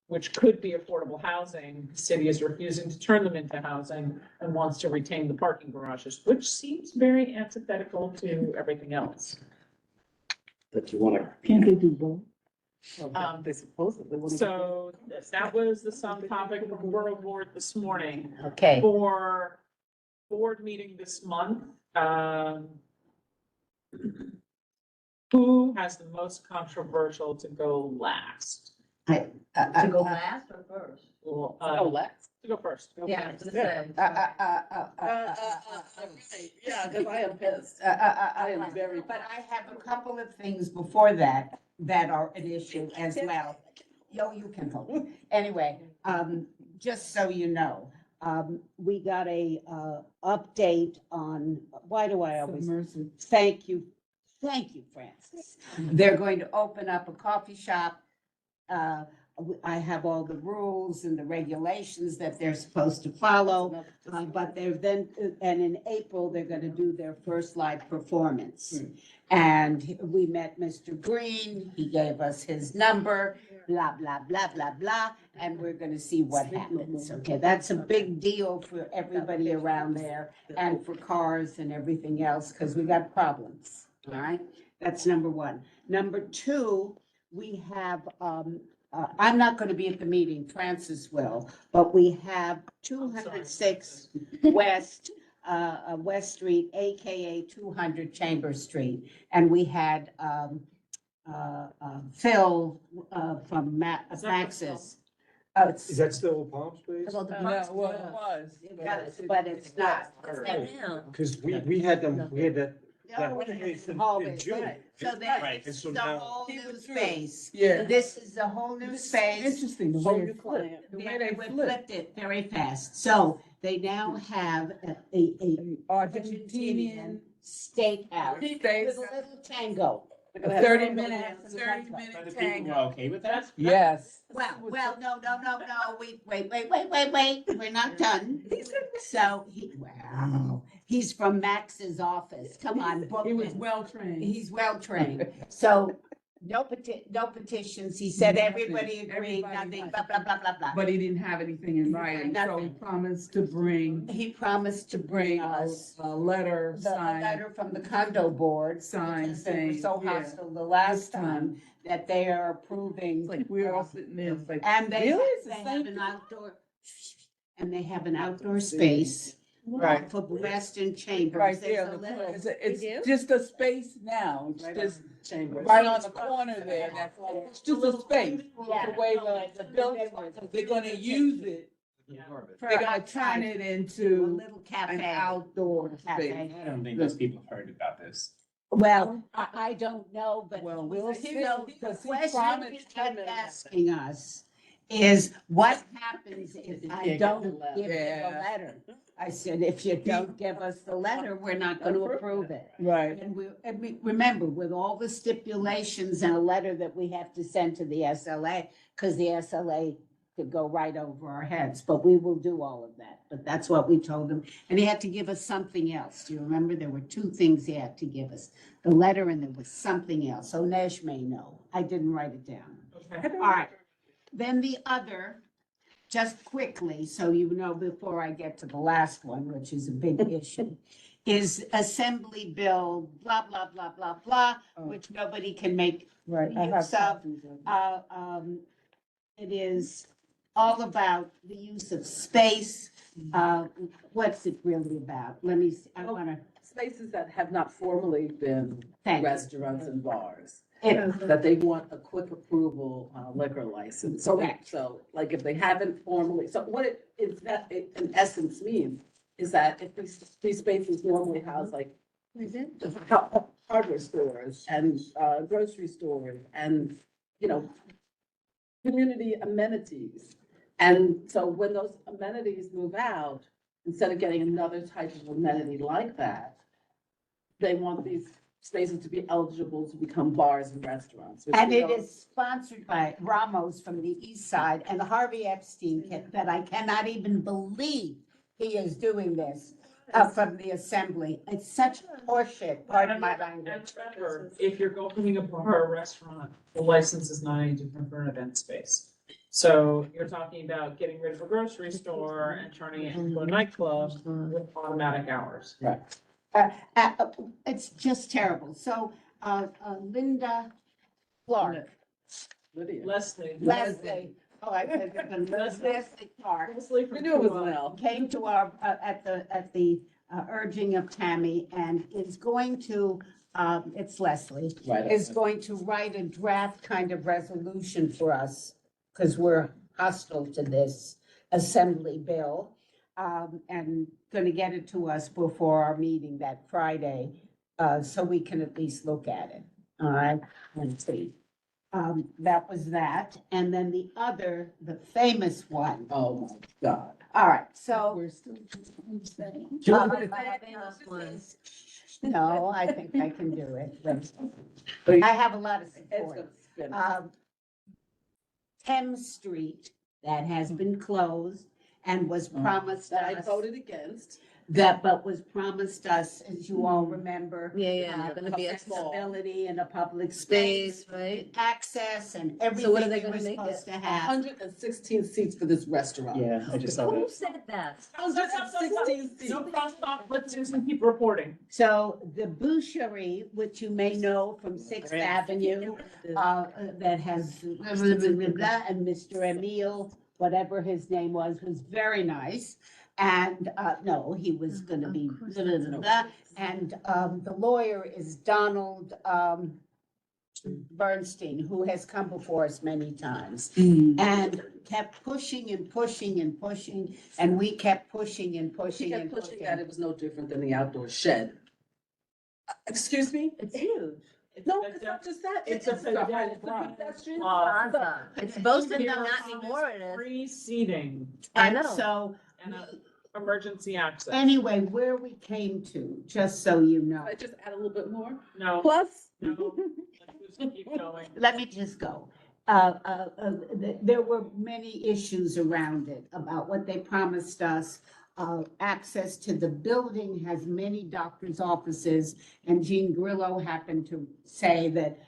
which could be affordable housing, the city is refusing to turn them into housing and wants to retain the parking garages, which seems very antithetical to everything else. That you wanna. Can't they do both? They supposedly. wanna do So that was the sum topic from Borough Board this morning. Okay. For board meeting this month, who has the most controversial to go last? To go last or first? Well, Oh, last. You go first. Go Yeah, I was first. gonna say. Yeah, because I am pissed. I am very- But I have a couple of things before that that are an issue as well. Yo, you can hold. Anyway, just so you know, we got a, update on, why do I always? Thank you, Francis. They're going to open up a coffee shop. I have all the rules and the regulations that they're supposed to follow. But they're then, and in April, they're gonna do their first live performance. And we met Mr. Green, he gave us his number, blah, blah, blah, blah, blah, and we're gonna see what happens. Okay, that's a big deal for everybody around there and for cars and everything else, because we got problems, all right? That's number one. Number two, we have, I'm not gonna be at the meeting, Francis will, but we have 206 West, West Street, AKA 200 Chambers Street. And we had, Phil, from Maxis. Is that still Palm Space? Well, the No, parks- well, it was. But it's not. Because we had them, we had that. No, it's always, June. so Right, that's and so the now- whole new space. Yeah. This is a whole new space. Interesting, the way it flipped. The way they flipped it very fast. So they now have a Argentinian steakhouse with a little tango. 30 minutes. 30-minute tango. We're okay with that? Yes. Well, no, wait, we're not done. So he's from Max's office. Come on, book He was him. well trained. He's well trained. So no petitions. He said everybody agreed, nothing, blah, blah, blah, blah, blah. But he didn't have anything in writing, so he promised to bring He promised to bring us a letter a signed. letter from the condo board. Signed because they were saying, so yeah, hostile the last this time. time that they are approving. It's like we're all sitting there, it's like, And they really? It's the have same an outdoor, and they have an outdoor space. Right. For Weston Chambers. Right There's there, a the little- corner. do? It's just a space now, it's Right just Chambers. right on the corner there, that's all, it's just a space. Yeah. The way the building, they're gonna use it, For they're gonna outside, turn it a into little an cafe. outdoor Cafe. space. I don't think those people heard about this. Well, I don't know, but. Well, we'll you see, know, because the he question promised he to kept them. asking us is what happens if I get don't the letter? give you the Yeah. letter? I said, if you don't give us the letter, we're not gonna approve it. Right. And we, remember, with all the stipulations and a letter that we have to send to the SLA, because the SLA could go right over our heads, but we will do all of that. But that's what we told him. And he had to give us something else. Do you remember? There were two things he had to give us, the letter and there was something else. So Nesh may know. I didn't write it down. All right. Then the other, just quickly, so you know, before I get to the last one, which is a big issue, is Assembly Bill, blah, blah, blah, blah, blah, which nobody can make Right. use of. It is all about the use of space. What's it really about? Let me, see. I wanna, Spaces that have not formally been thank you. restaurants and bars. It- That they want a quick approval liquor license. Correct. So like if they haven't formally, so what it is that it in essence means is that if these spaces normally house like hardware stores and grocery stores and, you know, community amenities. And so when those amenities move out, instead of getting another type of amenity like that, they want these spaces to be eligible to become bars and restaurants. which And we it don't- is sponsored by Ramos from the east side and Harvey Epstein, that I cannot even believe he is doing this from the assembly. It's such horseshit, pardon my language. And remember, if you're opening a bar or restaurant, the license is not any different for an event space. So you're talking about getting rid of a grocery store and turning it into a nightclub with automatic hours. Right. It's just terrible. So, Linda Clark, Leslie. Leslie, oh, I said, Leslie Clark. Leslie We from knew it was Kuwait. an L. Came to our, at the urging of Tammy and is going to, it's Leslie, Right. is going to write a draft kind of resolution for us, because we're hostile to this, assembly bill. And gonna get it to us before our meeting that Friday, so we can at least look at it. All right, let's see. That was that. And then the other, the famous one. Oh my God. All right, so. We're still. No, I think I can do it. I have a lot of support. Thames Street that has been closed and was promised That I us, voted against. but was promised us, as you all remember. Yeah, gonna be a small Accessibility in a public space, space, right? access and So what everything are they we gonna were make supposed to it? have. 116 seats for this restaurant. Yeah, I just saw Who that. said that? 116 seats. No crosstalk, let Susan keep reporting. So the Boucherie, which you may know from Sixth Avenue, that has, and Mr. Emile, whatever his name was very nice. And, no, he was gonna be, and, the lawyer is Donald, Bernstein, who has come before us many times. And kept pushing and pushing and pushing, and we kept pushing and She pushing kept and pushing pushing. that it was no different than the outdoor shed. Excuse me? It's huge. No, it's not just that. It's a the whole pedestrian pedestrian Plaza. It's supposed to be, Here not on anymore it is. Free seating I And know. so, and emergency access. anyway, where we came to, just so you know, I just add a little bit more. No, Plus, no, let Susan keep going. let me just go. There were many issues around it about what they promised us. Access to the building has many doctor's offices, and Jean Grillo happened to say that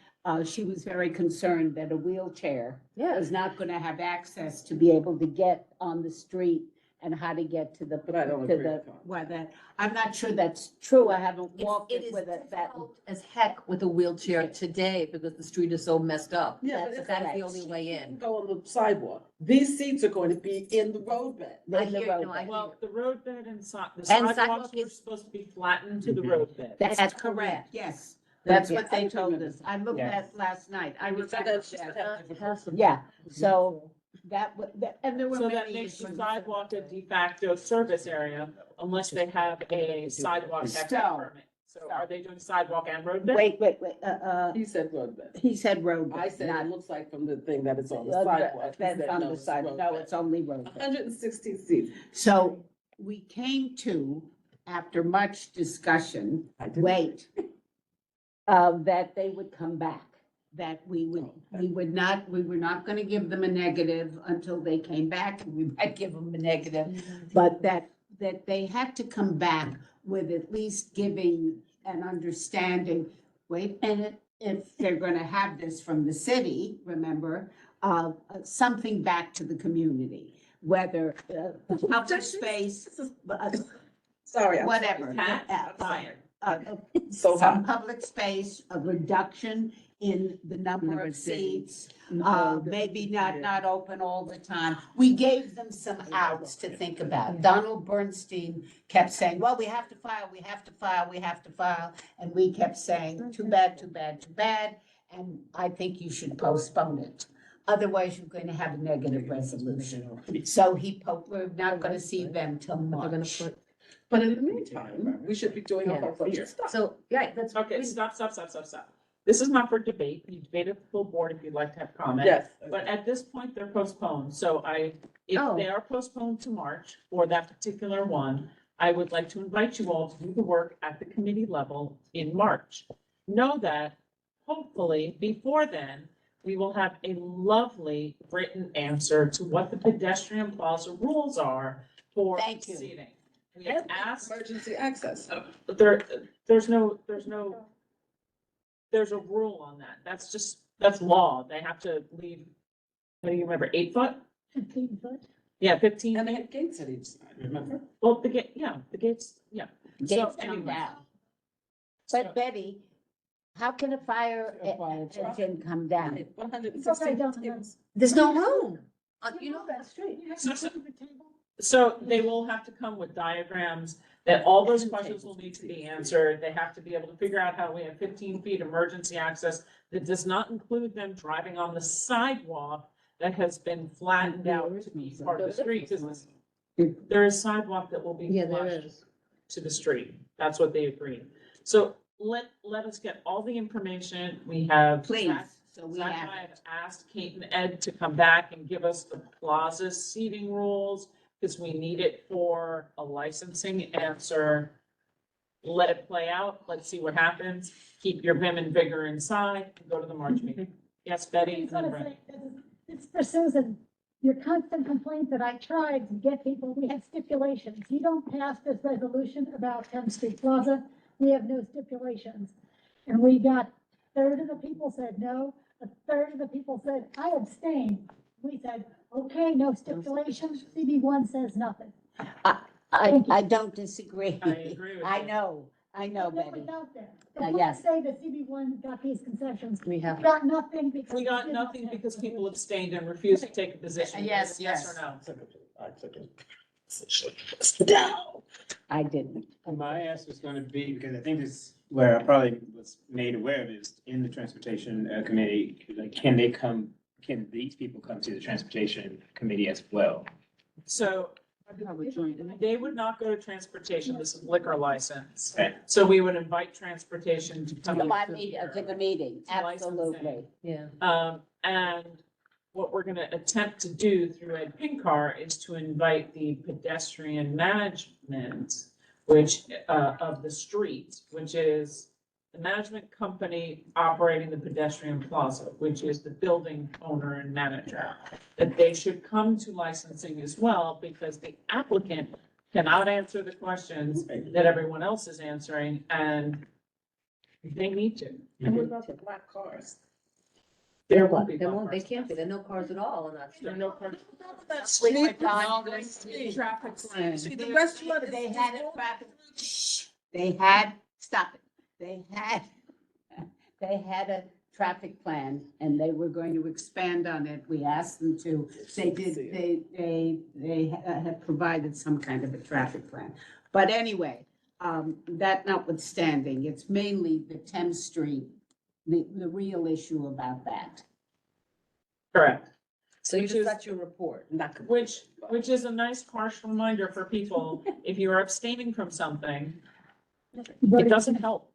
she was very concerned that a wheelchair was not gonna have access to be able to get on the street and how to get to the, But I don't to agree the, with that. where that, I'm not sure that's true. I haven't walked It it is with it that. difficult as heck with a wheelchair today because the street is so messed up. Yeah, but That's it's the correct. only way in. go on the sidewalk. These seats are going to be in the roadbed. I In the hear- no, roadbed. I hear Well, the roadbed and the And sidewalks sidewalk were is- supposed to be flattened to the Mhm. roadbed. That's correct, yes. That's Yeah, what they I told remember. us. I looked Yeah. at last night. I So remember that's just that. Yeah, so and there were So that many makes the issues. sidewalk a de facto service area unless they have a sidewalk access So- permit. So are they doing sidewalk and roadbed? Wait, He said roadbed. he said road. I said not- it looks like from the thing that it's on the uh, sidewalk. He That's said, on no, the it's side. No, roadbed. it's only road. 116 seats. So we came to, after much discussion, wait, that they would come back. That we were not gonna give them a negative until they came back, and we might give them a negative. But that they had to come back with at least giving an understanding, wait a minute, if they're gonna have this from the city, remember, something back to the community, whether public space, Sorry. I'm whatever. Cat, fired. So Some public space, a reduction in the number of seats, maybe not open all the time. We gave them some outs to think about. Donald Bernstein kept saying, well, we have to file, we have to file, we have to file. And we kept saying, too bad, too bad, too bad. And I think you should postpone it. Otherwise, you're going to have a negative resolution. So we're not gonna see them till March. But in the meantime, we should be doing a whole bunch of stuff. So, yeah, that's. Okay, stop. This is not for debate. You debate at the full board if you'd like to have comment. Yes. But at this point, they're postponed. So if Oh. they are postponed to March for that particular one, I would like to invite you all to do the work at the committee level in March. Know that hopefully before then, we will have a lovely written answer to what the pedestrian plaza rules are for Thank you. seating. We have asked, Emergency access. there's a rule on that. That's law. They have to leave, what do you remember, 8 foot? 15 foot. Yeah, 15. And they had gates at each side, remember? Well, the gates, yeah. Gates So come anyway. down. But Betty, how can a fire engine come down? 116 seats. There's no room. You know that street. So they will have to come with diagrams that all those questions will need to be answered. They have to be able to figure out how we have 15 feet emergency access that does not include them driving on the sidewalk that has been flattened out to be part of the street, because there is sidewalk that will be Yeah, there flushed is. to the street. That's what they agreed. So let us get all the information. We have. Please, Zach- so we Zach and have I it. have asked Kate and Ed to come back and give us the plaza seating rules, because we need it for a licensing answer. Let it play out. Let's see what happens. Keep your vim and vigor inside and go to the March meeting. Yes, I Betty? just and then want to Brenda. say, it's for Susan, your constant complaint that I tried to get people, we had stipulations. You don't pass this resolution about 10th Street Plaza, we have no stipulations. And we got, a third of the people said no, a third of the people said, I abstain. We said, okay, no stipulations, CB1 says nothing. I don't disagree. I agree with I you. know, That Betty. was out there. Don't yes. say that CB1 got these concessions. We have. Got nothing because. We got did not nothing pass because the people resolution. abstained and refused to take a position. Yes, Yes or no? I didn't. My ask is gonna be, because I think this, where I probably was made aware of is in the transportation committee, like, can these people come to the transportation committee as well? So they would not go to transportation. This is liquor license. Okay. So we would invite transportation to come. To the meeting, To licensing. absolutely. Yeah. And what we're gonna attempt to do through Ed Pinkar is to invite the pedestrian management, which, of the street, which is the management company operating the pedestrian plaza, which is the building owner and manager. That they should come to licensing as well, because the applicant cannot answer the questions that everyone else is answering, and they need to. And what about the black cars? There won't be. They won't, they can't be, there are no cars at all on that There street. are no cars. Street, Traffic plan. See, the restaurant is. They had a traffic, they had, stop it, they had a traffic plan and they were going to expand on it. We asked them to, they have provided some kind of a traffic plan. But anyway, that notwithstanding, it's mainly the 10th Street, the real issue about that. Correct. So you Which just is- got your report. Which is a nice harsh reminder for people, if you are abstaining from something, it doesn't help.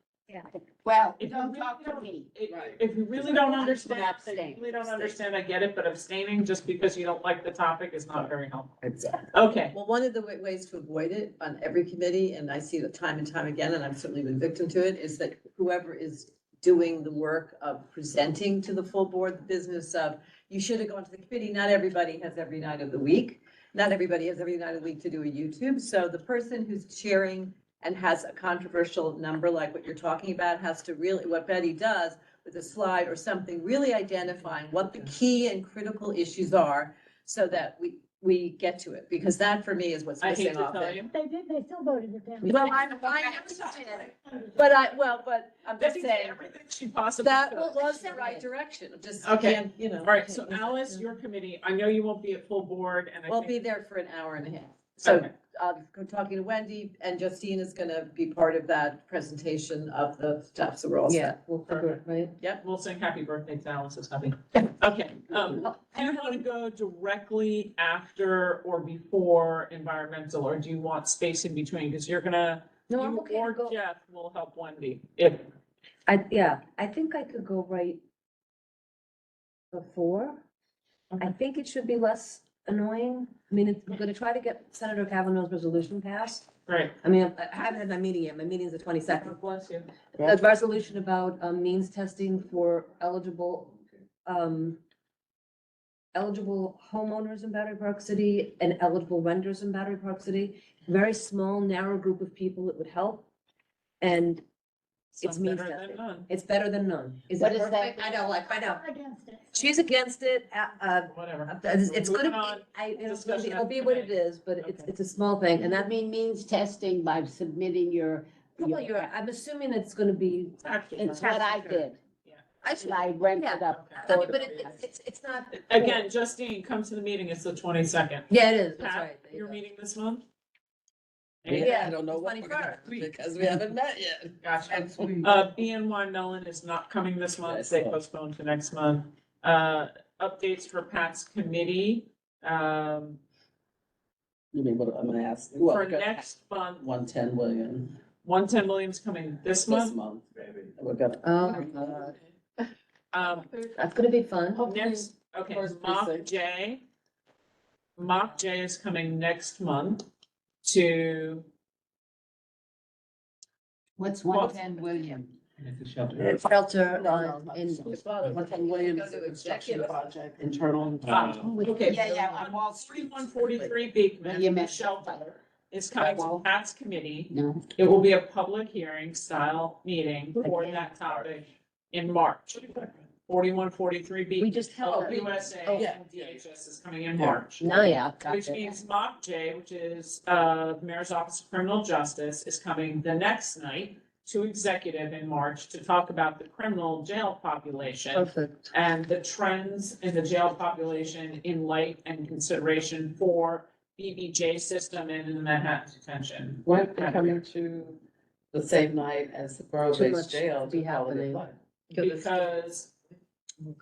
Well, If you don't really talk to don't- me. If you really don't understand, Abstain. I get it, but abstaining just because you don't like the topic is not very helpful. Exactly. Okay, Well, one of the ways to avoid it on every committee, and I see it time and time again, and I've certainly been victim to it, is that whoever is doing the work of presenting to the full board, the business of, you should have gone to the committee. Not everybody has every night of the week. Not everybody has every night of the week to do a YouTube. So the person who's chairing and has a controversial number like what you're talking about has to really, what Betty does with a slide or something, really identifying what the key and critical issues are so that we get to it, because that for me is what's I hate missing to off tell it. you. They still voted it down. Well, but I'm just Betty did saying, everything she possibly that could. was the right direction, just, Okay. can't, you know. All right, so Alice, your committee, I know you won't be at full board, and I We'll think. be there for an hour and a half. So, Okay. talking to Wendy, and Justine is gonna be part of that presentation of the stuff, so we're all Yeah, set. we'll figure it, right? Yep. We'll sing happy birthday to Alice's hubby. Okay, do you want to go directly after or before environmental, or do you want space in between? Because you're gonna, No, I'm you okay or to go. Jeff will help Wendy. If, I think I could go right before. I think it should be less annoying. I mean, we're gonna try to get Senator Kavanaugh's resolution passed. right. I mean, I haven't had my meeting yet. My meeting's the 22nd. Bless you. A resolution about means testing for eligible homeowners in Battery Park City and eligible renters in Battery Park City. Very small, narrow group of people it would help. And it's Some means better than testing. none. It's better than none. Is What it is that? perfect? I know, like, I know. Against it. She's against it. Whatever. It's Moving gonna on. be, Discussion it'll be what it is, but it's a small thing. And that Means testing by submitting your. I'm assuming it's gonna be. It's what I did. I should, I rented up. I mean, but it's not. Again, Justine, come to the meeting. It's the 22nd. Yeah, it is. That's Pat, right. your meeting this month? Yeah, I don't know what we're gonna do because we haven't met yet. Gotcha. BNY Mellon is not coming this month. They postponed to next month. updates for Pat's committee. You mean, what I'm gonna ask? For next month, 110 million 110 million's coming this this month. month. We're gonna. Oh, my God. That's gonna be fun. Next, okay, First Mock precinct. J. Mock J is coming next month to, What's 110 William? Shelter No, on, no, in. 110 million is a construction project, internal. okay. Yeah, on Wall Street. 4143 You Beekman, the meant- shelter, is coming to Well- Pat's committee. No. It will be a public hearing style meeting for that topic in March. 4143 Beekman. We just held that. USA Oh. and DHS is coming in March. No, yeah. Which means Mock J, which is Mayor's Office of Criminal Justice, is coming the next night to executive in March to talk about the criminal jail population Perfect. and the trends in the jail population in light and consideration for BBJ system and in the Manhattan detention. When they're coming to the same night as the Too borough-based much jail. to be to quality of happening. life. Because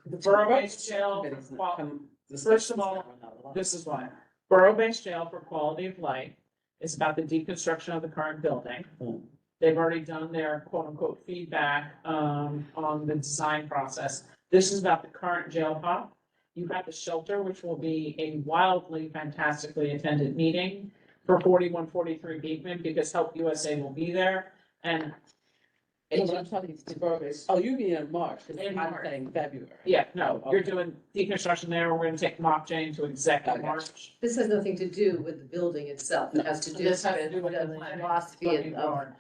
the borough-based jail, Committee's not well, come- first of all, this is why. Borough-based jail for quality of life is about the deconstruction of the current building. They've already done their quote-unquote feedback on the design process. This is about the current jail pop. You have the shelter, which will be a wildly fantastically attended meeting for 4143 Beekman, because Help USA will be there. And No, but I'm talking to borough-based. Oh, you mean in March, because In I'm March. saying February. yeah, no, Oh, you're okay. doing deconstruction there. We're gonna take Mock Jane to exec in Okay. March. This has nothing to do with the building itself. It has to do This has to do with with the the planning. philosophy of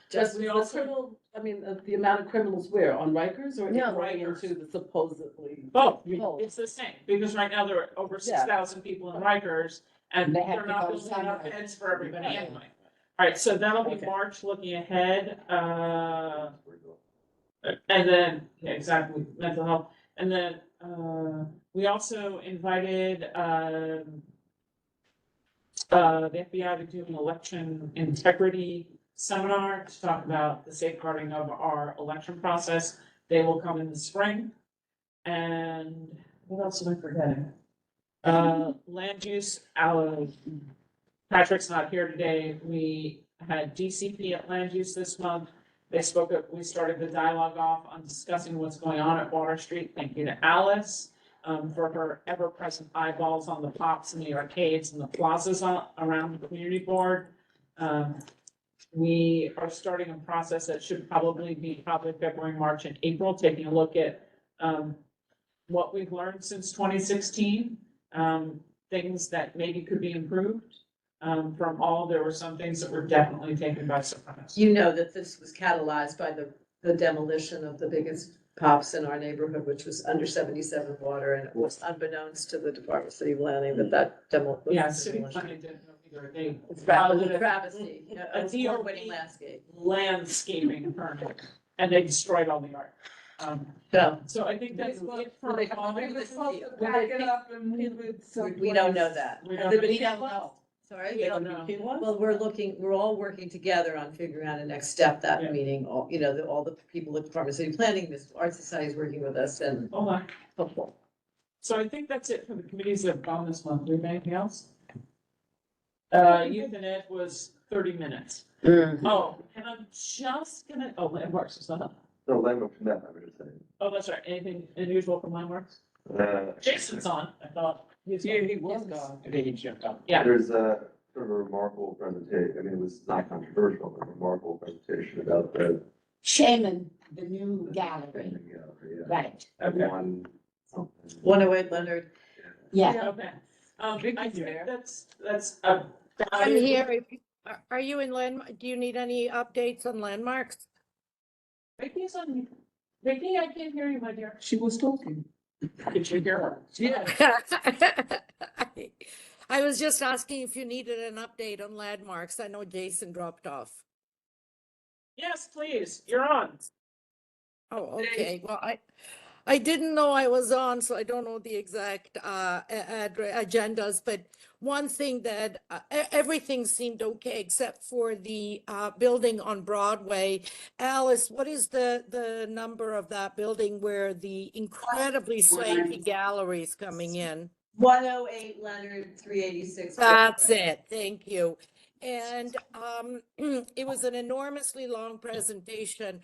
Just just. the criminal, I mean, the amount of criminals where, on Rikers or No, going Rikers. into the supposedly? Both, Both. it's the same, because right now there are over Yeah. 6,000 people in Rikers, and They have they're to not go building enough somewhere. beds for everybody Yeah. anyway. All right, so that'll be Okay. March, looking ahead, and then, yeah, exactly, mental health, and then, we also invited, the FBI to do an election integrity seminar to talk about the safeguarding of our election process. They will come in the spring. And what else am I forgetting? Land use, Patrick's not here today. We had DCP at land use this month. They spoke up, we started the dialogue off on discussing what's going on at Water Street. Thank you to Alice for her ever-present eyeballs on the pops and the arcades and the plazas around the community board. We are starting a process that should probably be February, March, and April, taking a look at what we've learned since 2016, things that maybe could be improved. From all, there were some things that were definitely taken by surprise. You know that this was catalyzed by the demolition of the biggest pops in our neighborhood, which was under 77 water, and it was unbeknownst to the Department of City Planning that demo. Yeah, city planning didn't know either. They It's filed a a travesty, a award-winning DOT landscape. landscaping permit, and they destroyed all the art. No. So I think that's it for They all. were supposed to back it up and we would. We don't know that. We Have don't there been know. penalized? Sorry? We don't know. Well, we're all working together on figuring out a next step, Yeah. that meeting, all the people at Department of City Planning, this Art Society is working with us and Hold on. hopeful. So I think that's it for the committees that have gone this month. Do we have anything else? Youth and Ed was 30 minutes. Oh, and I'm just gonna, landmarks is not up. So language, no, I would just say. Oh, that's right. Anything unusual from landmarks? Jason's on, I thought. He was gone. I think he jumped up. Yeah. There's a sort of a remarkable presentation, I mean, it was not controversial, but a remarkable presentation about the. Shaman, the new gallery, right. Okay. One, something. 108 Leonard. Yeah. Okay. I think there. that's I'm here. Are you in do you need any updates on landmarks? Vicky's on, Vicky, I can't hear you, my dear. She was talking. Did you hear her? Yeah. I was just asking if you needed an update on landmarks. I know Jason dropped off. Yes, please, you're on. Oh, okay. Well, I didn't know I was on, so I don't know the exact agendas, but one thing that everything seemed okay except for the building on Broadway. Alice, what is the number of that building where the incredibly swanky gallery is coming in? 108 Leonard, 386. That's it. Thank you. And it was an enormously long presentation.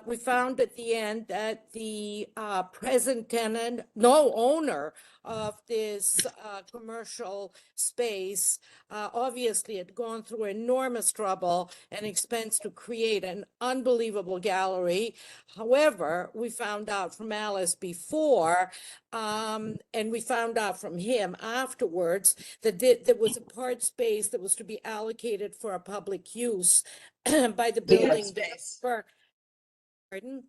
We found at the end that the present tenant, no owner of this commercial space, obviously had gone through enormous trouble and expense to create an unbelievable gallery. However, we found out from Alice before, and we found out from him afterwards, that there was a part space that was to be allocated for a public use by the building. Space. Pardon?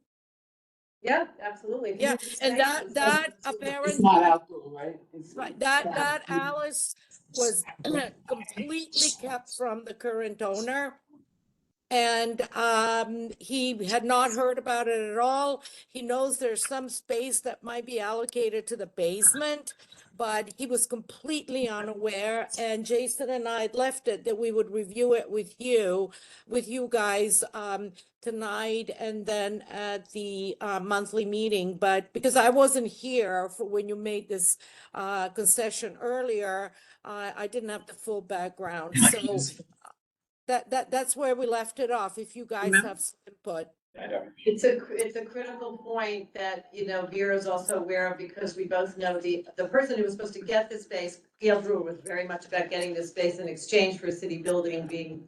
Yeah, absolutely. If you Yeah, use the and space, that it's- apparently. It's not outdoor, right? It's- Right, that Alice was completely kept from the current owner. And he had not heard about it at all. He knows there's some space that might be allocated to the basement, but he was completely unaware. And Jason and I had left it that we would review it with you guys tonight and then at the monthly meeting. But because I wasn't here for when you made this concession earlier, I didn't have the full background. So that's where we left it off, if you guys have some input. It's a critical point that, you know, Vera's also aware of, because we both know the person who was supposed to get the space, Gail Brewer, was very much about getting this space in exchange for a city building being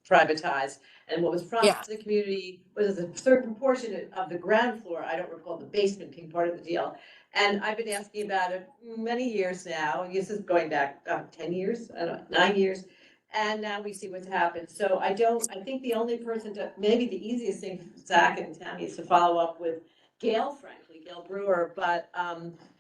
privatized. And what was promised to the community was a certain portion of the ground floor, I don't recall the basement being part of the deal. And I've been asking about it many years now, this is going back 10 years, I don't know, 9 years. And now we see what's happened. So I think the only person to, maybe the easiest thing for Zach and Tammy is to follow up with Gail, frankly, Gail Brewer, but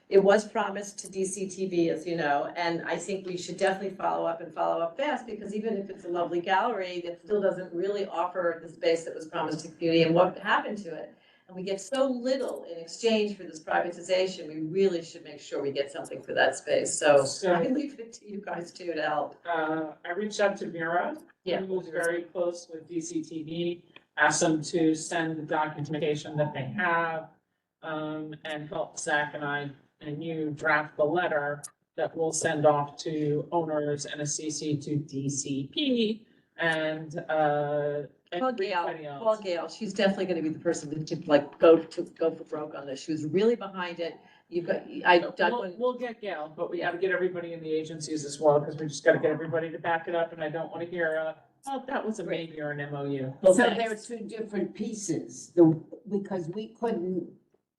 it was promised to DCTV, as you know, and I think we should definitely follow up fast, because even if it's a lovely gallery, that still doesn't really offer the space that was promised to the community and what happened to it. And we get so little in exchange for this privatization, we really should make sure we get something for that space. So I leave it to you guys too to help. I reached out to Vera, who was very close with DCTV, asked them to send the documentation that they have, and help Zach and I and you draft the letter that we'll send off to owners and a CC to DCP and Call Gail, everybody else. call Gail, she's definitely gonna be the person to like go for broke on this, she was really behind it. You've got, We'll get Gail, but we gotta get everybody in the agencies as well, because we just gotta get everybody to back it up, and I don't wanna hear, oh, that was a maybe or an MOU. So there are two different pieces, because we couldn't,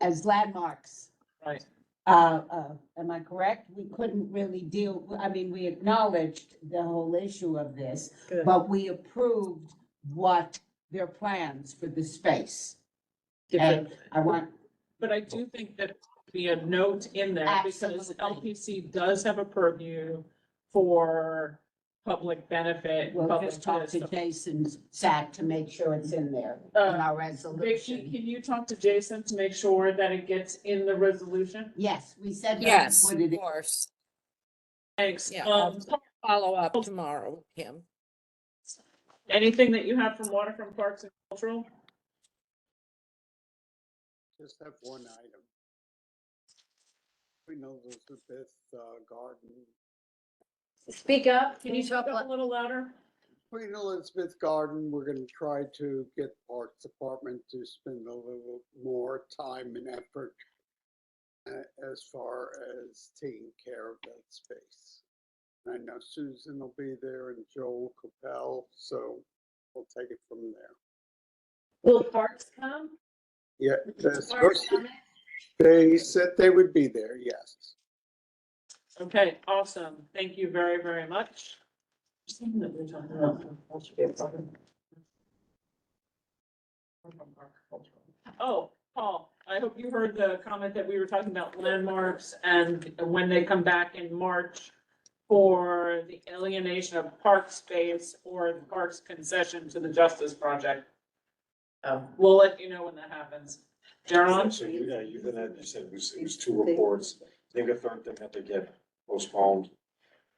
as landmarks. Right. Am I correct? We couldn't really deal, I mean, we acknowledged the whole issue of this, Good. but we approved what their plans for the space. And I want, But I do think that be a note in there, because Absolutely. LPC does have a purview for public benefit. we'll public just talk to good. Jason Sack to make sure it's in there, in our Vicky, resolution. can you talk to Jason to make sure that it gets in the resolution? Yes, we said. that we Yes, put it of in. course. Thanks. Yeah, I'll follow up tomorrow with him. Anything that you have from Waterfront Parks and Cultural? Just have one item. We know Elizabeth Garden. Speak up, can you talk a little louder? Queen Elizabeth Garden, we're gonna try to get the Parks Department to spend a little more time and effort as far as taking care of that space. I know Susan will be there and Joel Capel, so we'll take it from there. Will Parks come? Yeah, Is Parks coming? they said they would be there, yes. Okay, awesome. Thank you very, very much. Something that we're talking about. Oh, Paul, I hope you heard the comment that we were talking about landmarks and when they come back in March for the alienation of park space or the park's concession to the Justice Project. We'll let you know when that happens. Sharon? So you then had, you said it was two reports. I think a third thing that they get postponed.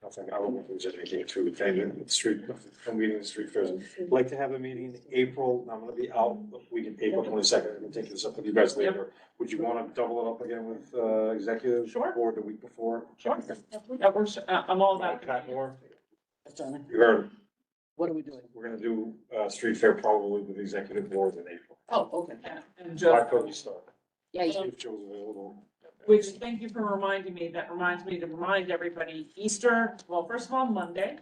I don't know if there's anything to attend in the street, a meeting in the street fairs. I'd like to have a meeting in April. I'm gonna be out the week in April 22nd. I can take this up with you guys later. Would you want to double it up again with executive? Sure. Or the week before? Sure. That works. I'm all about it. Pat Moore? You heard, What are we doing? we're gonna do street fair probably with the executive board in April. Oh, okay. And Joe. 5:30 start. Yeah, See if Joe's available. Which, thank you for reminding me. That reminds me to remind everybody, Easter, well, first of all, Monday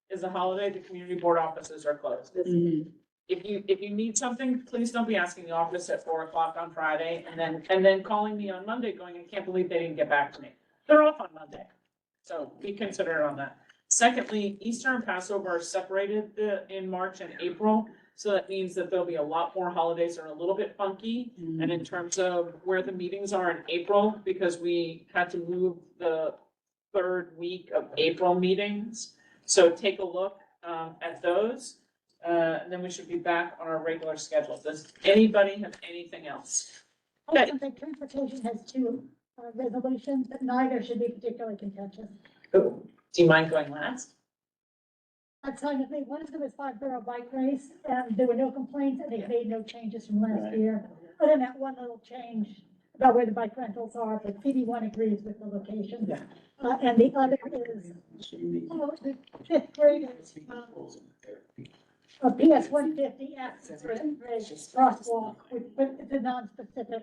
is a holiday. The community board offices are closed. If you need something, please don't be asking the office at 4 o'clock on Friday and then calling me on Monday going, I can't believe they didn't get back to me. They're off on Monday. So be considerate on that. Secondly, Easter and Passover are separated in March and April. So that means that there'll be a lot more holidays that are a little bit funky. And in terms of where the meetings are in April, because we had to move the third week of April meetings. So take a look at those. And then we should be back on our regular schedule. Does anybody have anything else? I think that transportation has two resolutions, but neither should be particularly contentious. Do you mind going last? That's fine with me. One of them is 5 Borough Bike Race, and there were no complaints, and they made no changes from last year. Other than that one little change about where the bike rentals are, but PD1 agrees with the location. And the other is, the fifth graders, a PS 150F crosswalk, but it's a non-specific.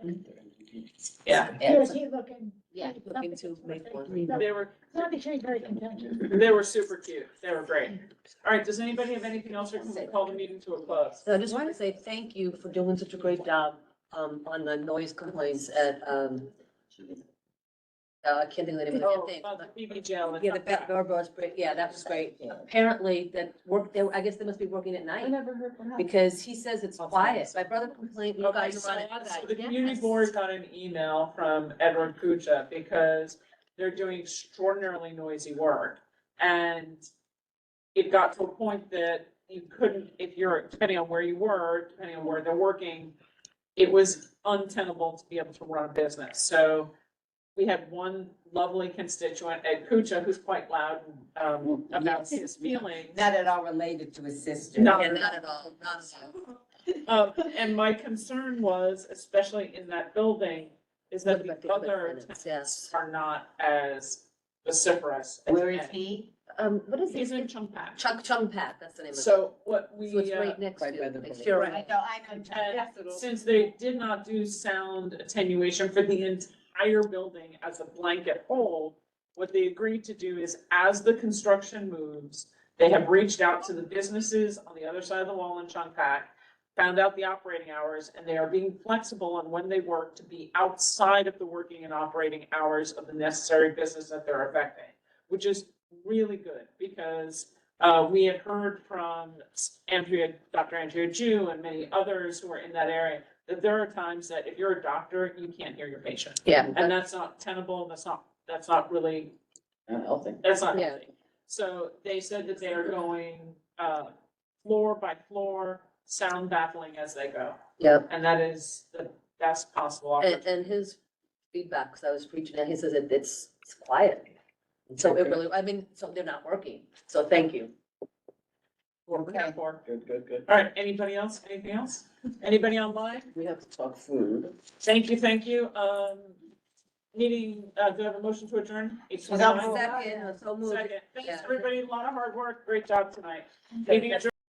Yeah. DOT looking. Yeah, looking to make one. They were, Not becoming very contentious. they were super cute. They were great. All right, does anybody have anything else or can we call the meeting to a close? So I just want to say thank you for doing such a great job on the noise complaints at I can't think of the name of the Oh, thing. about the BB jail. and Yeah, the stuff. Barbara's break, yeah, that was great. Apparently that work, I guess they must be working at night never heard what happened. because he says it's quiet. My brother complained, you Okay, guys so run it. the community board got an email from Edward Kucha because they're doing extraordinarily noisy work. And it got to a point that you couldn't, if you're, depending on where you were, depending on where they're working, it was untenable to be able to run a business. So we had one lovely constituent, Ed Kucha, who's quite loud about his feelings. Not at all related to his sister. No, Yeah, not at all, not at all. And my concern was, especially in that building, is that What about the the other tenants? tenants Yes. are not as vociferous. as Where is Ed. he? What is He's it? in Chungpap. Chung Pat, that's the name of it. So what we, So it's right next Right to, by the like, building. Sherwood. I know, and since they did not do sound attenuation for the entire building as a blanket whole, what they agreed to do is as the construction moves, they have reached out to the businesses on the other side of the wall in Chungpap, found out the operating hours, and they are being flexible on when they work to be outside of the working and operating hours of the necessary business that they're affecting, which is really good because we had heard from Dr. Andrea Jew and many others who are in that area, that there are times that if you're a doctor, you can't hear your patient. Yeah. And that's not tenable, that's not really, healthy. that's not Yeah. healthy. So they said that they are going floor by floor, sound baffling as they go. Yep. And that is the best possible opportunity. And his feedback, because I was preaching, and he says it's quiet. So it really, I mean, so they're not working. So thank you. Okay. Good. All right, anybody else? Anything else? Anybody online? We have to talk food. Thank you. Meeting, do I have a motion to adjourn? Second, so moved. Second. Thanks, Yeah. everybody. A lot of hard work. Great job tonight. Meeting adjourned.